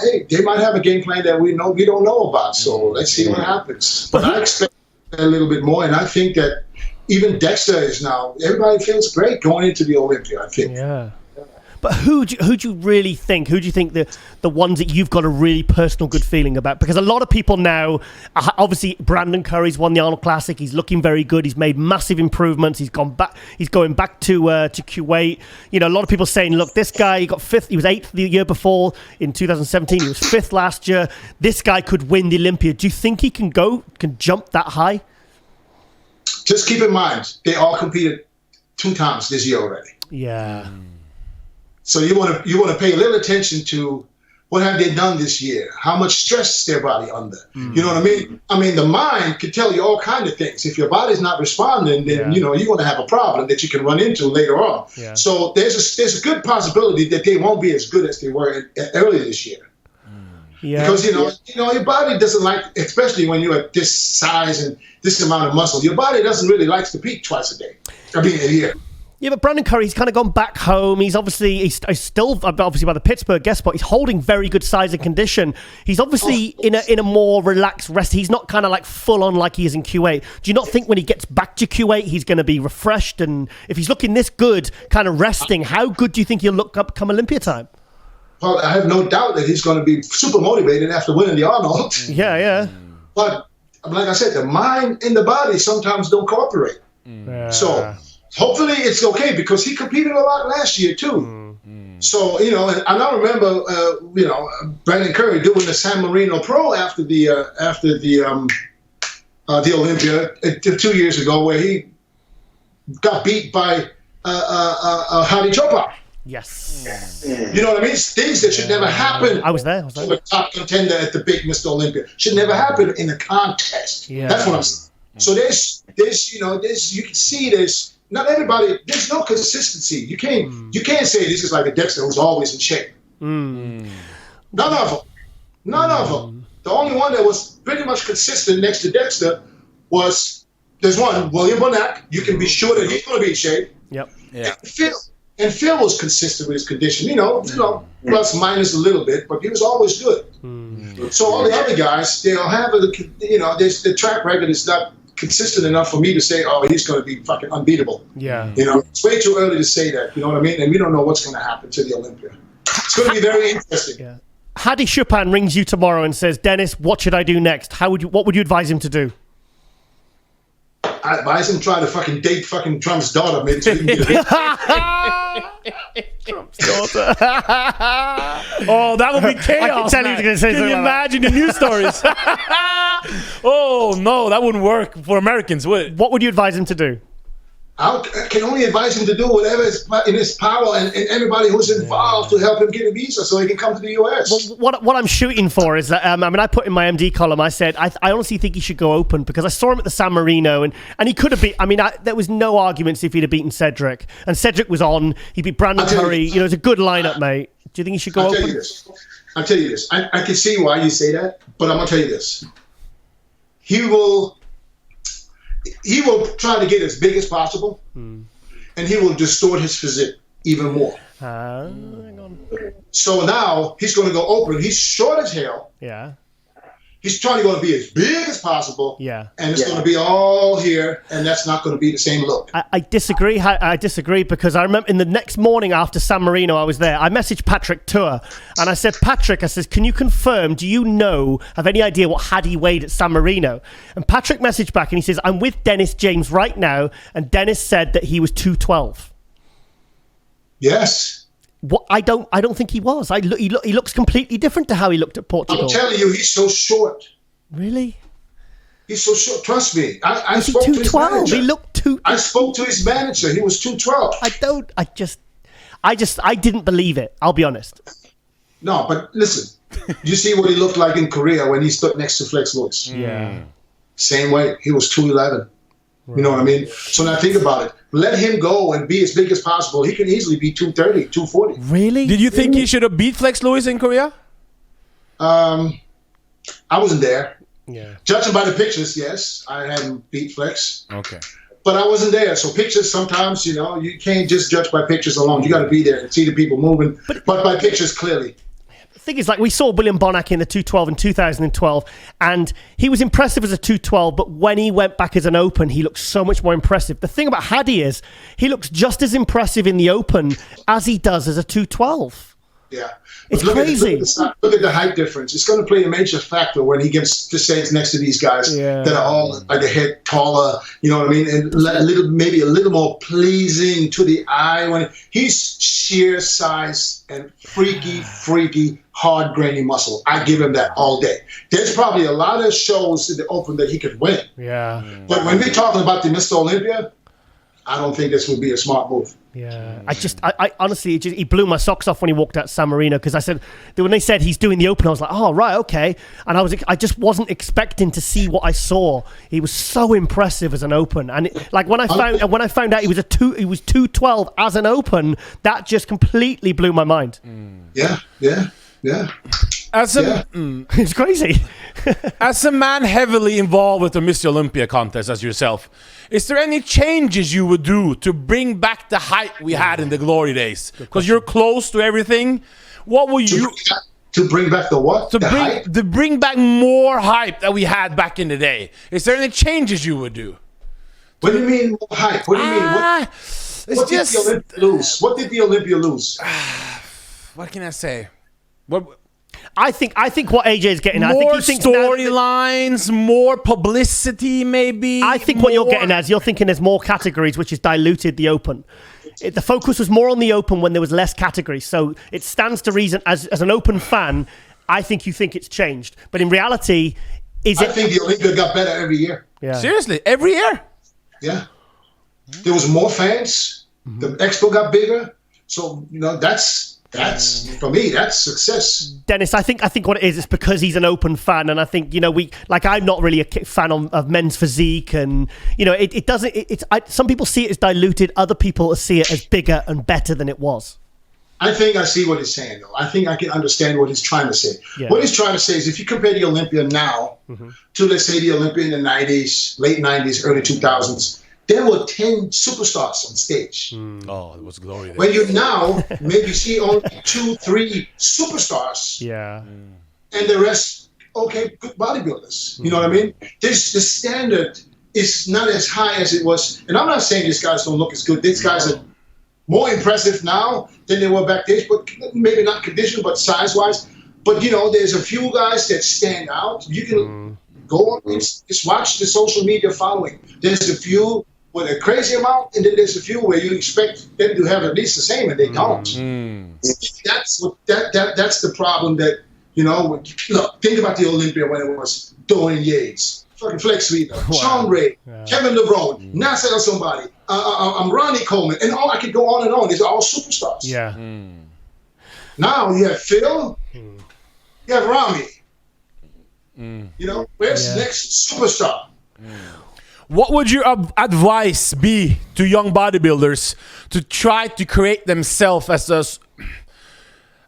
S8: hey, they might have a game plan that we don't know about. So let's see what happens. But I expect a little bit more. And I think that even Dexter is now, everybody feels great going into the Olympia, I think.
S1: Yeah. But who do you really think? Who do you think the ones that you've got a really personal good feeling about? Because a lot of people now, obviously Brandon Curry's won the Arnold Classic. He's looking very good. He's made massive improvements. He's going back to Kuwait. You know, a lot of people saying, look, this guy, he got 5th. He was 8th the year before in 2017. He was 5th last year. This guy could win the Olympia. Do you think he can jump that high?
S8: Just keep in mind, they all competed 2 times this year already.
S1: Yeah.
S8: So you want to pay a little attention to what have they done this year? How much stress is their body under? You know what I mean? I mean, the mind can tell you all kinds of things. If your body's not responding, then you're going to have a problem that you can run into later on. Yeah. So there's a good possibility that they won't be as good as they were earlier this year. Yeah. Because your body doesn't like, especially when you're at this size and this amount of muscle, your body doesn't really like to peak twice a year.
S1: Yeah, but Brandon Curry, he's kind of gone back home. He's still obviously by the Pittsburgh guest spot. He's holding very good size and condition. He's obviously in a more relaxed rest. He's not kind of like full on like he is in Kuwait. Do you not think when he gets back to Kuwait, he's going to be refreshed? And if he's looking this good, kind of resting, how good do you think he'll look up come Olympia time?
S8: Well, I have no doubt that he's going to be super motivated after winning the Arnold.
S1: Yeah.
S8: But like I said, the mind and the body sometimes don't cooperate. So hopefully it's okay because he competed a lot last year too. So, and I remember, Brandon Curry doing the San Marino Pro after the Olympia 2 years ago where he got beat by Hadi Chopra.
S1: Yes.
S8: You know what I mean? It's things that should never happen.
S1: I was there.
S8: To a top contender at the big Mr. Olympia. Should never happen in a contest. Yeah. That's what I'm saying. So there's you can see there's not everybody, there's no consistency. You can't say this is like a Dexter who's always in shape. None of them. The only one that was pretty much consistent next to Dexter there's one, William Bonac. You can be sure that he's going to be in shape.
S1: Yep.
S8: Yeah. And Phil was consistent with his condition, plus minus a little bit, but he was always good. So all the other guys, they'll have the track record is not consistent enough for me to say, oh, he's going to be fucking unbeatable.
S1: Yeah.
S8: It's way too early to say that. You know what I mean? And we don't know what's going to happen to the Olympia. It's going to be very interesting.
S1: Yeah. Hadi Chopin rings you tomorrow and says, Dennis, what should I do next? What would you advise him to do?
S8: I advise him try to fucking date fucking Trump's daughter, maybe. So he can get
S1: Trump's daughter.
S2: Oh, that would be chaos.
S1: I can tell you going to say
S2: Can you imagine the news stories? Oh no, that wouldn't work for Americans, would it?
S1: What would you advise him to do?
S8: I can only advise him to do whatever is in his power and everybody who's involved to help him get a visa so he can come to the U.S.
S1: Well, what I'm shooting for is that, I put in my MD column, I said, I honestly think he should go open because I saw him at the San Marino and he could have beat, there was no arguments if he'd have beaten Cedric. And Cedric was on, he beat Brandon Curry. It's a good lineup, mate. Do you think he should go open?
S8: I'll tell you this. I can see why you say that, but I'm going to tell you this. He will try to get as big as possible, and he will distort his physique even more.
S1: Hang on.
S8: So now he's going to go open. He's short as hell.
S1: Yeah.
S8: He's trying to go to be as big as possible.
S1: Yeah.
S8: And it's going to be all here, and that's not going to be the same look.
S1: I disagree. I disagree because I remember in the next morning after San Marino, I was there. I messaged Patrick Tour, and I said, Patrick, I says, can you confirm, do you have any idea what Hadi weighed at San Marino? And Patrick messaged back, and he says, I'm with Dennis James right now, and Dennis said that he was 212.
S8: Yes.
S1: What I don't think he was. He looks completely different to how he looked at Portugal.
S8: I'm telling you, he's so short.
S1: Really?
S8: He's so short. Trust me. I spoke to his
S1: 212.
S8: manager.
S1: He looked
S8: I spoke to his manager. He was 212.
S1: I didn't believe it. I'll be honest.
S8: No, but listen. You see what he looked like in Korea when he stood next to Flex Lewis.
S1: Yeah.
S8: Same way. He was 211. You know what I mean? So now think about it. Let him go and be as big as possible. He can easily be 230, 240.
S1: Really?
S2: Did you think he should have beat Flex Lewis in Korea?
S8: I wasn't there.
S1: Yeah.
S8: Judging by the pictures, yes, I hadn't beat Flex.
S2: Okay.
S8: But I wasn't there. So pictures, sometimes, you can't just judge by pictures alone. You got to be there and see the people moving. But by pictures, clearly.
S1: The thing is, like, we saw William Bonac in the 212 in 2012, and he was impressive as a 212, but when he went back as an open, he looked so much more impressive. The thing about Hadi is, he looks just as impressive in the open as he does as a 212.
S8: Yeah.
S1: It's
S8: look
S1: crazy.
S8: Look at the height difference. It's going to play a major factor when he gets to stand next to these guys that are all like a head taller, you know what I mean? And maybe a little more pleasing to the eye. When he's sheer size and freaky, hard, grainy muscle. I give him that all day. There's probably a lot of shows in the open that he could win.
S1: Yeah.
S8: But when we're talking about the Mr. Olympia, I don't think this would be a smart move.
S1: Yeah, I honestly, he blew my socks off when he walked out San Marino, because I said, when they said he's doing the open, I was like, oh, right, okay. And I just wasn't expecting to see what I saw. He was so impressive as an open. And when I found out he was 212 as an open, that just completely blew my mind.
S8: Yeah.
S1: It's crazy.
S2: As a man heavily involved with the Mr. Olympia contest as yourself, is there any changes you would do to bring back the hype we had in the glory days? Because you're close to everything. What will you...
S8: To bring back the what?
S2: To bring back more hype that we had back in the day. Is there any changes you would do?
S8: What do you mean more hype? What do you mean? What did the Olympia lose? What did the Olympia lose?
S2: What can I say?
S1: I think what AJ is getting at,
S2: more storylines, more publicity, maybe.
S1: I think what you're getting at is you're thinking there's more categories, which has diluted the open. The focus was more on the open when there was less categories. So it stands to reason, as an open fan, I think you think it's changed. But in reality, I
S8: think the Olympia got better every year.
S1: Yeah.
S2: Seriously, every year?
S8: Yeah. There was more fans. The expo got bigger. So, that's for me, that's success. Dennis,
S1: I think what it is because he's an open fan, and I think I'm not really a fan of men's physique, and it doesn't. Some people see it as diluted, other people see it as bigger and better than it was.
S8: I think I see what he's saying, though. I think I can understand what he's trying to say. Yeah. What he's trying to say is, if you compare the Olympia now to, let's say, the Olympia in the 90s, late 90s, early 2000s. There were 10 superstars on stage.
S2: Oh, it was glory.
S8: When you now maybe see only 2-3 superstars.
S1: Yeah.
S8: And the rest, okay, good bodybuilders. You know what I mean? The standard is not as high as it was. And I'm not saying these guys don't look as good. These guys are more impressive now than they were back then, but maybe not condition, but size-wise. But, there's a few guys that stand out. You can go on and just watch the social media following. There's a few with a crazy amount, and then there's a few where you expect them to have at least the same, and they don't. That's the problem that, look, think about the Olympia when it was Dorian Yates, fucking Flex Wheeler, Sean Ray, Kevin LeBron, Nasser or somebody, Ronnie Coleman, and I could go on and on. These are all superstars.
S1: Yeah.
S8: Now you have Phil, you have Rami. Where's the next superstar?
S2: What would your advice be to young bodybuilders to try to create themselves as a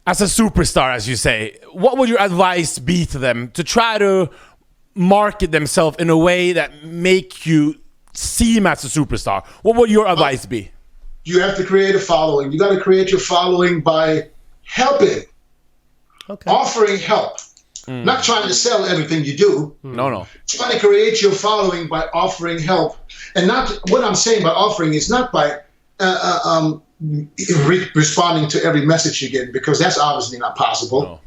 S2: superstar, as you say? What would your advice be to them to try to market themselves in a way that make you seem as a superstar? What would your advice be?
S8: You have to create a following. You got to create your following by helping, offering help. Not trying to sell everything you do.
S2: No.
S8: Trying to create your following by offering help. And not what I'm saying by offering is not by responding to every message you get, because that's obviously not possible. No.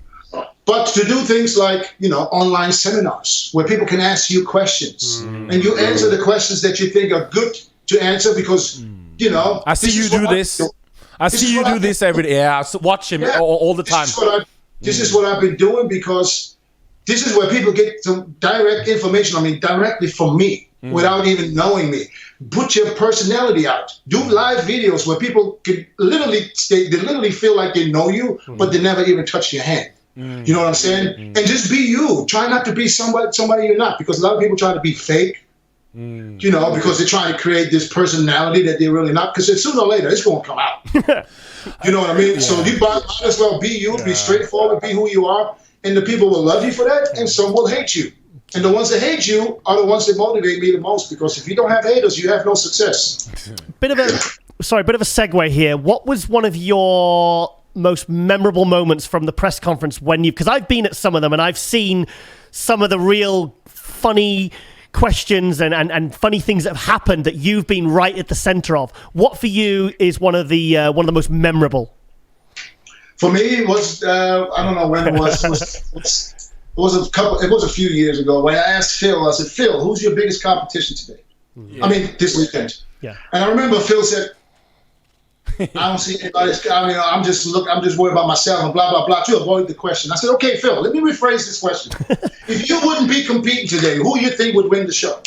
S8: But to do things like, online seminars where people can ask you questions and you answer the questions that you think are good to answer because,
S2: I see you do this. I see you do this every day. Yeah, I watch him all the time.
S8: This is what I've been doing because this is where people get some direct information. Directly from me without even knowing me. Put your personality out. Do live videos where people can literally feel like they know you, but they never even touch your hand. You know what I'm saying? And just be you. Try not to be somebody you're not, because a lot of people try to be fake. Because they're trying to create this personality that they're really not. Because sooner or later, it's going to come out. You know what I mean? Yeah. So you might as well be you, be straightforward, be who you are, and the people will love you for that, and some will hate you. And the ones that hate you are the ones that motivate me the most, because if you don't have haters, you have no success.
S1: Bit of a segue here. What was one of your most memorable moments from the press conference because I've been at some of them and I've seen some of the real funny questions and funny things that have happened that you've been right at the center of. What for you is one of the most memorable?
S8: For me, it was I don't know when it was. It was a few years ago when I asked Phil. I said, "Phil, who's your biggest competition today?" This weekend. Yeah. And I remember Phil said, "I don't see anybody. I'm just worried about myself and blah blah blah." To avoid the question, I said, "Okay, Phil, let me rephrase this question. If you wouldn't be competing today, who you think would win the show?"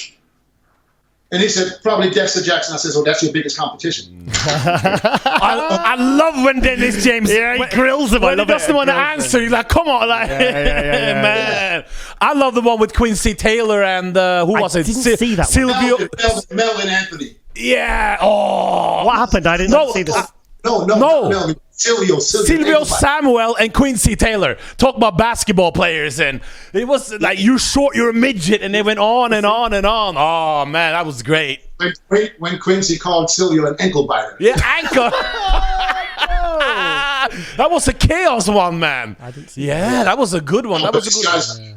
S8: And he said, "Probably Dexter Jackson." I said, "So that's your biggest competition."
S2: I love when Dennis James
S1: grills him.
S2: When he doesn't want to answer, he's like, "Come on, man!" I love the one with Quincy Taylor and who was it?
S1: Didn't see that.
S8: Melvin Anthony.
S2: Yeah. Oh,
S1: what happened? I didn't see this.
S8: No.
S2: Silvio Samuel and Quincy Taylor talk about basketball players, and it was like, "You're short, you're a midget," and they went on and on and on. Oh man, that was great.
S8: When Quincy called Silvio an ankle biter.
S2: Yeah, ankle. That was a chaos one, man. I didn't see that. That was a good one.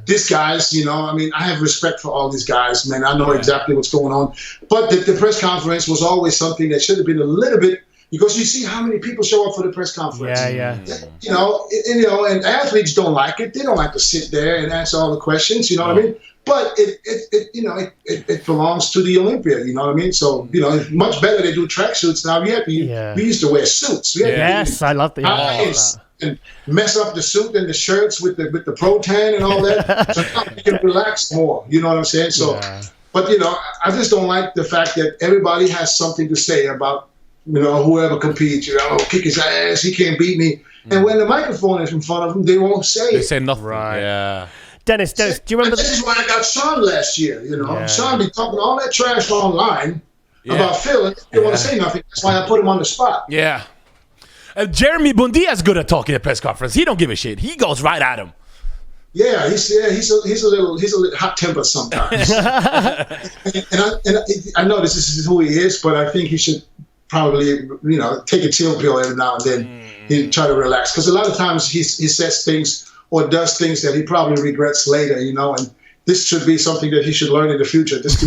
S8: These guys, I have respect for all these guys, man. I know exactly what's going on. But the press conference was always something that should have been a little bit, because you see how many people show up for the press conference. And athletes don't like it. They don't like to sit there and answer all the questions. You know what I mean? But it belongs to the Olympia. You know what I mean? So it's much better they do tracksuits now. We used to wear suits.
S1: I love the
S8: and mess up the suit and the shirts with the Pro-Tan and all that. So now you can relax more. You know what I'm saying? So, but I just don't like the fact that everybody has something to say about whoever competes. Kick his ass. He can't beat me. And when the microphone is in front of them, they won't say it.
S2: They say nothing.
S1: Right.
S2: Yeah.
S1: Dennis, do you remember?
S8: This is why I got Sean last year. Sean be talking all that trash online about Phil, and he didn't want to say nothing. That's why I put him on the spot.
S2: Yeah. Jeremy Bundia is good at talking at press conference. He don't give a shit. He goes right at him.
S8: Yeah, he's a little hot tempered sometimes. and I know this is who he is, but I think he should probably take a chill pill every now and then and try to relax, because a lot of times he says things or does things that he probably regrets later, and this should be something that he should learn in the future. Just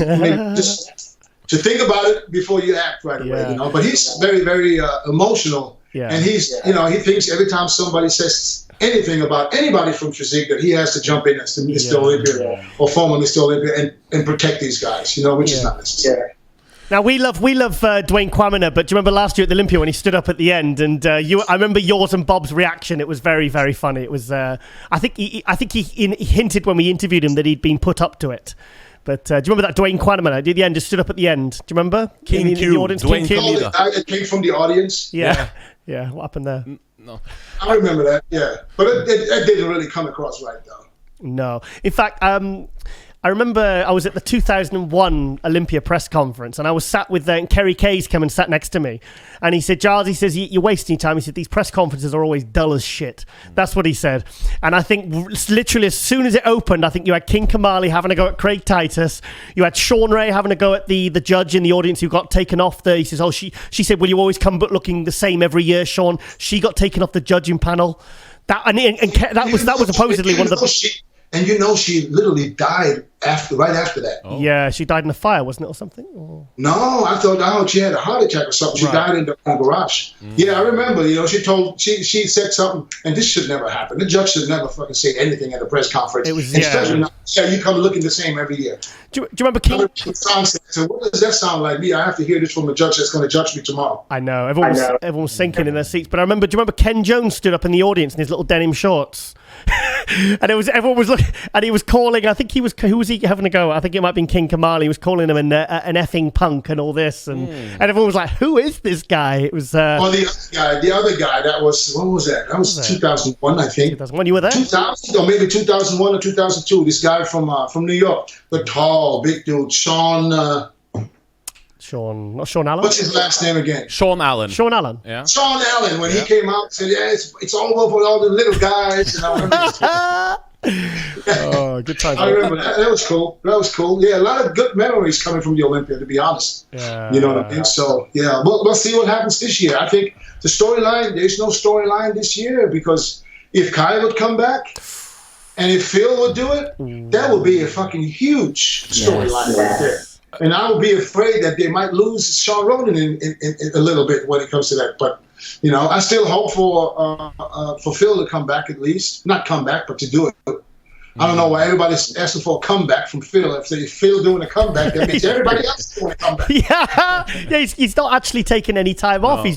S8: to think about it before you act right away, But he's very, very emotional, and he's, he thinks every time somebody says anything about anybody from physique that he has to jump in as Mr. Olympia or former Mr. Olympia and protect these guys, which is not necessary.
S1: Now we love Dwayne Quamina, but do you remember last year at the Olympia when he stood up at the end and I remember yours and Bob's reaction. It was very, very funny. It was I think he hinted when we interviewed him that he'd been put up to it. But do you remember that Dwayne Quamina at the end just stood up at the end? Do you remember?
S2: King Q,
S1: the audience,
S2: Dwayne
S1: King Q.
S8: It came from the audience.
S1: Yeah. What happened there?
S2: No,
S8: I remember that. Yeah, but it didn't really come across right though.
S1: No, in fact, I remember I was at the 2001 Olympia press conference and I was sat with and Kerry Kayes came and sat next to me and he said, "Giles," he says, "you're wasting your time." He said, "These press conferences are always dull as shit." That's what he said. And I think literally as soon as it opened, I think you had King Kamali having a go at Craig Titus. You had Sean Ray having a go at the judge in the audience who got taken off he says, she said, "Will you always come looking the same every year, Sean?" She got taken off the judging panel. That was supposedly one of the...
S8: And she literally died right after that.
S1: Oh. Yeah, she died in a fire, wasn't it, or something? Or...
S8: No, I thought she had a heart attack or something. She died in the garage. Yeah, I remember. She said something, and this should never happen. The judge should never fucking say anything at a press conference.
S1: It was
S8: especially now, you come looking the same every year.
S1: Do you remember King?
S8: So what does that sound like? Me, I have to hear this from a judge that's going to judge me tomorrow.
S1: I know. Everyone was sinking in their seats. But I remember. Do you remember Ken Jones stood up in the audience in his little denim shorts? And everyone was looking, and he was calling. I think who was he having a go? I think it might have been King Kamali. He was calling him an effing punk and all this, and everyone was like, "Who is this guy?" It was.
S8: Well, the other guy. That was what was that? That was 2001, I think.
S1: 2001. You were there.
S8: 2000 or maybe 2001 or 2002. This guy from New York, the tall, big dude, Sean.
S1: Not Sean Allen.
S8: What's his last name again?
S2: Sean Allen.
S1: Sean Allen.
S2: Yeah.
S8: Sean Allen. When he came out, and said, "Yeah, it's all over for all the little guys." And I remember.
S1: Good time.
S8: I remember that. That was cool. Yeah, a lot of good memories coming from the Olympia, to be honest.
S1: Yeah.
S8: You know what I mean? So yeah, we'll see what happens this year. I think the storyline. There's no storyline this year because if Kai would come back. And if Phil would do it, that would be a fucking huge storyline right there. And I would be afraid that they might lose Sean Roden in a little bit when it comes to that. But, I still hope for Phil to come back at least. Not come back, but to do it. I don't know why everybody's asking for a comeback from Phil. If Phil doing a comeback, that means everybody else is doing a comeback.
S1: Yeah, he's not actually taking any time off. He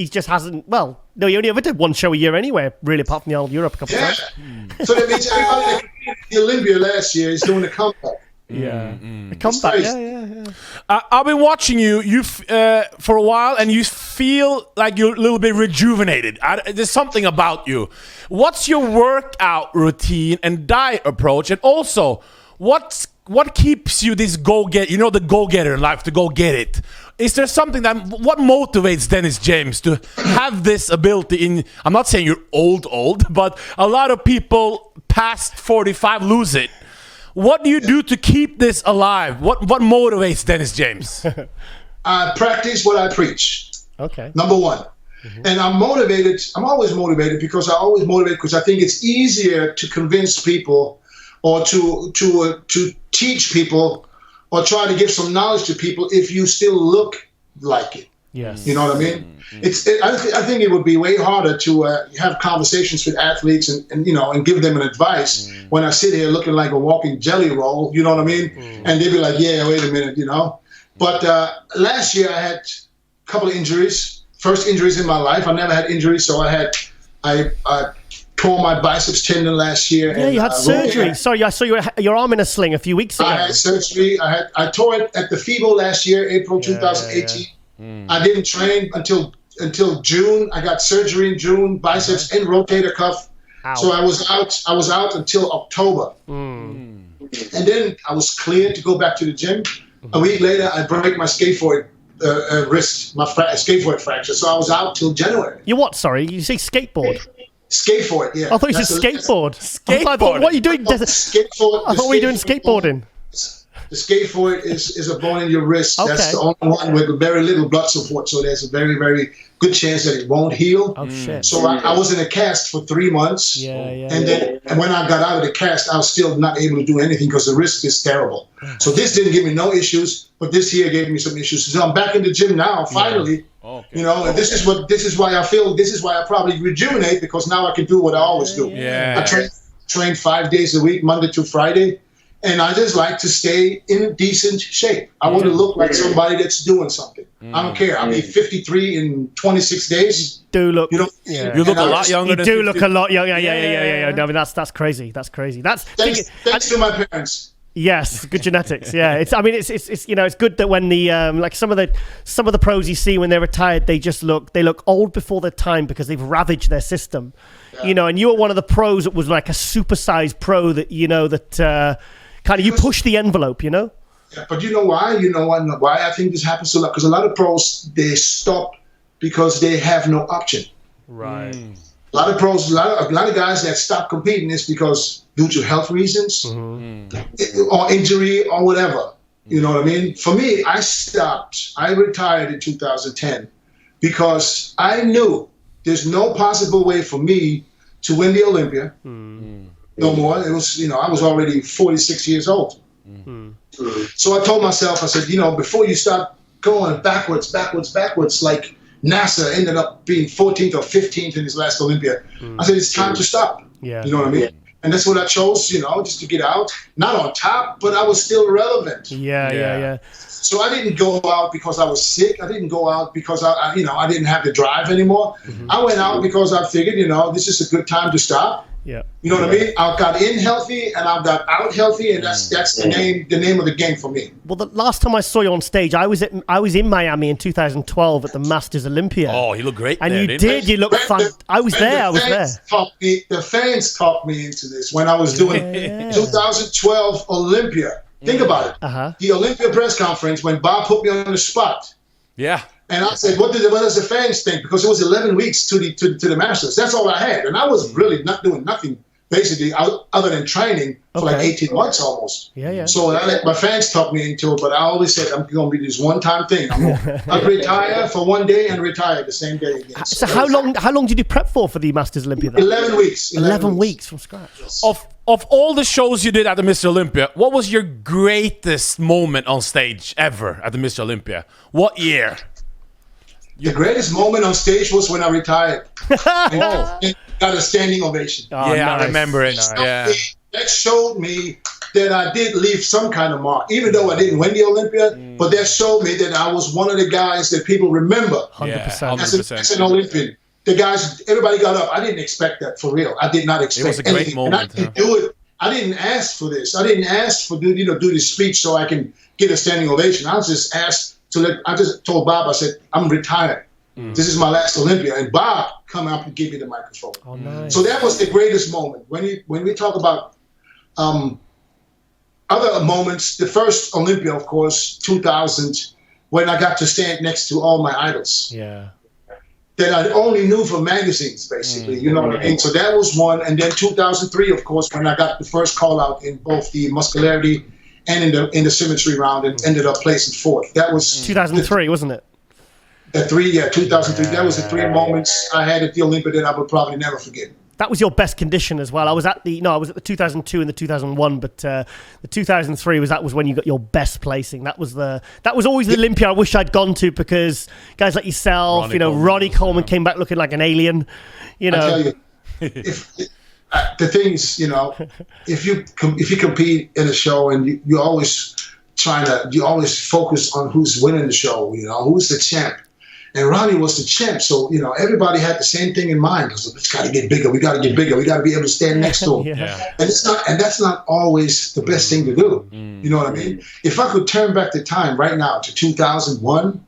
S1: just hasn't. Well, no, he only ever did one show a year anyway, really, apart from the old Europe a couple of times.
S8: So that means everybody that competed at the Olympia last year is doing a comeback.
S1: Yeah, a comeback. Yeah.
S2: I've been watching you for a while, and you feel like you're a little bit rejuvenated. There's something about you. What's your workout routine and diet approach, and also what keeps you this go-get? The go-getter in life, to go get it. Is there something what motivates Dennis James to have this ability? I'm not saying you're old, but a lot of people past 45 lose it. What do you do to keep this alive? What motivates Dennis James?
S8: I practice what I preach.
S1: Okay.
S8: Number one. And I'm motivated. I'm always motivated because I think it's easier to convince people or to teach people or try to give some knowledge to people if you still look like it.
S1: Yes.
S8: You know what I mean? I think it would be way harder to have conversations with athletes and give them an advice when I sit here looking like a walking jelly roll. You know what I mean? And they'd be like, "Yeah, wait a minute," But last year I had a couple of injuries. First injuries in my life. I never had injuries, so I tore my biceps tendon last year.
S1: Yeah, you had surgery. Sorry, I saw your arm in a sling a few weeks ago.
S8: I had surgery. I tore it at the FIBO last year, April 2018. I didn't train until June. I got surgery in June, biceps and rotator cuff. Ow. So I was out until October. And then I was cleared to go back to the gym. A week later, I break my skateboard wrist, my skateboard fracture. So I was out till January.
S1: You what? Sorry, you say skateboard?
S8: Skateboard, yeah.
S1: I thought you said skateboard. I thought, what are you doing? I thought we were doing skateboarding.
S8: The skateboard is a bone in your wrist. Okay. That's the only one with very little blood support. So there's a very, very good chance that it won't heal.
S1: Oh, shit.
S8: So I was in a cast for 3 months. And then when I got out of the cast, I was still not able to do anything because the wrist is terrible. So this didn't give me no issues, but this here gave me some issues. So I'm back in the gym now, finally. Okay. And this is why I probably rejuvenate, because now I can do what I always do. I train 5 days a week, Monday to Friday. And I just like to stay in decent shape. I want to look like somebody that's doing something. I don't care. I'll be 53 in 26 days.
S1: You look
S2: a lot younger.
S1: You do look a lot younger. Yeah. No, I mean, that's crazy. That's crazy.
S8: Thanks to my parents.
S1: Yes, good genetics. Yeah, it's it's good that when the like some of the pros you see when they're retired, they look old before their time because they've ravaged their system. Yeah. And you were one of the pros that was like a supersized pro that kind of you push the envelope.
S8: Yeah, but you know why? Why I think this happens a lot? Because a lot of pros, they stop because they have no option.
S1: Right.
S8: A lot of pros, a lot of guys that stop competing is because due to health reasons or injury or whatever. You know what I mean? For me, I retired in 2010 because I knew there's no possible way for me to win the Olympia. no more. It was, I was already 46 years old. So I told myself, I said, before you start going backwards, like NASA ended up being 14th or 15th in his last Olympia. I said, it's time to stop.
S1: Yeah.
S8: You know what I mean? And that's what I chose, just to get out. Not on top, but I was still relevant.
S1: Yeah.
S8: So I didn't go out because I was sick. I didn't go out because I didn't have the drive anymore. I went out because I figured, this is a good time to stop.
S1: Yeah.
S8: You know what I mean? I got in healthy and I got out healthy, and that's the name of the game for me.
S1: Well, the last time I saw you on stage, I was in Miami in 2012 at the Masters Olympia.
S2: Oh, you look great
S1: and
S2: there,
S1: you did. You looked fun. I was there.
S8: The fans talked me into this when I was doing 2012 Olympia. Think about it. The Olympia press conference when Bob put me on the spot.
S2: Yeah.
S8: And I said, what does the fans think? Because it was 11 weeks to the Masters. That's all I had. And I was really not doing nothing, basically, other than training for like 18 months almost.
S1: Yeah.
S8: So I let my fans talk me into it, but I always said, I'm going to be this one-time thing. I'll retire for one day and retire the same day again.
S1: So how long did you prep for the Masters Olympia then?
S8: 11 weeks.
S1: 11 weeks from scratch.
S8: Yes.
S2: Of all the shows you did at the Mr. Olympia, what was your greatest moment on stage ever at the Mr. Olympia? What year?
S8: The greatest moment on stage was when I retired. and got a standing ovation.
S2: Oh, yeah, nice. I remember it.
S8: Nice. Yeah. That showed me that I did leave some kind of mark, even though I didn't win the Olympia. But that showed me that I was one of the guys that people remember.
S1: 100%.
S8: As an Olympian. The guys, everybody got up. I didn't expect that, for real. I did not expect
S2: it. It was a great moment.
S8: And I didn't do it. I didn't ask for this. I didn't ask for do this speech so I can get a standing ovation. I just asked I just told Bob, I said, I'm retired. This is my last Olympia. And Bob come out and give me the microphone.
S1: Oh, nice.
S8: So that was the greatest moment. When we talk about other moments, the first Olympia, of course, 2000, when I got to stand next to all my idols.
S1: Yeah.
S8: That I only knew from magazines, basically. You know what I mean? So that was one. And then 2003, of course, when I got the first call out in both the muscularity and in the symmetry round, and ended up placing fourth. That was
S1: 2003, wasn't it?
S8: 2003. That was the three moments I had at the Olympia that I would probably never forget.
S1: That was your best condition as well. I was at the 2002 and the 2001, but the 2003 was when you got your best placing. That was always the Olympia I wish I'd gone to, because guys like yourself, Ronnie Coleman came back looking like an alien. I
S8: tell you, the thing is, if you compete in a show and you always focus on who's winning the show, who's the champ. And Ronnie was the champ, so everybody had the same thing in mind. It's got to get bigger. We got to get bigger. We got to be able to stand next to him.
S1: Yeah.
S8: And that's not always the best thing to do. You know what I mean? If I could turn back the time right now to 2001,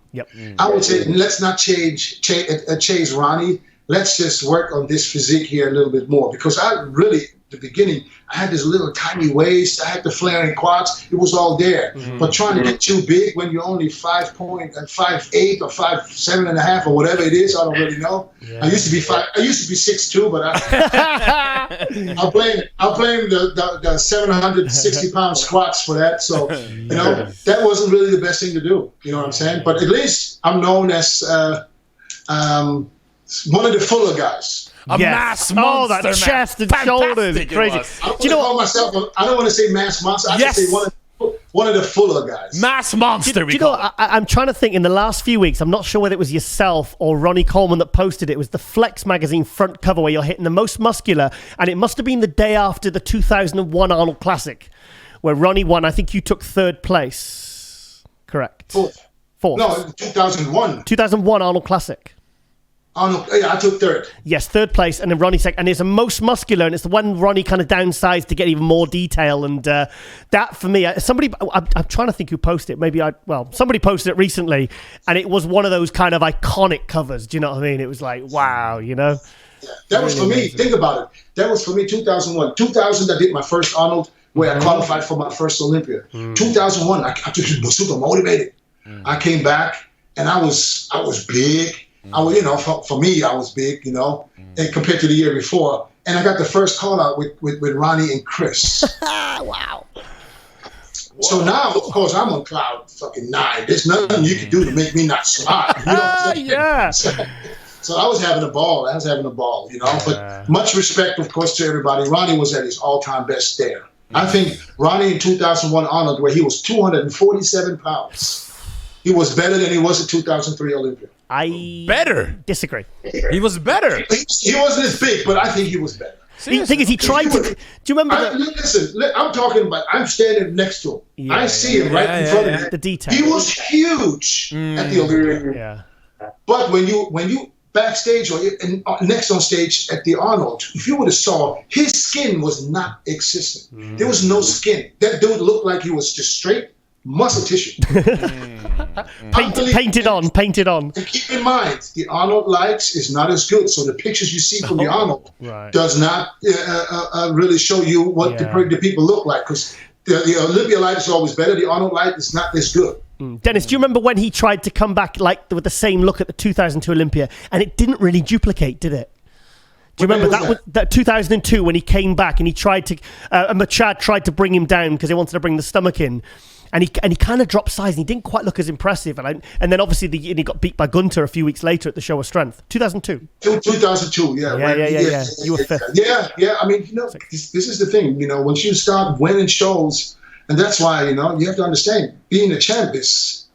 S8: I would say let's not chase Ronnie. Let's just work on this physique here a little bit more, because the beginning, I had this little tiny waist, I had the flaring quads, it was all there. But trying to get too big when you're only 5'8" or 5'7.5" or whatever it is, I don't really know. I used to be 6'2", but I'll blame the 760 pound squats for that. So that wasn't really the best thing to do. You know what I'm saying? But at least I'm known as one of the fuller guys.
S2: Mass monster,
S1: that chest and shoulders, crazy.
S8: I don't want to say mass monster. I just say one of the fuller guys.
S2: Mass monster.
S1: I'm trying to think. In the last few weeks, I'm not sure whether it was yourself or Ronnie Coleman that posted it. It was the Flex magazine front cover where you're hitting the most muscular, and it must have been the day after the 2001 Arnold Classic, where Ronnie won. I think you took third place. Correct.
S8: Fourth. No, 2001.
S1: 2001 Arnold Classic.
S8: I took third.
S1: Yes, third place, and then Ronnie second. And it's the most muscular, and it's the one Ronnie kind of downsized to get even more detail. And that, for me, I'm trying to think who posted it. Somebody posted it recently, and it was one of those kind of iconic covers. Do you know what I mean? It was like, wow, Yeah,
S8: that was for me. Think about it. That was for me 2001. 2000, I did my first Arnold, where I qualified for my first Olympia. 2001, I just was super motivated. I came back, and I was big. For me, I was big, and compared to the year before. And I got the first call out with Ronnie and Chris.
S1: Wow.
S8: So now, of course, I'm on cloud fucking 9. There's nothing you can do to make me not smile. You know what I'm saying?
S1: Yeah.
S8: So I was having a ball. You know. But much respect, of course, to everybody. Ronnie was at his all-time best there. I think Ronnie in 2001 Arnold, where he was 247 pounds. He was better than he was in 2003 Olympia.
S2: Better?
S1: Disagree.
S2: He was better.
S8: He wasn't as big, but I think he was better.
S1: The thing is, he tried to. Do you remember?
S8: Listen, I'm talking about. I'm standing next to him.
S1: Yeah,
S8: I see him right in front of me.
S1: The detail.
S8: He was huge at the Olympia.
S1: Yeah.
S8: But when you backstage or next on stage at the Arnold, if you would have saw, his skin was not existent. There was no skin. That dude looked like he was just straight muscle tissue.
S1: Painted on.
S8: And keep in mind, the Arnold lights is not as good. So the pictures you see from the Arnold does not really show you what the people look like. Because the Olympia light is always better. The Arnold light is not as good.
S1: Dennis, do you remember when he tried to come back like with the same look at the 2002 Olympia, and it didn't really duplicate, did it? Do you remember that was that 2002 when he came back and he tried to, Machad tried to bring him down because he wanted to bring the stomach in, and he kind of dropped size and he didn't quite look as impressive, and then obviously he got beat by Gunter a few weeks later at the Show of Strength. 2002.
S8: 2002,
S1: yeah. You were fifth.
S8: Yeah. I mean, you know, this is the thing. You know, once you start winning shows. And that's why, you know, you have to understand, being a champ is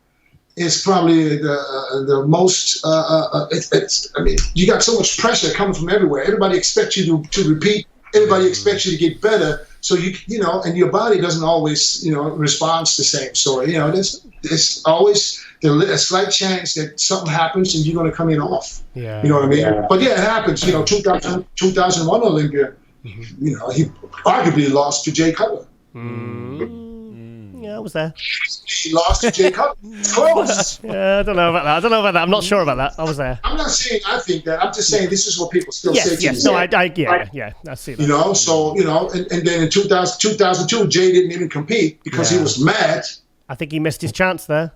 S8: probably the most, I mean, you got so much pressure coming from everywhere. Everybody expects you to repeat. Everybody expects you to get better. So, you know, and your body doesn't always, you know, respond the same. So, you know, there's always a slight chance that something happens and you're going to come in off. Yeah. You know what I mean? Yeah. But yeah, it happens. You know, 2001 Olympia, you know, he arguably lost to Jay Cutler.
S1: Yeah, I was there.
S8: He lost to Jay Cutler. Close.
S1: Yeah, I don't know about that. I'm not sure about that. I was there.
S8: I'm not saying I think that. I'm just saying this is what people still say.
S1: Yes. No, I see that.
S8: You know, so, you know, and then in 2002, Jay didn't even compete because he was mad.
S1: I think he missed his chance there.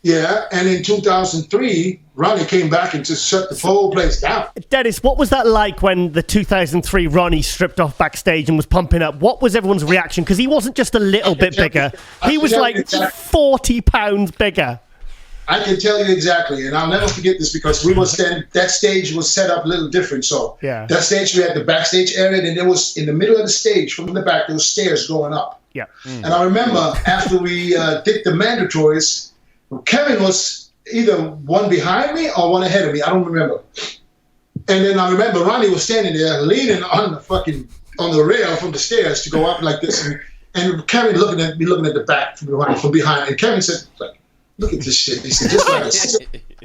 S8: Yeah, and in 2003, Ronnie came back and just shut the whole place down.
S1: Dennis, what was that like when the 2003 Ronnie stripped off backstage and was pumping up? What was everyone's reaction? Because he wasn't just a little bit bigger. He was like 40 pounds bigger.
S8: I can tell you exactly, and I'll never forget this because we were that stage was set up a little different. So that stage, we had the backstage area, and there was in the middle of the stage, from the back, there was stairs going up.
S1: Yeah.
S8: And I remember after we did the mandatories, Kevin was either one behind me or one ahead of me. I don't remember. And then I remember Ronnie was standing there leaning on the rail from the stairs to go up like this. And Kevin looking at the back from behind. And Kevin said, like, look at this shit. He said, just like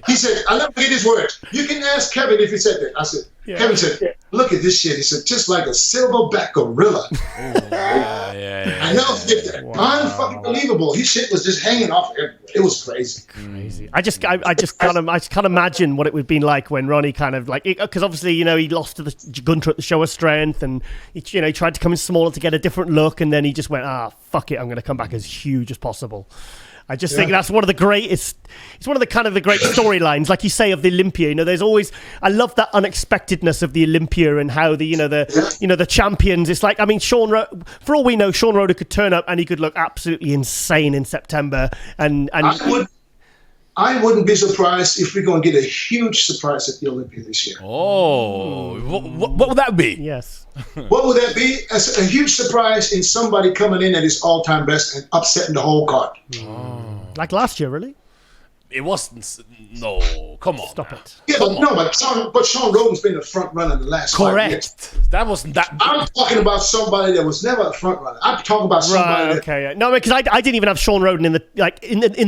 S8: he said, I'll never forget his words. You can ask Kevin if he said that. I said, Kevin said, look at this shit. He said, just like a silverback gorilla. I never forget that. Unfucking believable. His shit was just hanging off everywhere. It was crazy.
S1: I just can't imagine what it would have been like when Ronnie kind of like, because obviously, you know, he lost to the Gunter at the Show of Strength, and he tried to come in smaller to get a different look, and then he just went, fuck it, I'm going to come back as huge as possible. I just think that's one of the greatest. It's one of the kind of the great storylines, like you say, of the Olympia. You know, there's always. I love that unexpectedness of the Olympia and how the champions. It's like, I mean, for all we know, Sean Roder could turn up and he could look absolutely insane in September. And
S8: I wouldn't be surprised if we're going to get a huge surprise at the Olympia this year.
S2: Oh, what would that be?
S1: Yes.
S8: What would that be? As a huge surprise in somebody coming in at his all-time best and upsetting the whole card.
S1: Oh. Like last year, really?
S2: It wasn't. No, come on.
S1: Stop it.
S8: Yeah, but Sean Roden's been the front runner the last 5 years.
S2: That wasn't that.
S8: I'm talking about somebody that was never a front runner. I'm talking about somebody.
S1: Okay. No, because I didn't even have Sean Roden in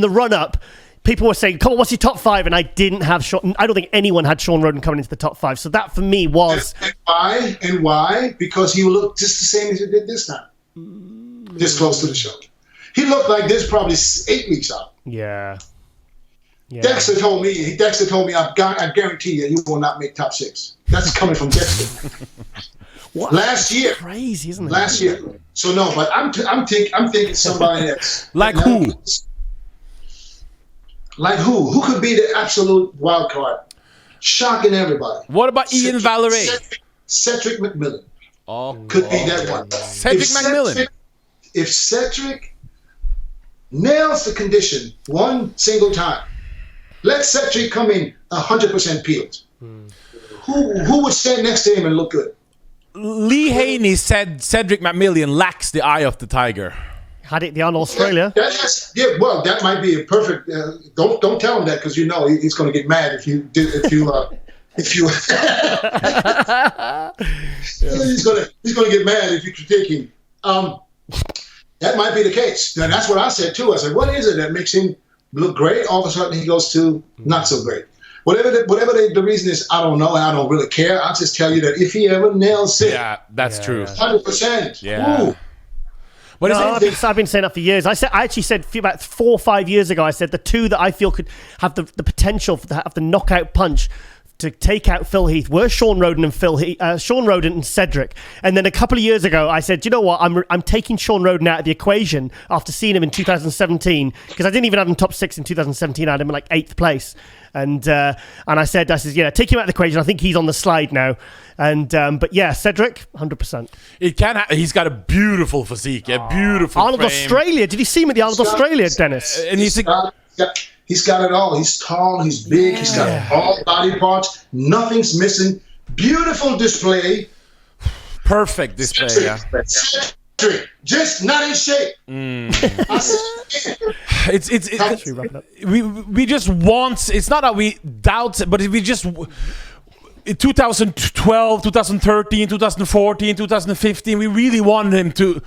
S1: the run-up. People were saying, come on, what's your top five? And I didn't have Sean. I don't think anyone had Sean Roden coming into the top five. So that for me was.
S8: And why? Because he looked just the same as he did this time. This close to the show. He looked like this probably 8 weeks out.
S1: Yeah.
S8: Dexter told me, I guarantee you will not make top 6. That's coming from Dexter.
S1: What?
S8: Last year.
S1: Crazy, isn't it?
S8: Last year. So no, but I'm thinking somebody else.
S2: Like who?
S8: Like who? Who could be the absolute wild card? Shocking everybody.
S2: What about Ian Valerie?
S8: Cedric McMillan.
S2: Oh,
S8: could be that one.
S2: Cedric McMillan.
S8: If Cedric nails the condition one single time, let Cedric come in 100% peeled. Who would stand next to him and look good?
S2: Lee Haney said Cedric McMillan lacks the eye of the tiger.
S1: Had it the Arnold Australia.
S8: That might be a perfect. Don't tell him that because you know he's going to get mad if you. He's gonna get mad if you critique him. That might be the case. Now, that's what I said too. I said, what is it that makes him look great? All of a sudden he goes to not so great. Whatever the reason is, I don't know, and I don't really care. I'll just tell you that if he ever nails it,
S2: that's true.
S8: 100%.
S2: Yeah.
S8: Ooh.
S1: I've been saying that for years. I actually said about 4 or 5 years ago. I said the two that I feel could have the potential to have the knockout punch to take out Phil Heath were Sean Roden and Cedric. And then a couple of years ago, I said, you know what? I'm taking Sean Roden out of the equation after seeing him in 2017 because I didn't even have him top 6 in 2017. I had him in like 8th place. And I said, take him out of the equation. I think he's on the slide now. And but yeah, Cedric, 100%.
S2: He's got a beautiful physique, a beautiful
S1: Arnold
S2: frame.
S1: Australia. Did you see him at the Arnold Australia, Dennis?
S2: And
S8: He's got it all. He's tall. He's big. He's got all body parts. Nothing's missing. Beautiful display.
S2: Perfect display. Yeah.
S8: Just not in shape.
S2: We just want. It's not that we doubt, but we just. In 2012, 2013, 2014, 2015, we really wanted him to.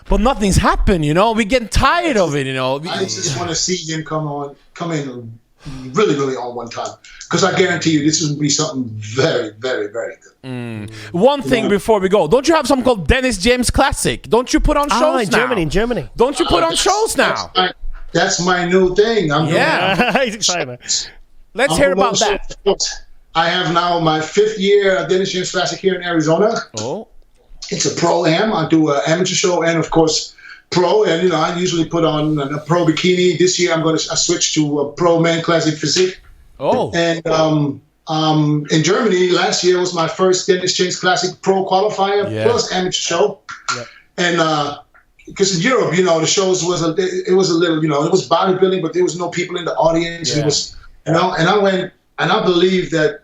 S2: But nothing's happened, you know. We're getting tired of it, you know.
S8: I just want to see him come in really, really on one time. Because I guarantee you this will be something very, very, very good.
S2: One thing before we go. Don't you have something called Dennis James Classic? Don't you put on shows now?
S1: In Germany.
S2: Don't you put on shows now?
S8: That's my new thing.
S1: He's excited.
S2: Let's hear about that.
S8: I have now my 5th year Dennis James Classic here in Arizona.
S2: Oh.
S8: It's a pro-am. I do an amateur show and, of course, pro. And, you know, I usually put on a pro bikini. This year I switch to a pro man classic physique.
S2: Oh.
S8: And in Germany, last year was my first Dennis James Classic pro qualifier plus amateur show. Yeah. And because in Europe, you know, the shows was a little, you know, it was bodybuilding, but there was no people in the audience. Yeah. It was, you know, and I went, and I believe that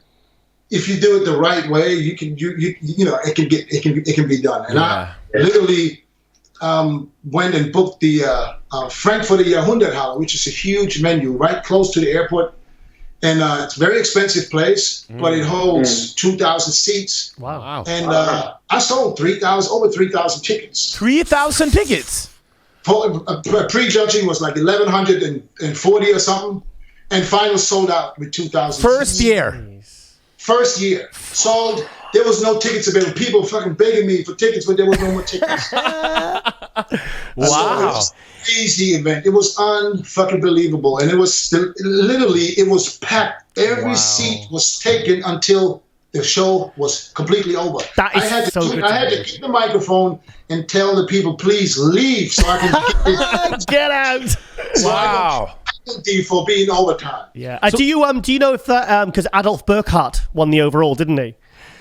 S8: if you do it the right way, you know, it can be done. And I literally went and booked the Frankfurter Jahrhunderthalle, which is a huge venue right close to the airport. And it's a very expensive place, but it holds 2,000 seats.
S1: Wow.
S8: And I sold over 3,000 tickets.
S2: 3,000 tickets?
S8: Pre-judging was like 1,140 or something. And final sold out with 2,000
S2: First year.
S8: First year. Sold. There was no tickets available. People fucking begging me for tickets, but there was no more tickets.
S2: Wow.
S8: So it was an crazy event. It was unfucking believable. And it was literally, it was packed. Every seat was taken until the show was completely over.
S1: That is I
S8: had to keep the microphone and tell the people, please leave so I can
S1: get out.
S2: Wow.
S8: For being overtime.
S1: Yeah. Do you know if that because Adolf Burkhardt won the overall, didn't he?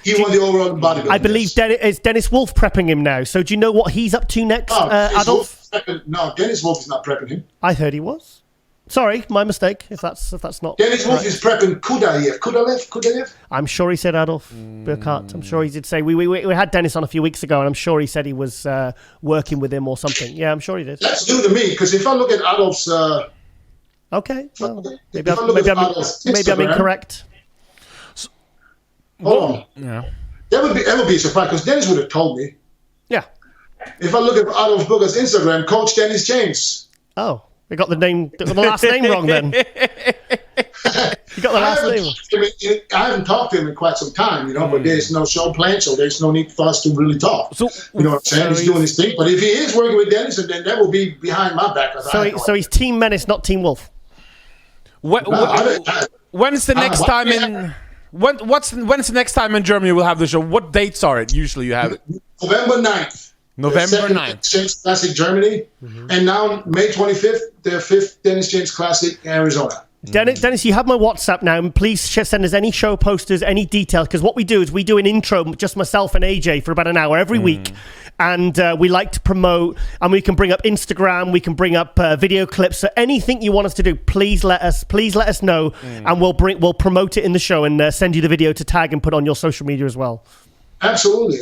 S8: He won the overall in bodybuilding.
S1: I believe is Dennis Wolf prepping him now. So do you know what he's up to next, Adolf?
S8: No, Dennis Wolf is not prepping him.
S1: I heard he was. Sorry, my mistake. If that's not.
S8: Dennis Wolf is prepping Kudayev.
S1: I'm sure he said Adolf Burkhardt. I'm sure he did say we had Dennis on a few weeks ago, and I'm sure he said he was working with him or something. Yeah, I'm sure he did.
S8: That's new to me because if I look at Adolf's.
S1: Okay, well, maybe I'm incorrect.
S8: Oh, yeah. That would be a surprise because Dennis would have told me.
S1: Yeah.
S8: If I look at Adolf Burkhart's Instagram, Coach Dennis James.
S1: Oh, we got the last name wrong then. You got the last name.
S8: I haven't talked to him in quite some time, you know, but there's no show planned, so there's no need for us to really talk. So, you know what I'm saying? He's doing his thing. But if he is working with Dennis, then that will be behind my back.
S1: So he's Team Menace, not Team Wolf.
S2: When's the next time in? When's the next time in Germany we'll have the show? What dates are it? Usually you have it.
S8: November 9th.
S2: November 9th.
S8: James Classic Germany, and now May 25th, the 5th Dennis James Classic Arizona.
S1: Dennis, you have my WhatsApp now, and please send us any show posters, any details, because what we do is we do an intro, just myself and AJ, for about an hour every week, and we like to promote, and we can bring up Instagram, we can bring up video clips, so anything you want us to do, please let us know, and we'll promote it in the show and send you the video to tag and put on your social media as well.
S8: Absolutely.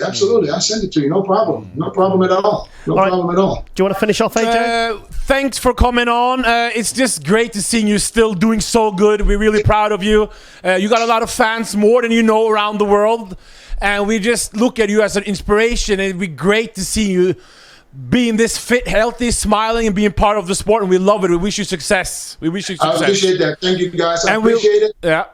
S8: I'll send it to you. No problem. No problem at all. No problem at all.
S1: Do you want to finish off, AJ?
S2: Thanks for coming on. It's just great to see you still doing so good. We're really proud of you. You got a lot of fans, more than you know, around the world. And we just look at you as an inspiration. It'd be great to see you being this fit, healthy, smiling, and being part of the sport. And we love it. We wish you success.
S8: I appreciate that. Thank you, guys. I appreciate it.
S2: Yeah.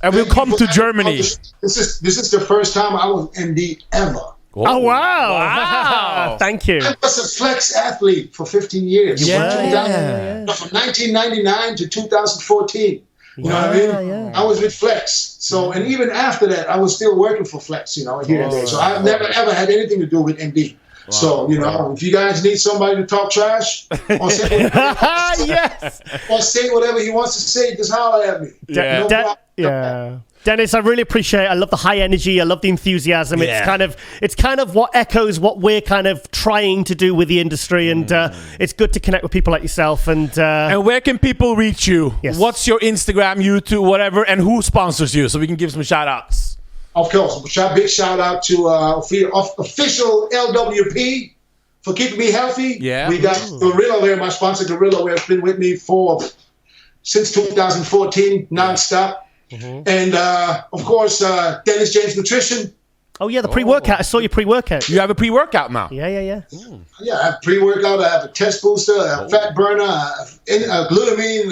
S2: And we'll come to Germany.
S8: This is the first time I was MD ever.
S1: Oh, wow. Thank you.
S8: I was a flex athlete for 15 years. From 1999 to 2014. You know what I mean? Yeah. I was with Flex. So, and even after that, I was still working for Flex, here and there. So I've never, ever had anything to do with MD. Wow. So, if you guys need somebody to talk trash or say whatever he wants to say, just holler at me.
S1: Dennis, I really appreciate it. I love the high energy. I love the enthusiasm. Yeah. It's kind of what echoes what we're kind of trying to do with the industry, and it's good to connect with people like yourself. And
S2: where can people reach you? Yes. What's your Instagram, YouTube, whatever, and who sponsors you, so we can give some shout outs?
S8: Of course, big shout out to official LWP for keeping me healthy. Yeah, we got GorillaWear, my sponsor. GorillaWear has been with me since 2014, nonstop. And of course, Dennis James Nutrition.
S1: Oh yeah, the pre-workout. I saw your pre-workout.
S2: You have a pre-workout now.
S1: Yeah.
S8: Yeah, I have pre-workout. I have a test booster, a fat burner, glutamine.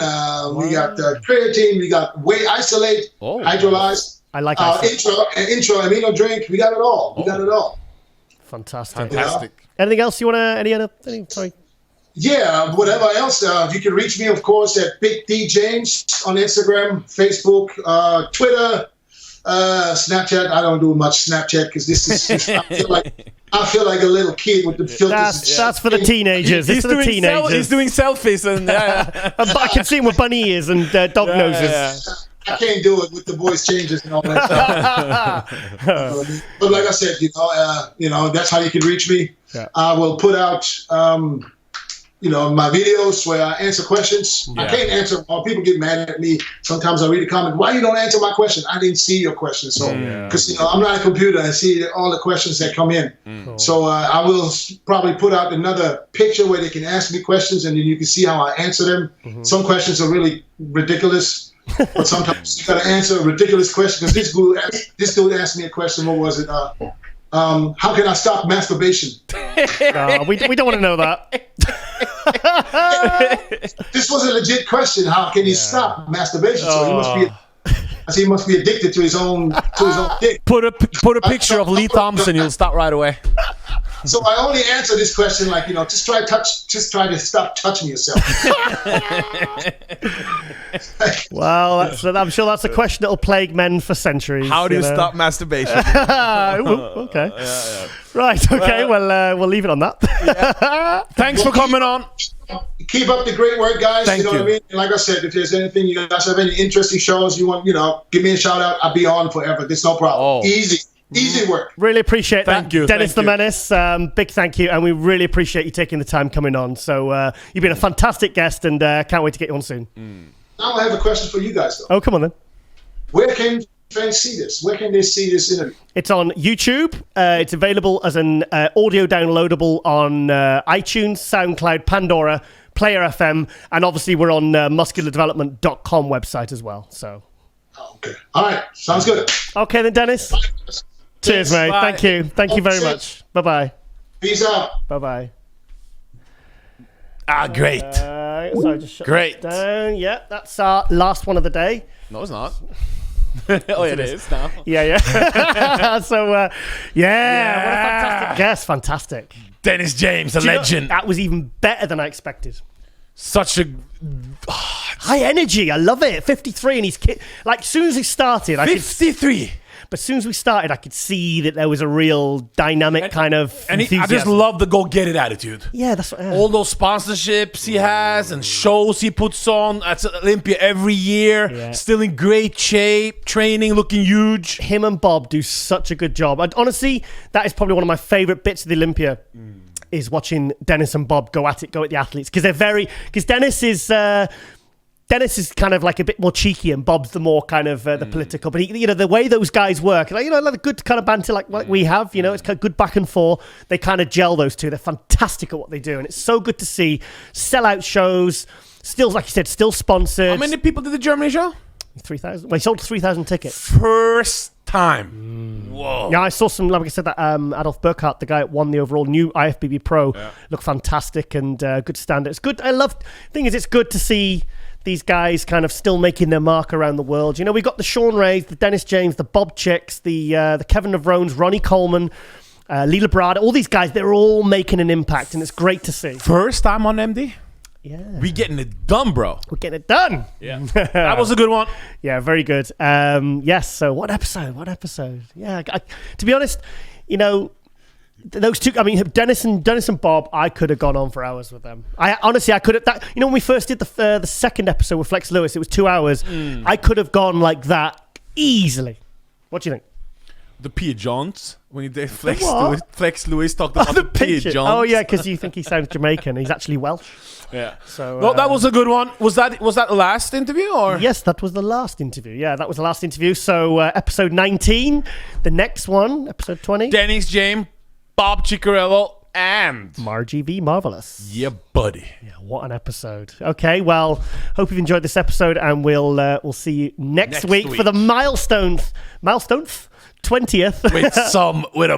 S8: We got creatine. We got whey isolate, hydrolyzed.
S1: I like
S8: intro amino drink. We got it all.
S1: Fantastic.
S2: Anything
S1: else you want to? Sorry.
S8: Yeah, whatever else. You can reach me, of course, at Big D James on Instagram, Facebook, Twitter, Snapchat. I don't do much Snapchat because this is. I feel like a little kid with the filters.
S1: That's for the teenagers. It's for the teenagers.
S2: He's doing selfies and
S1: I can see him with bunny ears and dog noses.
S8: Yeah. I can't do it with the voice changes and all that stuff. But like I said, that's how you can reach me. Yeah. I will put out, my videos where I answer questions. Yeah. I can't answer. People get mad at me. Sometimes I read a comment. Why you don't answer my question? I didn't see your question. So, because I'm not a computer. I see all the questions that come in. So I will probably put out another picture where they can ask me questions, and then you can see how I answer them. Some questions are really ridiculous. But sometimes you gotta answer a ridiculous question. Because this dude asked me a question. What was it? How can I stop masturbation?
S1: We don't want to know that.
S8: This was a legit question. How can he stop masturbation? So he must be addicted to his own dick.
S2: Put a picture of Lee Thompson. You'll stop right away.
S8: So I only answer this question like, just try to stop touching yourself.
S1: Well, I'm sure that's a question that'll plague men for centuries.
S2: How do you stop masturbation?
S1: Okay. Yeah. Right. Okay. Well, we'll leave it on that. Thanks for coming on.
S8: Keep up the great work, guys.
S2: Thank you.
S8: What I mean? And like I said, if there's anything you guys have any interesting shows you want, give me a shout out. I'll be on forever. There's no problem. Easy work.
S1: Really appreciate that.
S2: Thank you.
S1: Dennis the Menace, big thank you. And we really appreciate you taking the time coming on. So you've been a fantastic guest, and can't wait to get you on soon.
S8: Now I have a question for you guys, though.
S1: Oh, come on then.
S8: Where can fans see this? Where can they see this interview?
S1: It's on YouTube. It's available as an audio downloadable on iTunes, SoundCloud, Pandora, Player FM, and obviously we're on musculardevelopment.com website as well. So.
S8: Okay. All right. Sounds good.
S1: Okay then, Dennis. Bye. Cheers, mate. Bye. Thank you. Thank you very much. Bye-bye.
S8: Peace out.
S1: Bye-bye.
S2: Great.
S1: So I just shut
S2: great.
S1: Down. Yeah, that's our last one of the day.
S2: No, it's not. It is now.
S1: Yeah. So, what a fantastic guest. Fantastic.
S2: Dennis James, a legend.
S1: That was even better than I expected.
S2: Such a
S1: high energy. I love it. 53, and he's as soon as he started,
S2: 53.
S1: But as soon as we started, I could see that there was a real dynamic kind of
S2: And I
S1: enthusiasm.
S2: just love the go-get-it attitude.
S1: Yeah, that's what.
S2: All those sponsorships he has and shows he puts on at Olympia every year.
S1: Yeah.
S2: Still in great shape, training, looking huge.
S1: Him and Bob do such a good job. Honestly, that is probably one of my favorite bits of the Olympia. Is watching Dennis and Bob go at the athletes, because Dennis is kind of like a bit more cheeky and Bob's the more kind of the political. But the way those guys work, like a good kind of banter like we have, it's kind of good back and forth. They kind of gel, those two. They're fantastic at what they do, and it's so good to see sellout shows. Still, like you said, still sponsored.
S2: How many people did the Germany show?
S1: 3,000. Well, he sold 3,000 tickets.
S2: First time. Whoa.
S1: Yeah, I saw some, like I said, that Adolf Burkhardt, the guy that won the overall new IFBB Pro, looked fantastic and good standard. It's good. It's good to see these guys kind of still making their mark around the world. We got the Sean Rays, the Dennis James, the Bob Chicks, the Kevin Navrones, Ronnie Coleman, Leela Brada, all these guys, they're all making an impact, and it's great to see.
S2: First time on MD?
S1: Yeah.
S2: We getting it done, bro.
S1: We're getting it done.
S2: Yeah. That was a good one.
S1: Yeah, very good. Yes, so what episode? Yeah, to be honest, those two, I mean, Dennis and Bob, I could have gone on for hours with them. I could have, when we first did the second episode with Flex Lewis, it was 2 hours. I could have gone like that easily. What do you think?
S2: The Pia Johns, when he did Flex Lewis talked about the Pia Johns.
S1: Oh yeah, because you think he sounds Jamaican. He's actually Welsh.
S2: Yeah.
S1: So
S2: well, that was a good one. Was that the last interview or?
S1: Yes, that was the last interview. Yeah, that was the last interview. So episode 19, the next one, episode 20.
S2: Dennis James, Bob Ciccarello, and
S1: Margie V. Marvelous.
S2: Yeah, buddy.
S1: Yeah, what an episode. Okay, well, hope you've enjoyed this episode, and we'll see you next week for the milestones 20th.
S2: with a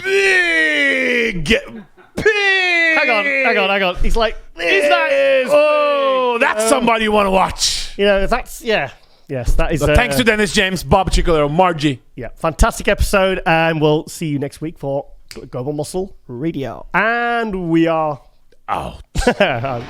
S2: big.
S1: Hang on. He's like,
S2: that's somebody you want to watch.
S1: Yes, that is.
S2: So thanks to Dennis James, Bob Ciccarello, Margie.
S1: Yeah, fantastic episode, and we'll see you next week for Global Muscle Radio. And we are
S2: out.
S1: out.